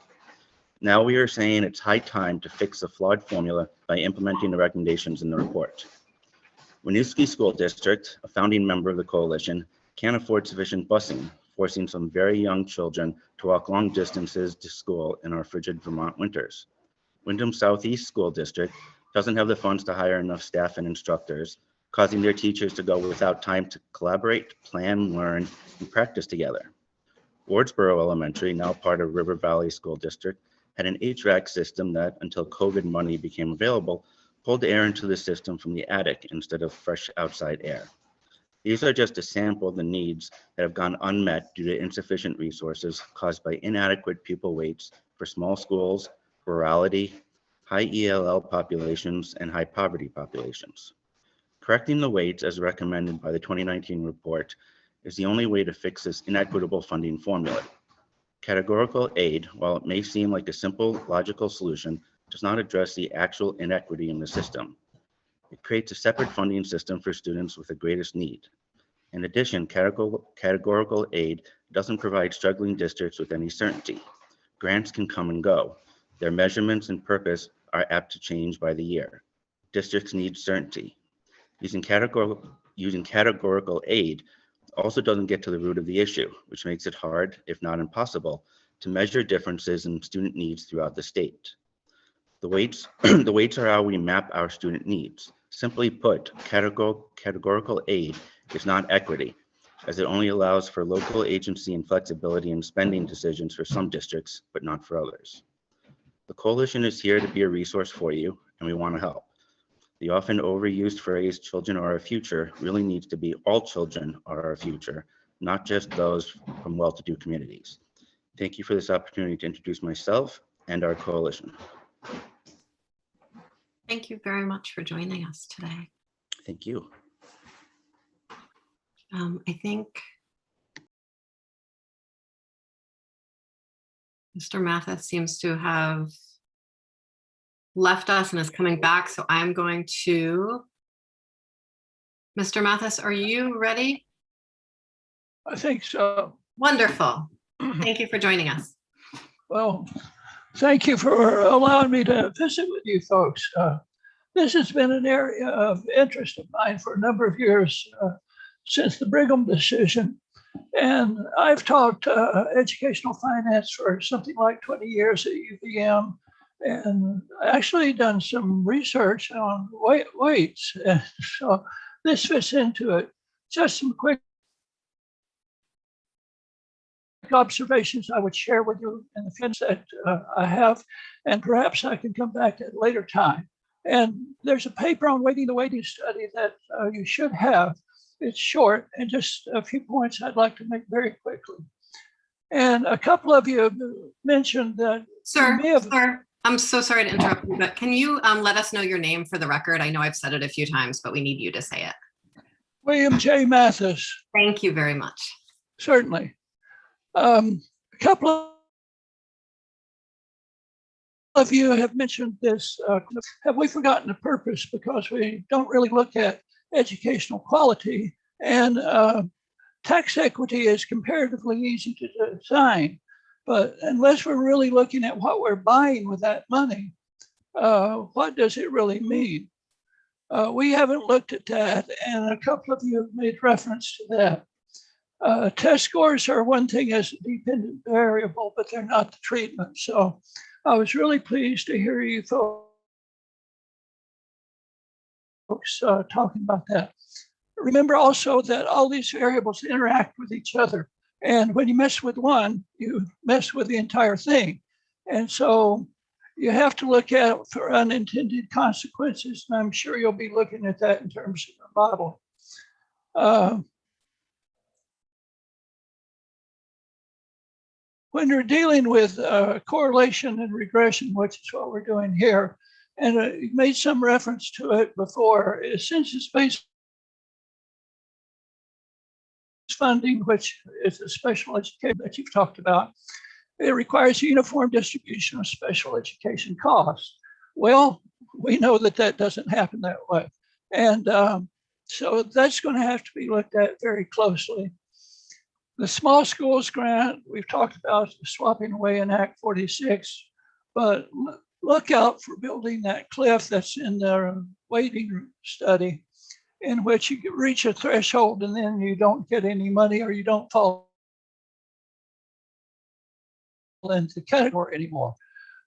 Now we are saying it's high time to fix the flawed formula by implementing the recommendations in the report. Winooski School District, a founding member of the coalition, can't afford sufficient busing, forcing some very young children to walk long distances to school in our frigid Vermont winters. Wyndham Southeast School District doesn't have the funds to hire enough staff and instructors, causing their teachers to go without time to collaborate, plan, learn, and practice together. Wardsboro Elementary, now part of River Valley School District, had an HVAC system that, until COVID money became available, pulled air into the system from the attic instead of fresh outside air. These are just a sample of the needs that have gone unmet due to insufficient resources caused by inadequate pupil weights for small schools, rurality, high ELL populations, and high poverty populations. Correcting the weights as recommended by the 2019 report is the only way to fix this inequitable funding formula. Categorical aid, while it may seem like a simple, logical solution, does not address the actual inequity in the system. It creates a separate funding system for students with the greatest need. In addition, categorical aid doesn't provide struggling districts with any certainty. Grants can come and go. Their measurements and purpose are apt to change by the year. Districts need certainty. Using categorical aid also doesn't get to the root of the issue, which makes it hard, if not impossible, to measure differences in student needs throughout the state. The weights are how we map our student needs. Simply put, categorical aid is not equity, as it only allows for local agency and flexibility in spending decisions for some districts, but not for others. The coalition is here to be a resource for you, and we want to help. The often overused phrase, children are our future, really needs to be all children are our future, not just those from well-to-do communities. Thank you for this opportunity to introduce myself and our coalition. Thank you very much for joining us today. Thank you. I think Mr. Mathis seems to have left us and is coming back, so I'm going to, Mr. Mathis, are you ready? I think so. Wonderful. Thank you for joining us. Well, thank you for allowing me to visit with you folks. This has been an area of interest of mine for a number of years since the Brigham decision. And I've taught educational finance for something like 20 years at UVM, and actually done some research on weights. And so this fits into it. Just some quick observations I would share with you in the fence that I have, and perhaps I can come back at a later time. And there's a paper on weighting the waiting study that you should have. It's short, and just a few points I'd like to make very quickly. And a couple of you have mentioned that. Sir, I'm so sorry to interrupt you, but can you let us know your name for the record? I know I've said it a few times, but we need you to say it. William J. Mathis. Thank you very much. Certainly. A couple of you have mentioned this. Have we forgotten the purpose? Because we don't really look at educational quality, and tax equity is comparatively easy to design. But unless we're really looking at what we're buying with that money, what does it really mean? We haven't looked at that, and a couple of you have made reference to that. Test scores are one thing as a dependent variable, but they're not the treatment. So I was really pleased to hear you folks talking about that. Remember also that all these variables interact with each other. And when you mess with one, you mess with the entire thing. And so you have to look out for unintended consequences. And I'm sure you'll be looking at that in terms of your model. When you're dealing with correlation and regression, which is what we're doing here, and you made some reference to it before, census-based funding, which is a special education that you've talked about, it requires a uniform distribution of special education costs. Well, we know that that doesn't happen that way. And so that's going to have to be looked at very closely. The small schools grant, we've talked about swapping away in Act 46, but look out for building that cliff that's in the weighting study, in which you reach a threshold and then you don't get any money, or you don't fall into the category anymore.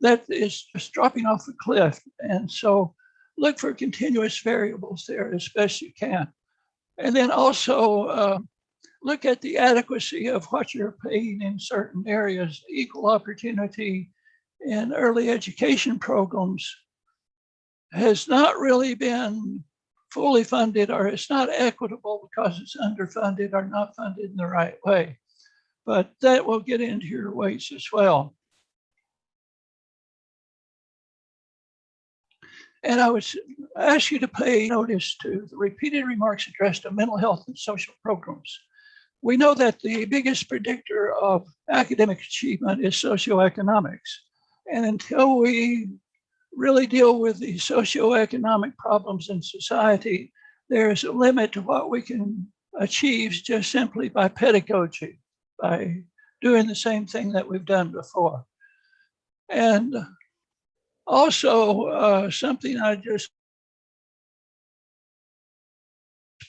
That is just dropping off a cliff. And so look for continuous variables there as best you can. And then also look at the adequacy of what you're paying in certain areas. Equal opportunity in early education programs has not really been fully funded, or it's not equitable because it's underfunded or not funded in the right way. But that will get into your weights as well. And I would ask you to pay notice to the repeated remarks addressed to mental health and social programs. We know that the biggest predictor of academic achievement is socioeconomics. And until we really deal with the socioeconomic problems in society, there's a limit to what we can achieve just simply by pedagogy, by doing the same thing that we've done before. And also something I just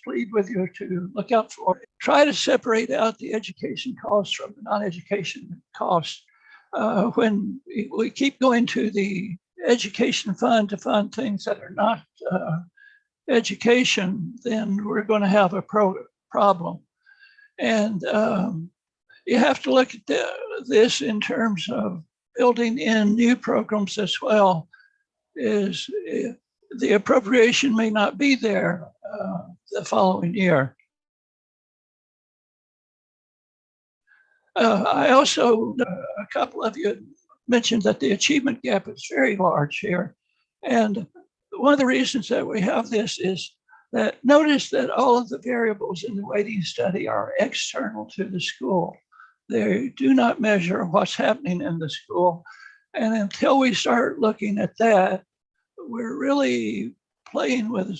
plead with you to look out for. Try to separate out the education costs from the non-education costs. When we keep going to the education fund to fund things that are not education, then we're going to have a problem. And you have to look at this in terms of building in new programs as well. Is the appropriation may not be there the following year. I also, a couple of you mentioned that the achievement gap is very large here. And one of the reasons that we have this is that notice that all of the variables in the weighting study are external to the school. They do not measure what's happening in the school. And until we start looking at that, we're really playing with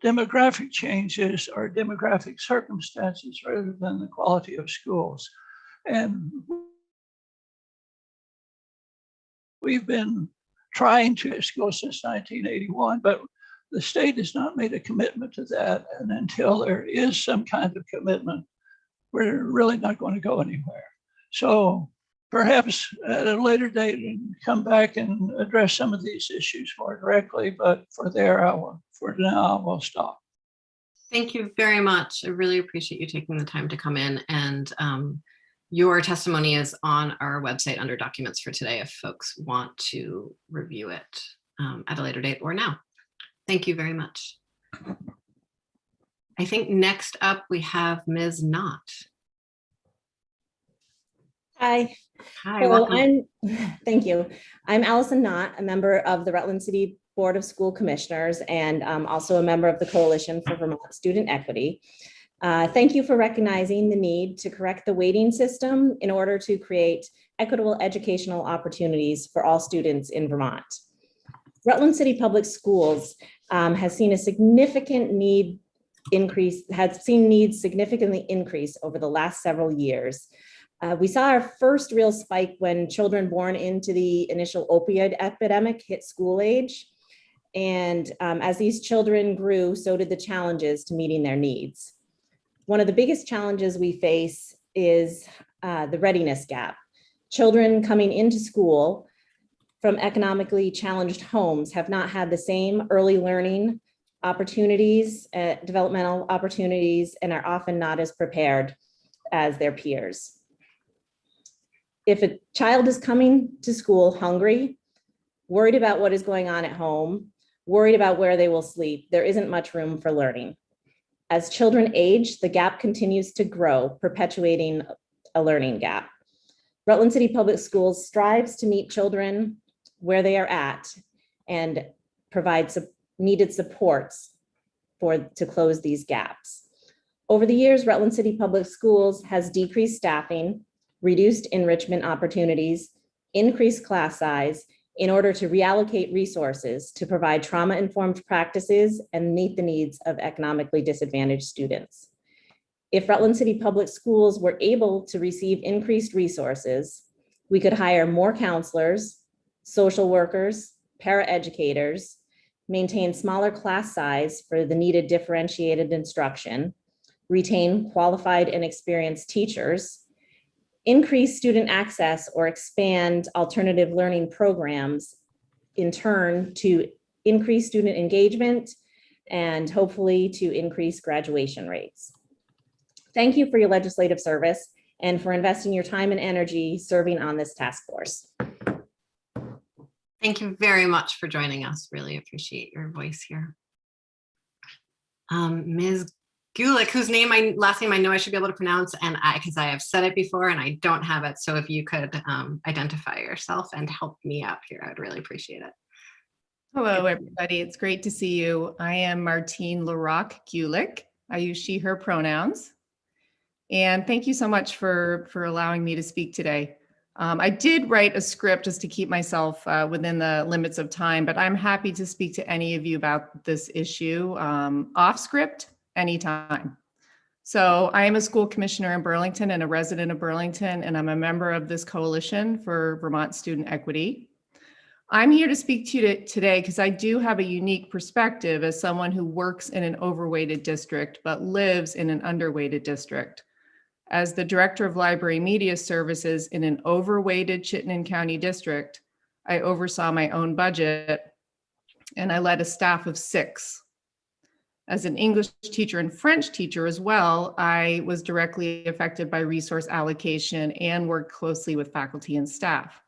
demographic changes or demographic circumstances rather than the quality of schools. And We've been trying to go since 1981, but the state has not made a commitment to that. And until there is some kind of commitment, we're really not going to go anywhere. So perhaps at a later date, come back and address some of these issues more directly, but for now, we'll stop. Thank you very much. I really appreciate you taking the time to come in, and your testimony is on our website under documents for today if folks want to review it at a later date or now. Thank you very much. I think next up we have Ms. Knott. Hi. Hi, So welcome. thank you. I'm Allison Knott, a member of the Rutland City Board of School Commissioners and also a member of the Coalition for Vermont Student Equity. Thank you for recognizing the need to correct the weighting system in order to create equitable educational opportunities for all students in Vermont. Rutland City Public Schools has seen a significant need increase, has seen needs significantly increase over the last several years. We saw our first real spike when children born into the initial opioid epidemic hit school age. And as these children grew, so did the challenges to meeting their needs. One of the biggest challenges we face is the readiness gap. Children coming into school from economically challenged homes have not had the same early learning opportunities, developmental opportunities, and are often not as prepared as their peers. If a child is coming to school hungry, worried about what is going on at home, worried about where they will sleep, there isn't much room for learning. As children age, the gap continues to grow, perpetuating a learning gap. Rutland City Public Schools strives to meet children where they are at and provide needed supports to close these gaps. Over the years, Rutland City Public Schools has decreased staffing, reduced enrichment opportunities, increased class size in order to reallocate resources to provide trauma-informed practices and meet the needs of economically disadvantaged students. If Rutland City Public Schools were able to receive increased resources, we could hire more counselors, social workers, paraeducators, maintain smaller class size for the needed differentiated instruction, retain qualified and experienced teachers, increase student access or expand alternative learning programs, in turn to increase student engagement and hopefully to increase graduation rates. Thank you for your legislative service and for investing your time and energy serving on this task force. Thank you very much for joining us. Really appreciate your voice here. Ms. Gulick, whose last name I know I should be able to pronounce, and because I have said it before and I don't have it. So if you could identify yourself and help me out here, I'd really appreciate it. Hello, everybody. It's great to see you. I am Martine Laroque Gulick. I use she, her pronouns. And thank you so much for allowing me to speak today. I did write a script just to keep myself within the limits of time, but I'm happy to speak to any of you about this issue off script anytime. So I am a school commissioner in Burlington and a resident of Burlington, and I'm a member of this coalition for Vermont Student Equity. I'm here to speak to you today because I do have a unique perspective as someone who works in an overweighted district but lives in an underweighted district. As the Director of Library Media Services in an overweighted Chittenden County district, I oversaw my own budget and I led a staff of 6. As an English teacher and French teacher as well, I was directly affected by resource allocation and worked closely with faculty and staff.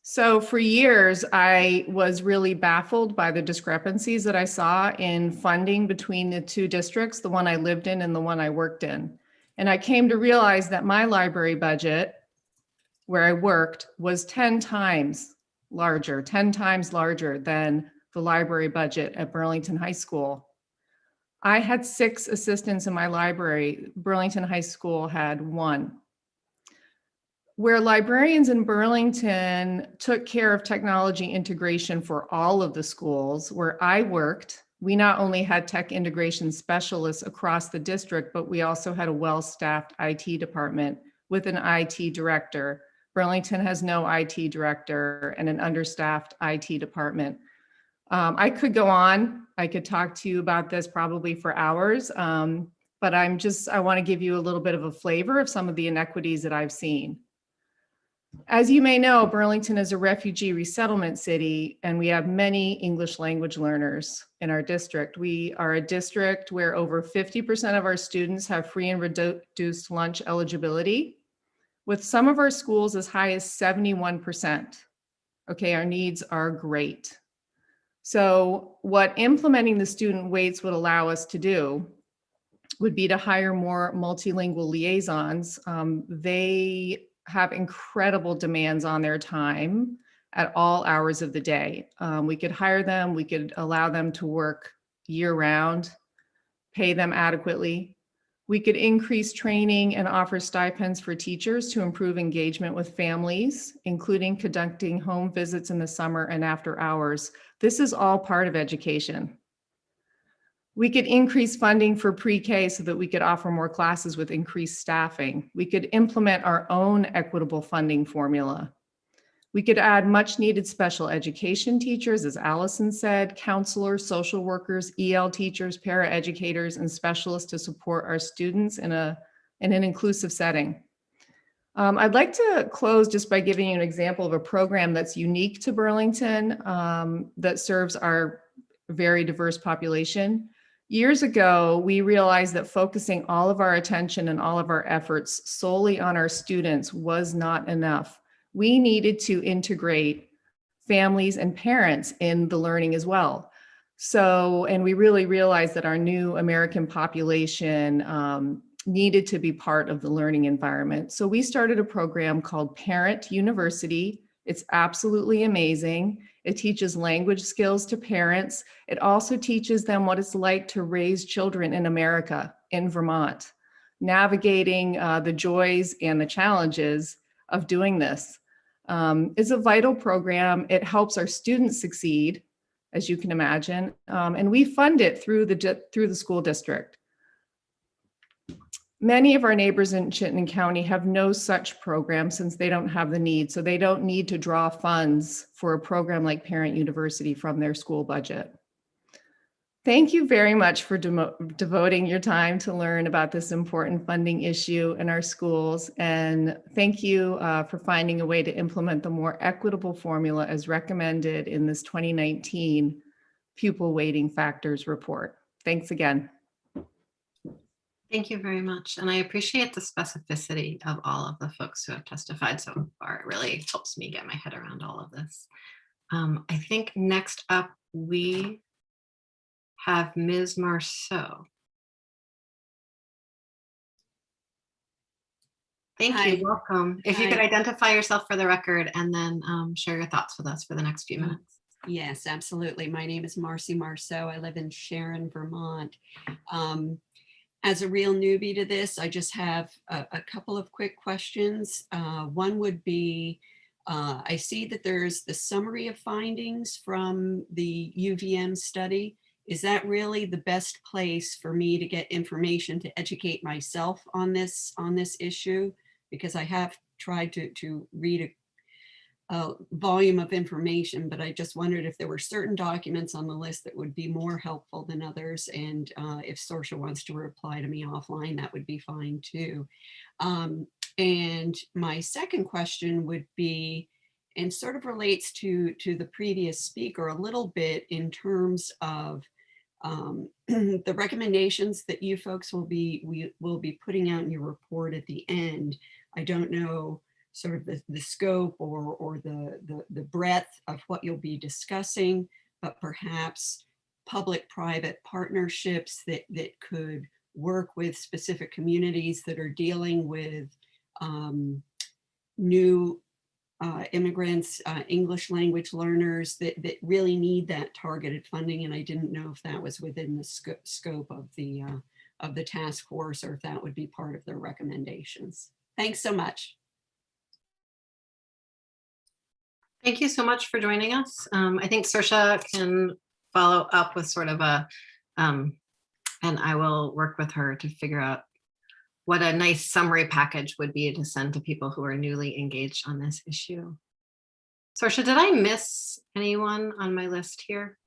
So for years, I was really baffled by the discrepancies that I saw in funding between the 2 districts, the one I lived in and the one I worked in. And I came to realize that my library budget, where I worked, was 10 times larger than the library budget at Burlington High School. I had 6 assistants in my library. Burlington High School had 1. Where librarians in Burlington took care of technology integration for all of the schools, where I worked, we not only had tech integration specialists across the district, but we also had a well-staffed IT department with an IT director Burlington has no IT director and an understaffed IT department. I could go on. I could talk to you about this probably for hours, but I want to give you a little bit of a flavor of some of the inequities that I've seen. As you may know, Burlington is a refugee resettlement city, and we have many English language learners in our district. We are a district where over 50% of our students have free and reduced lunch eligibility, with some of our schools as high as 71%. Okay, our needs are great. So what implementing the student weights would allow us to do would be to hire more multilingual liaisons. They have incredible demands on their time at all hours of the day. We could hire them, we could allow them to work year round, pay them adequately. We could increase training and offer stipends for teachers to improve engagement with families, including conducting home visits in the summer and after hours. This is all part of education. We could increase funding for pre-K so that we could offer more classes with increased staffing. We could implement our own equitable funding formula. We could add much needed special education teachers, as Allison said, counselors, social workers, EL teachers, paraeducators, and specialists to support our students in an inclusive setting. I'd like to close just by giving you an example of a program that's unique to Burlington that serves our very diverse population. Years ago, we realized that focusing all of our attention and all of our efforts solely on our students was not enough. We needed to integrate families and parents in the learning as well. So, and we really realized that our new American population needed to be part of the learning environment. So we started a program called Parent University. It's absolutely amazing. It teaches language skills to parents. It also teaches them what it's like to raise children in America, in Vermont, navigating the joys and the challenges of doing this. It's a vital program. It helps our students succeed, as you can imagine, and we fund it through the school district. Many of our neighbors in Chittenden County have no such program since they don't have the need. So they don't need to draw funds for a program like Parent University from their school budget. Thank you very much for devoting your time to learn about this important funding issue in our schools. And thank you for finding a way to implement the more equitable formula as recommended in this 2019 Pupil Weighting Factors report. Thanks again. Thank you very much. And I appreciate the specificity of all of the folks who have testified so far. It really helps me get my head around all of this. I think next up we have Ms. Marceau. Thank you, welcome. If you could identify yourself for the record and then share your thoughts with us for the next few minutes. Yes, absolutely. My name is Marcy Marceau. I live in Sharon, Vermont. As a real newbie to this, I just have a couple of quick questions. One would be, I see that there's the summary of findings from the UVM study. Is that really the best place for me to get information to educate myself on this issue? Because I have tried to read a volume of information, but I just wondered if there were certain documents on the list that would be more helpful than others. And if Sorsha wants to reply to me offline, that would be fine too. And my second question would be, and sort of relates to the previous speaker a little bit in terms of the recommendations that you folks will be putting out in your report at the end. I don't know sort of the scope or the breadth of what you'll be discussing, but perhaps public-private partnerships that could work with specific communities that are dealing with new immigrants, English language learners that really need that targeted funding. And I didn't know if that was within the scope of the task force or if that would be part of their recommendations. Thanks so much. Thank you so much for joining us. I think Sorsha can follow up with sort of a, and I will work with her to figure out what a nice summary package would be to send to people who are newly engaged on this issue. Saoirse, did I miss anyone on my list here?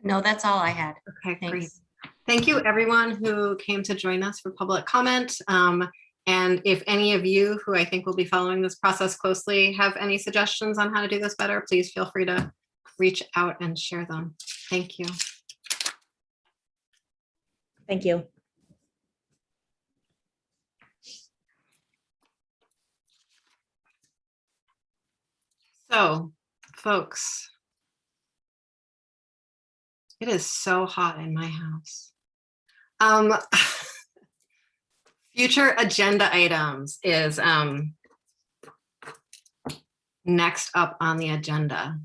No, that's all I had. Okay, great. Thanks. Thank you everyone who came to join us for public comment. And if any of you who I think will be following this process closely have any suggestions on how to do this better, please feel free to reach out and share them. Thank you. Thank you. So, folks, it is so hot in my house. Future agenda items is next up on the agenda.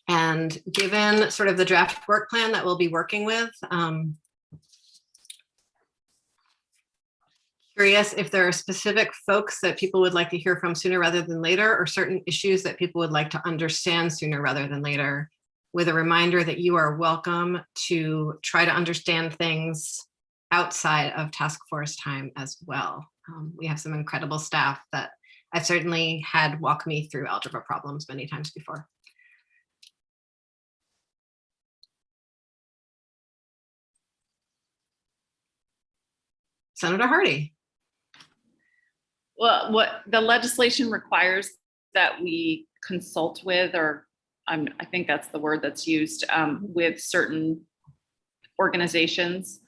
And given sort of the draft work plan that we'll be working with, curious if there are specific folks that people would like to hear from sooner rather than later, or certain issues that people would like to understand sooner rather than later, with a reminder that you are welcome to try to understand things outside of task force time as well. We have some incredible staff that I've certainly had walk me through algebra problems many times before. Senator Hardy. Well, what the legislation requires that we consult with, or I think that's the word that's used, with certain organizations.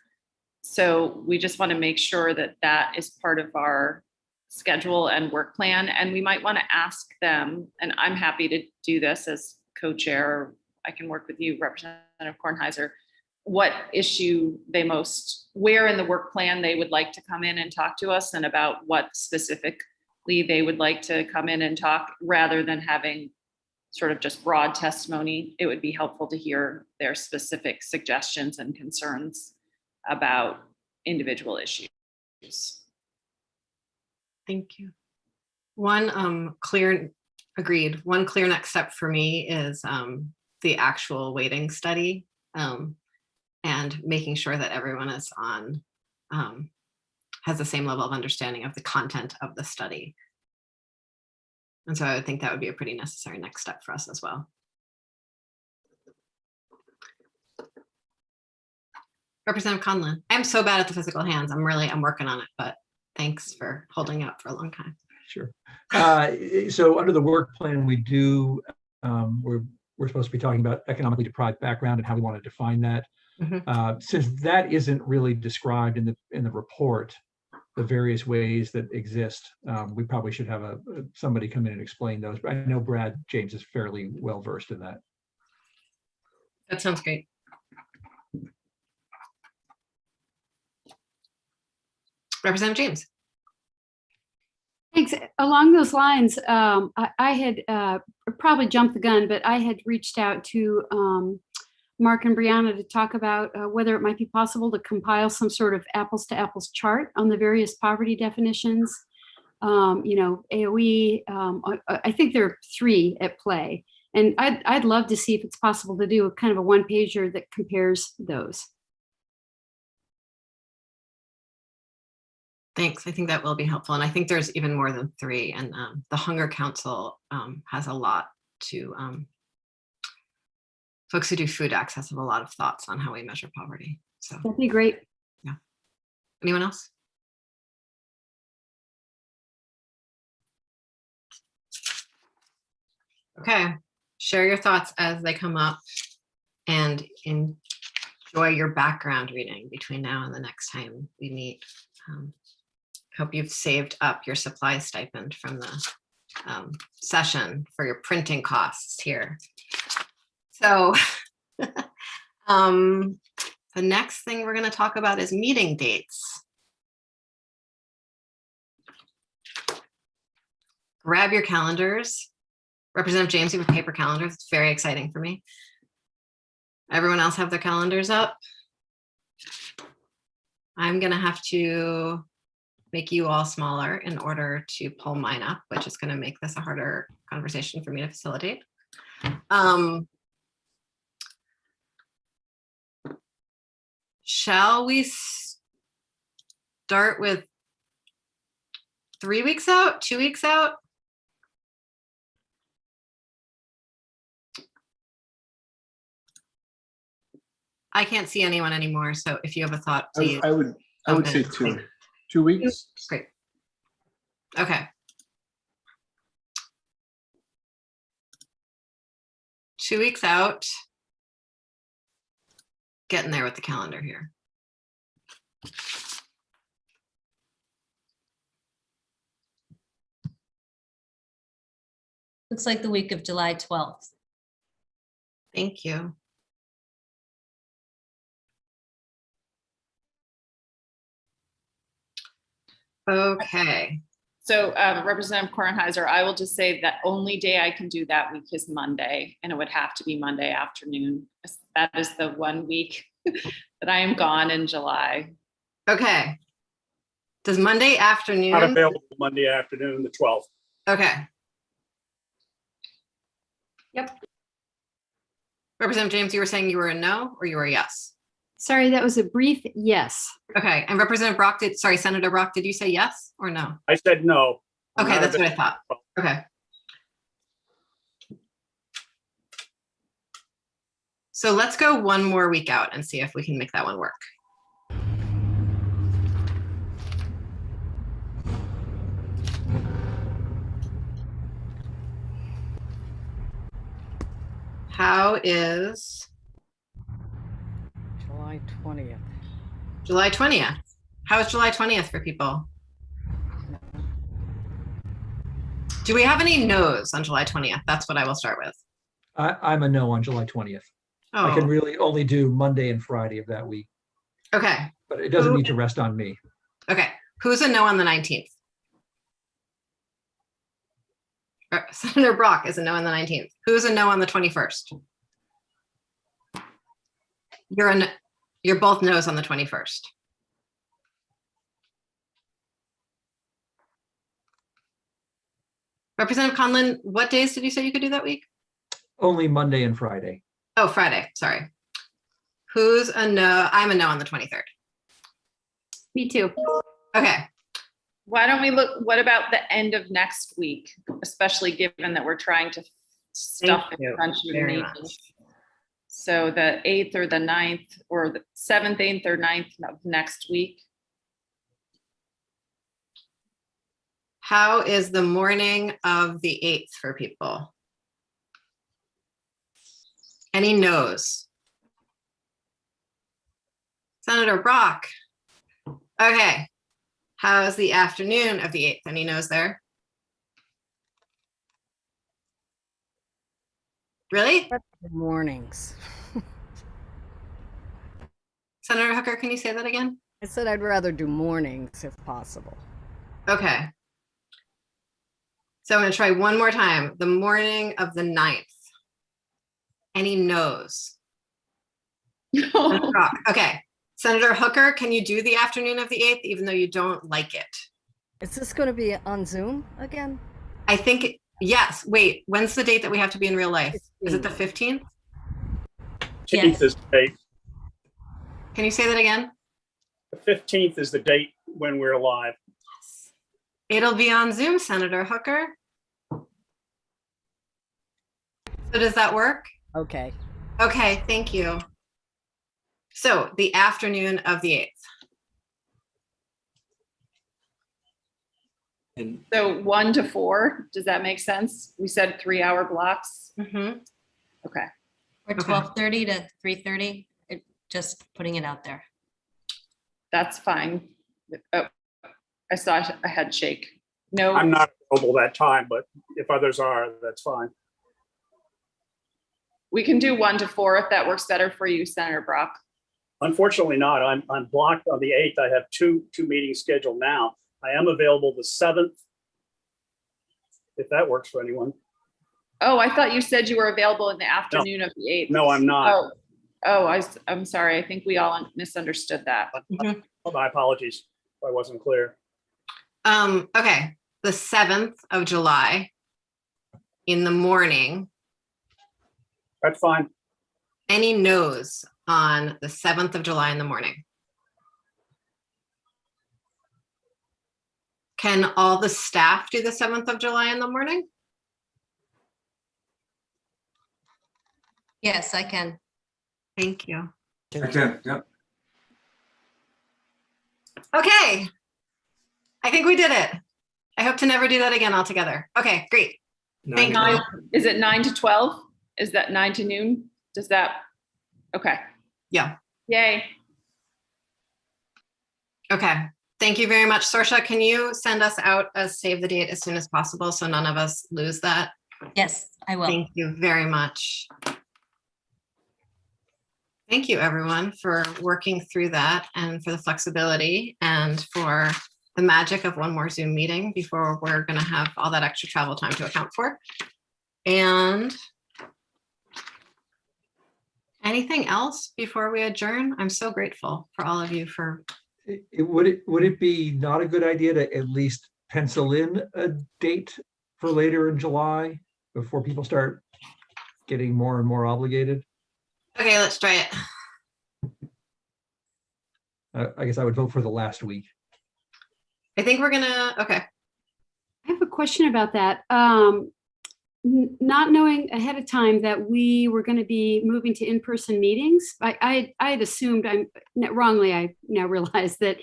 So we just want to make sure that that is part of our schedule and work plan. And we might want to ask them, and I'm happy to do this as co-chair. I can work with you, Representative Kornheiser, what issue they where in the work plan they would like to come in and talk to us, and about what specifically they would like to come in and talk, rather than having sort of just broad testimony. It would be helpful to hear their specific suggestions and concerns about individual issues. Thank you. One clear next step for me is the actual weighting study, and making sure that everyone is has the same level of understanding of the content of the study. And so I would think that would be a pretty necessary next step for us as well. Representative Conlon, I'm so bad at the physical hands. I'm working on it, but thanks for holding up for a long time. Sure. So under the work plan, we do, we're supposed to be talking about economically deprived background and how we want to define that. Mm-hmm. Since that isn't really described in the report, the various ways that exist, we probably should have somebody come in and explain those. But I know Brad James is fairly well versed in that. That sounds great. Representative James. Thanks. Along those lines, I had probably jumped the gun, but I had reached out to Mark and Brianna to talk about whether it might be possible to compile some sort of apples to apples chart on the various poverty definitions. AOE, I think there are 3 at play. And I'd love to see if it's possible to do a kind of a one-pager that compares those. Thanks. I think that will be helpful. And I think there's even more than 3. And the Hunger Council has a lot to, folks who do food access have a lot of thoughts on how we measure poverty. So that'd be great. Yeah. Anyone else? Okay. Share your thoughts as they come up, and enjoy your background reading between now and the next time we meet. Hope you've saved up your supply stipend from the session for your printing costs here. So the next thing we're going to talk about is meeting dates. Grab your calendars. Representative James, you have a paper calendar. It's very exciting for me. Everyone else have their calendars up? I'm going to have to make you all smaller in order to pull mine up, which is going to make this a harder conversation for me to facilitate. Shall we start with 3 weeks out, 2 weeks out? I can't see anyone anymore, so if you have a thought, please. I would say 2 weeks. Great. Okay. 2 weeks out. Getting there with the calendar here. Looks like the week of July 12th. Thank you. Okay. So Representative Kornheiser, I will just say that only day I can do that week is Monday, and it would have to be Monday afternoon. That is the 1 week that I am gone in July. Okay. Does Monday afternoon? Not available Monday afternoon, the 12th. Okay. Yep. Representative James, you were saying you were a no or you were a yes? Sorry, that was a brief yes. Okay. And Representative Brock sorry, Senator Brock, did you say yes or no? I said no. I'm Okay, not that's what I available. thought. Okay. So let's go one more week out and see if we can make that one work. How is July 20th. July 20th? How is July 20th for people? Do we have any no's on July 20th? That's what I will start with. I'm a no on July 20th. I can Oh, really only do Monday and Friday of that week, okay. but it doesn't need to rest on me. Okay. Who's a no on the 19th? Senator Brock is a no on the 19th. Who's a no on the 21st? You're both no's on the 21st. Representative Conlon, what days did you say you could do that week? Only Monday and Friday. Oh, Friday, sorry. Who's a no? I'm a no on the 23rd. Me too. Okay. Why don't we look, what about the end of next week, especially given that we're trying to stuff Thank in you crunch very meetings. much. So the 8th or the 9th or the 7th, 8th or 9th of next week. How is the morning of the 8th for people? Any no's? Senator Brock. Okay. How's the afternoon of the 8th? Any no's there? Really? Mornings. Senator Hooker, can you say that again? I said I'd rather do mornings if possible. Okay. So I'm going to try one more time. The morning of the 9th. Any no's? No. Okay. Senator Hooker, can you do the afternoon of the 8th, even though you don't like it? Is this going to be on Zoom again? I think, yes. Wait, when's the date that we have to be in real life? Is it the 15th? 15th is the date. Can you say that again? The 15th is the date when we're live. It'll be on Zoom, Senator Hooker. So does that work? Okay. Okay, thank you. So the afternoon of the 8th. And So 1 to 4, does that make sense? We said 3-hour blocks. Mm-hmm. Okay. Or 12:30 to 3:30, just putting it out there. That's fine. Oh, I saw a head shake. No. I'm not available that time, but if others are, that's fine. We can do 1 to 4 if that works better for you, Senator Brock. Unfortunately not. I'm blocked on the 8th. I have two meetings scheduled now. I am available the 7th, if that works for anyone. Oh, I thought you said you were available in the afternoon of the 8th. No, I'm not. I'm sorry. I think we all misunderstood that. My apologies if I wasn't clear. Okay, the 7th of July in the morning. That's fine. Any no's on the 7th of July in the morning? Can all the staff do the 7th of July in the morning? Yes, I can. Thank you. Okay, yep. Okay. I think we did it. I hope to never do that again altogether. Okay, great. Thank you. Is it 9 to 12? Is that 9 to noon? Does that, okay. Yeah. Yay. Okay. Thank you very much. Sorsha, can you send us out a save the date as soon as possible so none of us lose that? Yes, I will. Thank you very much. Thank you, everyone, for working through that and for the flexibility and for the magic of one more Zoom meeting before we're going to have all that extra travel time to account for. And anything else before we adjourn? I'm so grateful for all of you for. Would it be not a good idea to at least pencil in a date for later in July before people start getting more and more obligated? Okay, let's try it. I guess I would vote for the last week. I think we're gonna, okay. I have a question about that. Not knowing ahead of time that we were going to be moving to in-person meetings, I had assumed, wrongly, I now realize that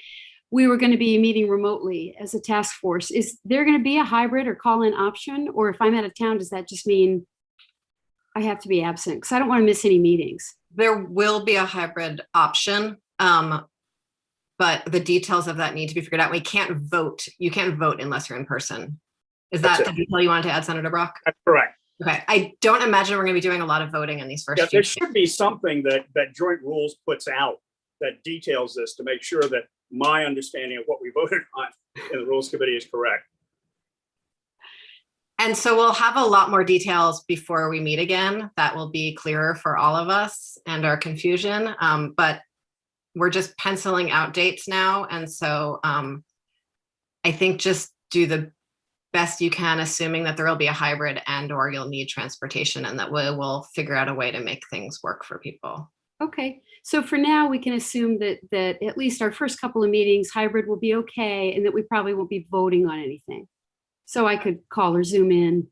we were going to be meeting remotely as a task force. Is there going to be a hybrid or call-in option? Or if I'm out of town, does that just mean I have to be absent? Because I don't want to miss any meetings. There will be a hybrid option, but the details of that need to be figured out. We can't vote. You can't vote unless you're in person. Is that the detail you wanted to add, Senator Brock? That's correct. Okay. I don't imagine we're going to be doing a lot of voting in these first Yeah, few. there should be something that Joint Rules puts out that details this to make sure that my understanding of what we voted on in the Rules Committee is correct. And so we'll have a lot more details before we meet again. That will be clearer for all of us and our confusion. But we're just penciling out dates now. And so I think just do the best you can, assuming that there will be a hybrid and or you'll need transportation, and that we will figure out a way to make things work for people. Okay, so for now, we can assume that at least our first couple of meetings, hybrid will be okay, and that we probably won't be voting on anything. So I could call or Zoom in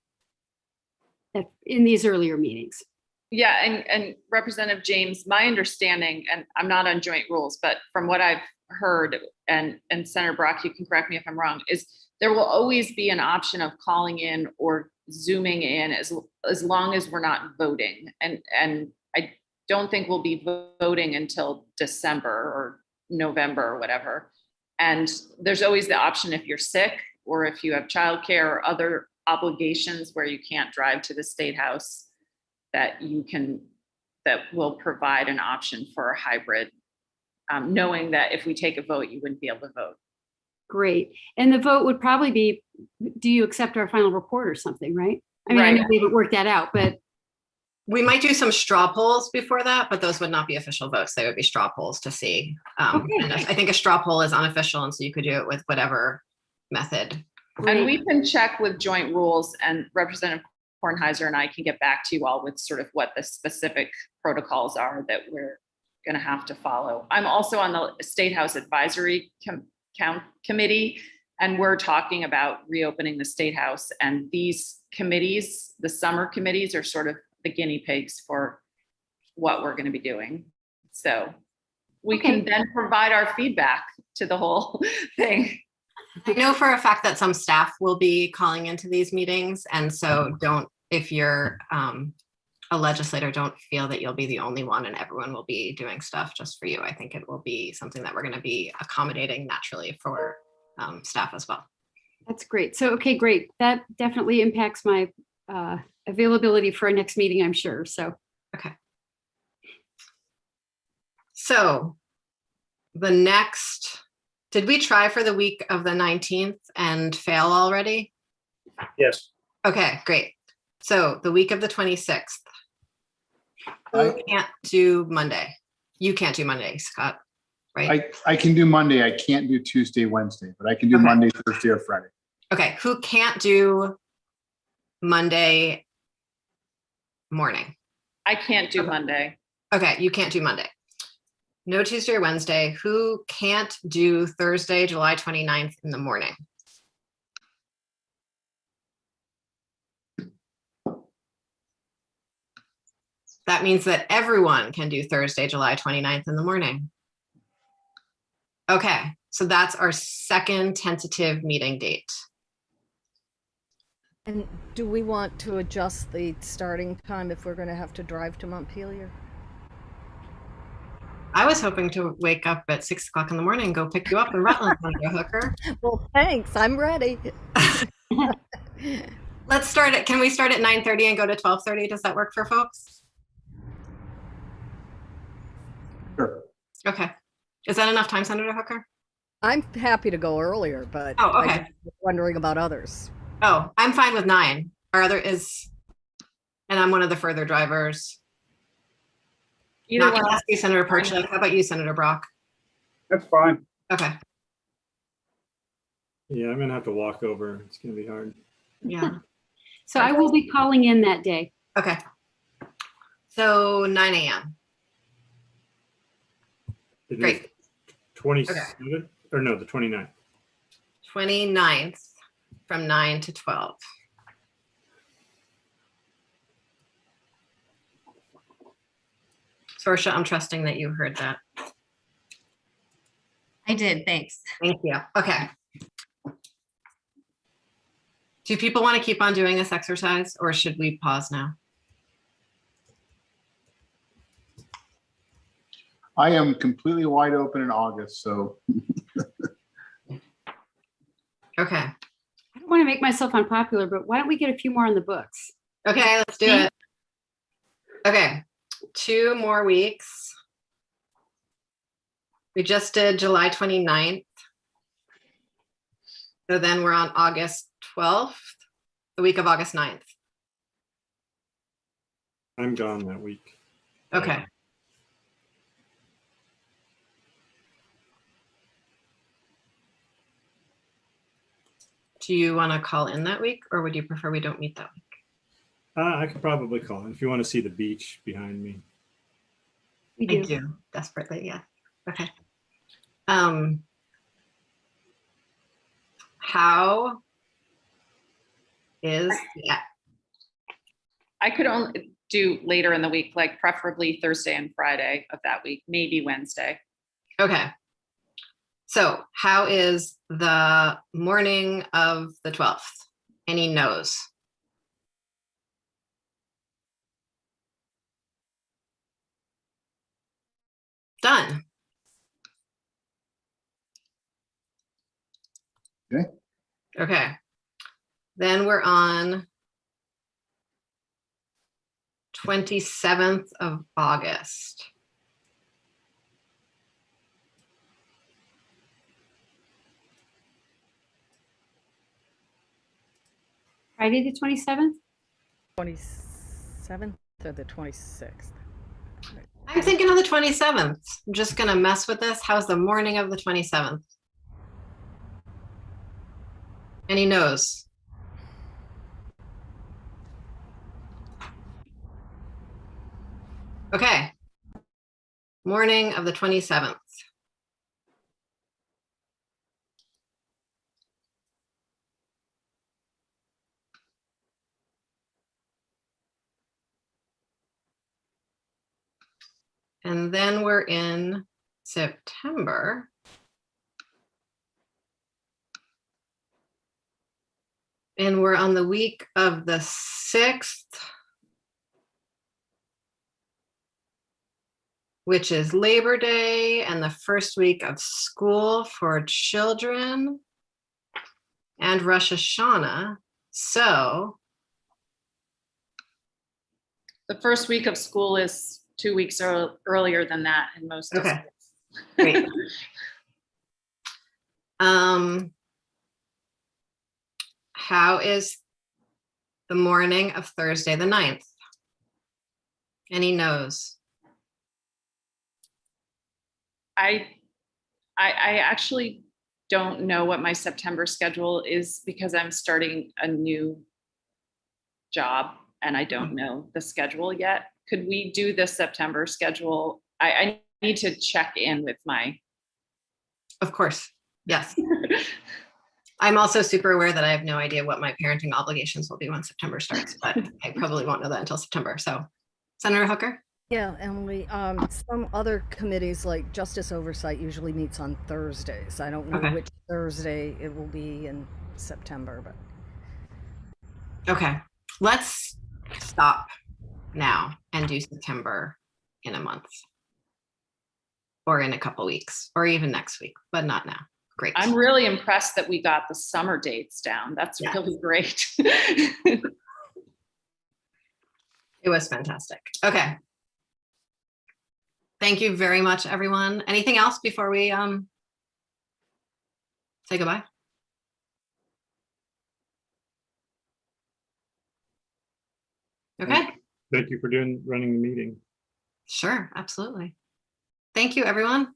these earlier meetings. Yeah, and Representative James, my understanding, and I'm not on Joint Rules, but from what I've heard, and Senator Brock, you can correct me if I'm wrong, is there will always be an option of calling in or Zooming in as long as we're not voting. And I don't think we'll be voting until December or November or whatever. And there's always the option if you're sick or if you have childcare or other obligations where you can't drive to the State House, that will provide an option for a hybrid, knowing that if we take a vote, you wouldn't be able to vote. Great. And the vote would probably be, do you accept our final report or something, right? I mean, right. I know we haven't worked that out, but. We might do some straw polls before that, but those would not be official votes. They would be straw polls to see. Okay. And I think a straw poll is unofficial, and so you could do it with whatever method. And we can check with Joint Rules, and Representative Kornheiser and I can get back to you all with sort of what the specific protocols are that we're going to have to follow. I'm also on the State House Advisory Committee, and we're talking about reopening the State House, and these committees, the summer committees, are sort of the guinea pigs for what we're going to be doing. So we can then provide our feedback to the whole thing. I know for a fact that some staff will be calling into these meetings, and so if you're a legislator, don't feel that you'll be the only one and everyone will be doing stuff just for you. I think it will be something that we're going to be accommodating naturally for staff as well. That's great. So, okay, great. That definitely impacts my availability for our next meeting, I'm sure. So, okay. So the next, did we try for the week of the 19th and fail already? Yes. Okay, great. So the week of the 26th. Who can't do Monday? You can't do Monday, Scott, right? I can do Monday. I can't do Tuesday, Wednesday, but I can do Monday, Thursday, or Friday. Okay, who can't do Monday morning? I can't do Monday. Okay, you can't do Monday. No Tuesday or Wednesday. Who can't do Thursday, July 29th in the morning? That means that everyone can do Thursday, July 29th in the morning. Okay, so that's our second tentative meeting date. And do we want to adjust the starting time if we're going to have to drive to Montpelier? I was hoping to wake up at 6 o'clock in the morning and go pick you up in Rutland, Senator Hooker. Well, thanks. I'm ready. Let's start it. Can we start at 9:30 and go to 12:30? Does that work for folks? Sure. Okay. Is that enough time, Senator Hooker? I'm happy to go earlier, but Oh, okay. I just was wondering about others. Oh, I'm fine with 9. Our other is, and I'm one of the further drivers. Either Not one. gonna ask you, Senator Perrault. How about you, Senator Brock? That's fine. Okay. Yeah, I'm gonna have to walk over. It's gonna be hard. Yeah. So I will be calling in that day. Okay. So 9 a.m. It Great. is 27, or no, the 29th. 29th from 9 to 12. Sorsha, I'm trusting that you heard that. I did, thanks. Thank you. Okay. Do people want to keep on doing this exercise or should we pause now? I am completely wide open in August, so. Okay. I don't want to make myself unpopular, but why don't we get a few more on the books? Okay, let's do it. Okay, 2 more weeks. We just did July 29th. So then we're on August 12th, the week of August 9th. I'm gone that week. Okay. Do you want to call in that week or would you prefer we don't meet that week? I could probably call in if you want to see the beach behind me. We do. I do, desperately, yeah. Okay. How is, yeah, I could only do later in the week, like preferably Thursday and Friday of that week, maybe Wednesday. okay. So how is the morning of the 12th? Any no's? Done. Okay. Okay. Then we're on 27th of August. Friday the 27th? 27th or the 26th? I'm thinking of the 27th. I'm just gonna mess with this. How's the morning of the 27th? Any no's? Okay. Morning of the 27th. And then we're in September. And we're on the week of the 6th, which is Labor Day and the first week of school for children and Rosh Hashanah. So The first week of school is 2 weeks earlier than that in most Okay. districts. great. How is the morning of Thursday the 9th? Any no's? I actually don't know what my September schedule is because I'm starting a new job and I don't know the schedule yet. Could we do the September schedule? I need to check in with my. Of course, yes. I'm also super aware that I have no idea what my parenting obligations will be when September starts, but I probably won't know that until September. So Senator Hooker? Yeah, Emily, some other committees like Justice Oversight usually meets on Thursdays. I don't know Okay. which Thursday it will be in September, but. Okay, let's stop now and do September in a month. Or in a couple weeks, or even next week, but not now. Great. I'm really impressed that we got the summer dates down. That's really great. It was fantastic. Okay. Thank you very much, everyone. Anything else before we say goodbye? Okay. Thank you for running the meeting. Sure, absolutely. Thank you, everyone.